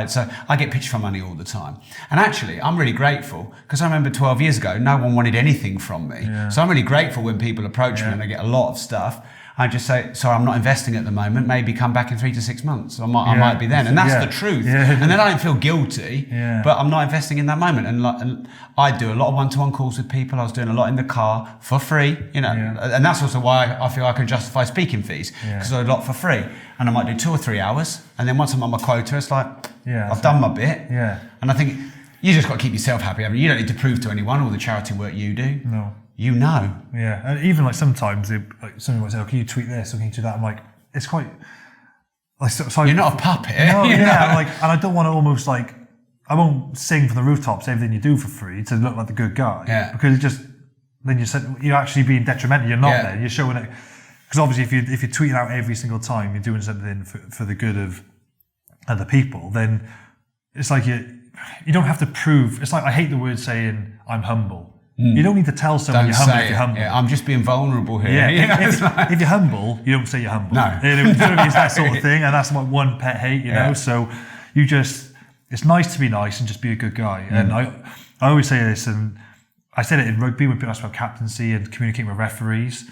So I get pitched for money all the time. And actually, I'm really grateful, because I remember 12 years ago, no one wanted anything from me. Yeah. So I'm really grateful when people approach me and I get a lot of stuff. I just say, sorry, I'm not investing at the moment. Maybe come back in 3 to 6 months. I might be then. And that's the truth. Yeah. And then I don't feel guilty, but I'm not investing in that moment. And I do a lot of one-to-one calls with people. I was doing a lot in the car for free, you know. Yeah. And that's also why I feel I can justify speaking fees, because I do a lot for free. And I might do 2 or 3 hours. And then once I'm on my quota, it's like, I've done my bit. Yeah. And I think you just got to keep yourself happy. I mean, you don't need to prove to anyone all the charity work you do. No. You know. Yeah, and even like sometimes, someone might say, "Oh, can you tweet this or can you do that?" I'm like, it's quite. Like, so you're not a puppet. No, like, and I don't want to almost like, I won't sing from the rooftops everything you do for free to look like the good guy. Yeah. Because it just, then you're actually being detrimental. You're not there. You're showing it, because obviously if you're tweeting out every single time you're doing something for the good of other people, then it's like you don't have to prove. It's like, I hate the word saying I'm humble. You don't need to tell someone you're humble if you're humble. Yeah, I'm just being vulnerable here. Yeah, if you're humble, you don't say you're humble. No. It's that sort of thing, and that's my one pet hate, you know. So it's nice to be nice and just be a good guy. And I always say this, and I said it in rugby when people ask about captaincy and communicating with referees.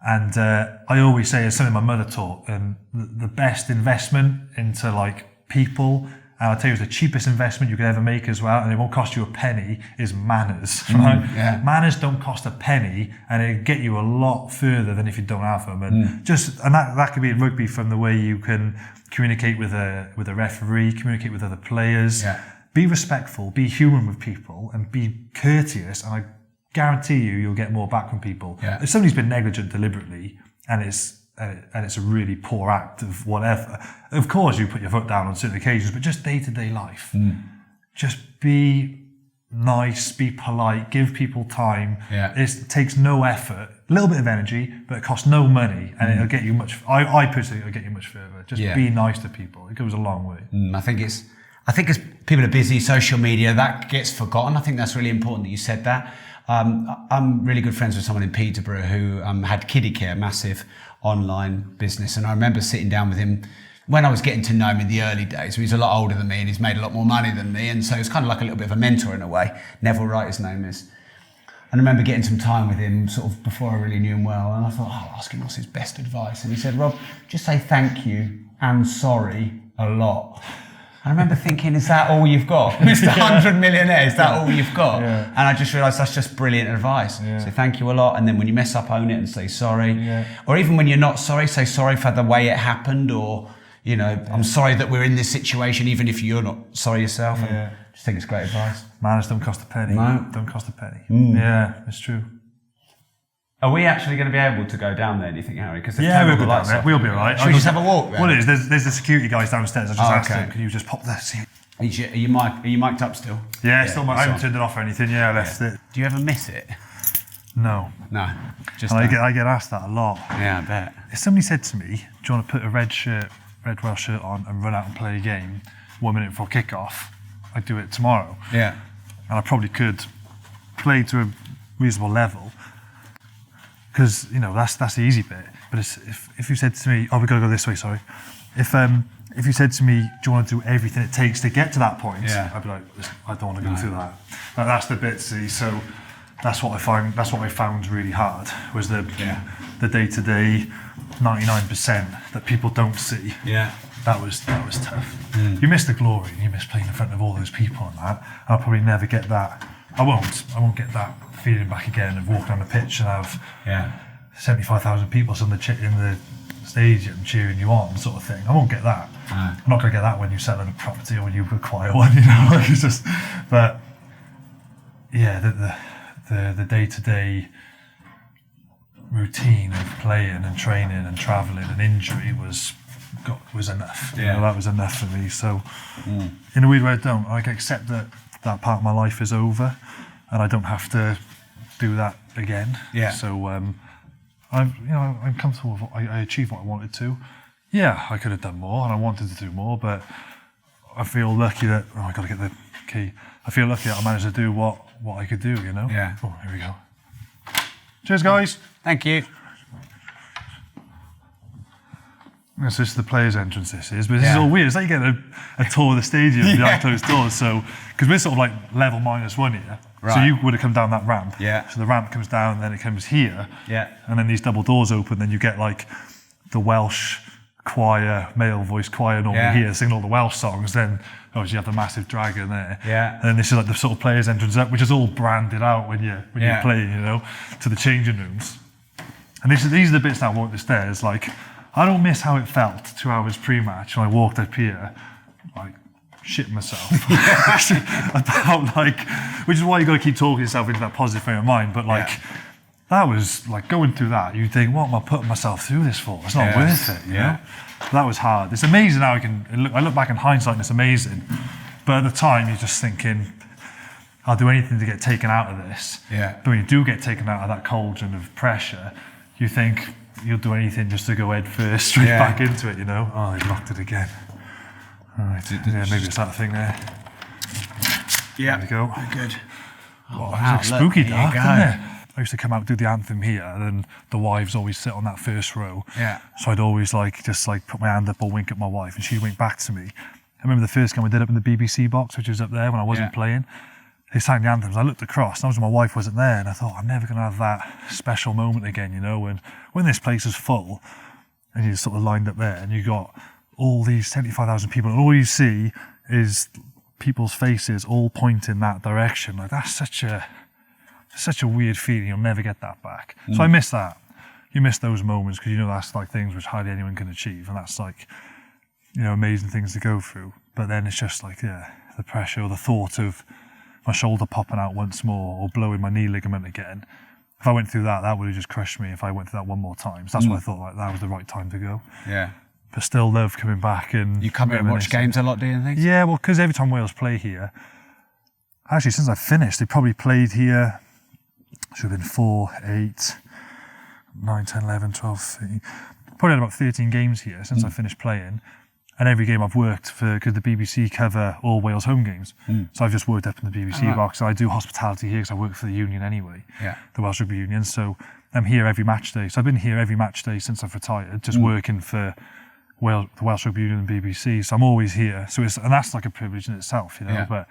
And I always say, it's something my mother taught, and the best investment into like people, and I'll tell you, it's the cheapest investment you could ever make as well, and it won't cost you a penny, is manners, right? Manners don't cost a penny, and it'll get you a lot further than if you don't have them. And that could be in rugby, from the way you can communicate with a referee, communicate with other players, be respectful, be human with people, and be courteous, and I guarantee you'll get more back from people. If somebody's been negligent deliberately, and it's a really poor act of whatever, of course you put your foot down on certain occasions, but just day-to-day life, just be nice, be polite, give people time. It takes no effort, a little bit of energy, but it costs no money, and it'll get you much, I personally, it'll get you much further. Just be nice to people. It goes a long way. I think as people are busy, social media, that gets forgotten. I think that's really important that you said that. I'm really good friends with someone in Peterborough who had kiddie care, massive online business. And I remember sitting down with him when I was getting to know him in the early days. He's a lot older than me and he's made a lot more money than me. And so it's kind of like a little bit of a mentor in a way. Neville Wright, his name is. And I remember getting some time with him sort of before I really knew him well. And I thought, I'll ask him what's his best advice. And he said, Rob, just say thank you and sorry a lot. I remember thinking, is that all you've got? Mr. 100 Millionaire, is that all you've got? And I just realised that's just brilliant advice. Say thank you a lot, and then when you mess up, own it and say sorry. Or even when you're not sorry, say sorry for the way it happened, or, you know, I'm sorry that we're in this situation, even if you're not sorry yourself. And Just think it's great advice. Manners don't cost a penny. No. Don't cost a penny. Yeah, it's true. Are we actually going to be able to go down there, do you think, Harry? Because we'll go down there. We'll be all right. Should we just have a walk then? Well, it is. There's the security guys downstairs. I just asked okay. them, can you just pop there? See? Are you mic'd up still? Yeah, still. I haven't turned it off or anything. Yeah, I left it. Do you ever miss it? No. Just and I get asked that a lot. Yeah, I bet. If somebody said to me, do you want to put a red Welsh shirt on and run out and play a game 1 minute before kick-off, I'd do it tomorrow. Yeah. And I probably could play to a reasonable level, because that's the easy bit. But if you said to me, oh, we've got to go this way, sorry. If you said to me, do you want to do everything it takes to get to that point? Yeah. I'd be like, I don't want to go through that. Like, that's the bit, see. So that's what I found really hard, was the day-to-day 99% that people don't see. Yeah. That was tough. You miss the glory, and you miss playing in front of all those people and that. I'll probably never get that. I won't get that feeling back again of walking on the pitch and have 75,000 people in the stadium cheering you on, sort of thing. I won't get that. I'm not going to get that when you sell a property or when you acquire one, like it's just. But yeah, the day-to-day routine of playing and training and travelling and injury was enough. That was enough for me. So in a weird way, I accept that part of my life is over, and I don't have to do that again. Yeah. So I'm comfortable with I achieved what I wanted to. Yeah, I could have done more, and I wanted to do more, but I feel lucky that I got to get the key. I feel lucky that I managed to do what I could do. Yeah. Oh, here we go. Cheers, guys. Thank you. So this is the players' entrance, but this is all weird. It's like you get a tour of the stadium behind closed doors. So, because we're sort of like level -1 here. Right. So you would have come down that ramp. Yeah. So the ramp comes down, and then it comes here. Yeah. And then these double doors open, then you get like the Welsh choir, male voice choir normally here, singing all the Welsh songs. Then obviously you have the massive dragon there. Yeah. And then this is like the sort of players' entrance up, which is all branded out when you're playing, to the changing rooms. And these are the bits that I walk the stairs, like, I don't miss how it felt 2 hours pre-match when I walked up here, like, shitting myself. About, like, which is why you got to keep talking yourself into that positive frame of mind. But, like, that was, like, going through that, you think, what am I putting myself through this for? It's not worth it, you know? But that was hard. It's amazing how I look back in hindsight and it's amazing. But at the time, you're just thinking, I'll do anything to get taken out of this. Yeah. But when you do get taken out of that cauldron of pressure, you think, you'll do anything just to go head first straight back into it, Oh, he locked it again. All right. Maybe it's that thing there. Yeah. There we go. Good. Oh, wow. It's like spooky dark, isn't it? I used to come out and do the anthem here, and then the wives always sit on that first row. Yeah. So I'd always just put my hand up or wink at my wife, and she'd wink back to me. I remember the first game I did up in the BBC box, which was up there when I wasn't playing. They sang the anthems. I looked across, and obviously my wife wasn't there, and I thought, I'm never going to have that special moment again, And when this place is full, and you're sort of lined up there, and you got all these 75,000 people, and all you see is people's faces all pointing that direction. Like, that's such a weird feeling. You'll never get that back. So I miss that. You miss those moments because that's like things which hardly anyone can achieve, and that's like, amazing things to go through. But then it's just like, the pressure or the thought of my shoulder popping out once more or blowing my knee ligament again. If I went through that would have just crushed me if I went through that one more time. So that's why I thought like that was the right time to go. Yeah. But still love coming back and... You come here and watch games a lot, do you think? Yeah, well, because every time Wales play here, actually since I finished, they probably played here, should have been 4, 8, 9, 10, 11, 12, 13. Probably had about 13 games here since I finished playing. And every game I've worked for, because the BBC cover all Wales home games. So I've just worked up in the BBC box. I do hospitality here because I work for the union anyway, the Welsh Rugby Union. So I'm here every match day. So I've been here every match day since I've retired, just working for the Welsh Rugby Union and BBC. So I'm always here. So and that's like a privilege in itself, But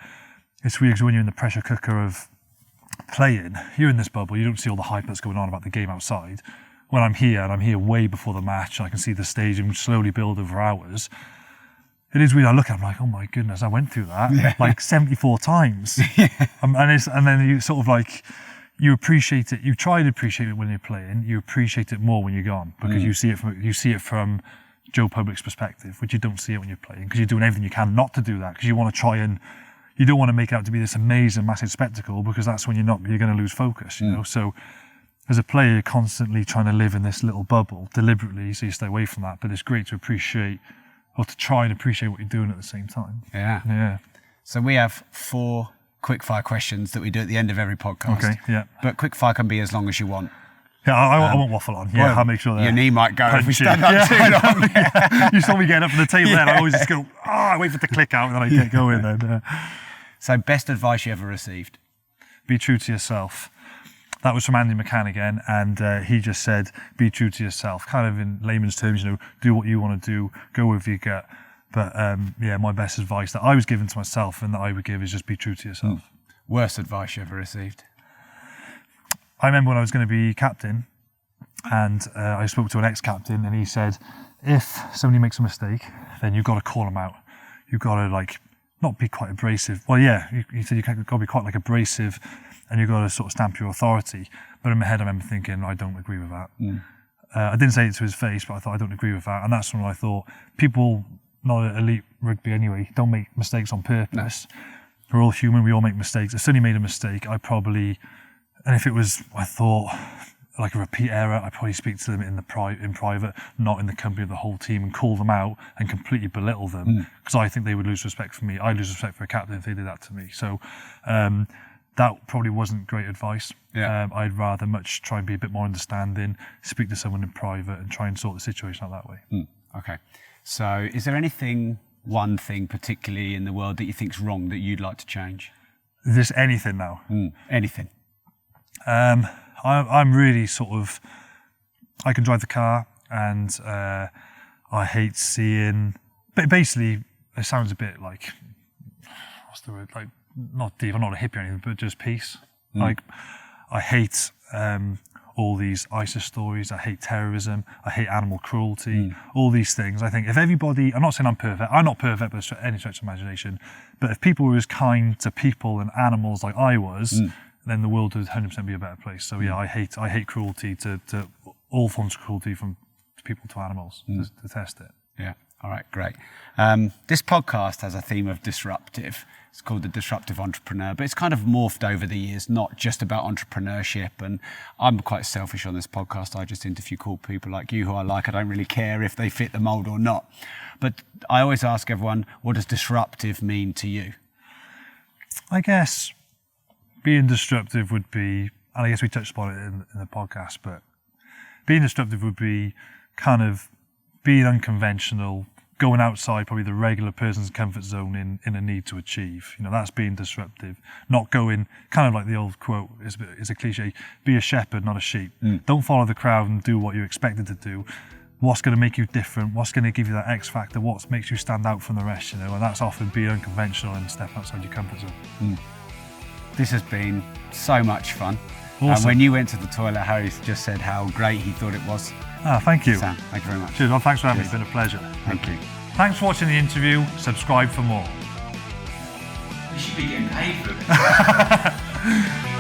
it's weird because when you're in the pressure cooker of playing, you're in this bubble, you don't see all the hype that's going on about the game outside. When I'm here, and I'm here way before the match, and I can see the stadium slowly build over hours, it is weird. I look at it, I'm like, oh my goodness, I went through that like 74 times. And then you sort of like, you appreciate it, you try to appreciate it when you're playing, you appreciate it more when you're gone, because you see it from Joe Public's perspective, which you don't see it when you're playing, because you're doing everything you can not to do that, because you want to try and you don't want to make it out to be this amazing, massive spectacle, because that's when you're going to lose focus, you know. So as a player, you're constantly trying to live in this little bubble deliberately, so you stay away from that. But it's great to appreciate, or to try and appreciate what you're doing at the same time. Yeah. So we have 4 quickfire questions that we do at the end of every podcast. Okay, yeah. But quickfire can be as long as you want. Yeah, I won't waffle on. Yeah, Well, I'll make sure that your knee might go if we stand punchy. up too long. Yeah. You saw me getting up from the table then. I always just go, I wait for it to click out and then I get going then. So best advice you ever received? Be true to yourself. That was from Andy McCann again, and he just said, be true to yourself. Kind of in layman's terms, you know, do what you want to do, go with your gut. But yeah, my best advice that I was given to myself and that I would give is just be true to yourself. Worst advice you ever received? I remember when I was going to be captain, and I spoke to an ex-captain, and he said, if somebody makes a mistake, then you've got to call them out. You've got to, like, not be quite abrasive. Well, yeah, he said you've got to be quite, like, abrasive, and you've got to sort of stamp your authority. But in my head, I remember thinking, I don't agree with that. I didn't say it to his face, but I thought, I don't agree with that. And that's when I thought, people, not at elite rugby anyway, don't make mistakes on purpose. No. We're all human, we all make mistakes. If somebody made a mistake, I probably, and if it was, I thought, like a repeat error, I'd probably speak to them in private, not in the company of the whole team, and call them out and completely belittle them, because I think they would lose respect for me. I'd lose respect for a captain if they did that to me. So that probably wasn't great advice. Yeah. I'd rather much try and be a bit more understanding, speak to someone in private and try and sort the situation out that way. Okay. So is there one thing particularly in the world that you think's wrong that you'd like to change? Is this anything now? Anything. I'm really sort of, I can drive the car, and I hate seeing, but basically it sounds a bit like, what's the word, like, not deep, I'm not a hippie or anything, but just peace. Like, I hate all these ISIS stories, I hate terrorism, I hate animal cruelty, all these things. I think if everybody, I'm not saying I'm not perfect by any stretch of imagination, but if people were as kind to people and animals like I was, then the world would 100% be a better place. So yeah, I hate cruelty to all forms of cruelty, from people to animals. Detest it. Yeah. All right, great. This podcast has a theme of disruptive. It's called The Disruptive Entrepreneur, but it's kind of morphed over the years, not just about entrepreneurship. And I'm quite selfish on this podcast. I just interview cool people like you who I like. I don't really care if they fit the mold or not. But I always ask everyone, what does disruptive mean to you? I guess being disruptive would be, and I guess we touched upon it in the podcast, but being disruptive would be kind of being unconventional, going outside probably the regular person's comfort zone in a need to achieve. You know, that's being disruptive. Not going, kind of like the old quote, is a cliche, be a shepherd, not a sheep. Don't follow the crowd and do what you're expected to do. What's going to make you different? What's going to give you that X factor? What makes you stand out from the rest, you know? And that's often being unconventional and stepping outside your comfort zone. This has been so much fun. Awesome. And when you went to the toilet, Harry just said how great he thought it was. Thank you. Sam, thank you very much. Cheers. Well, thanks for having me. It's been a pleasure. Thank you. Thanks for watching the interview. Subscribe for more. You should be getting paid for it.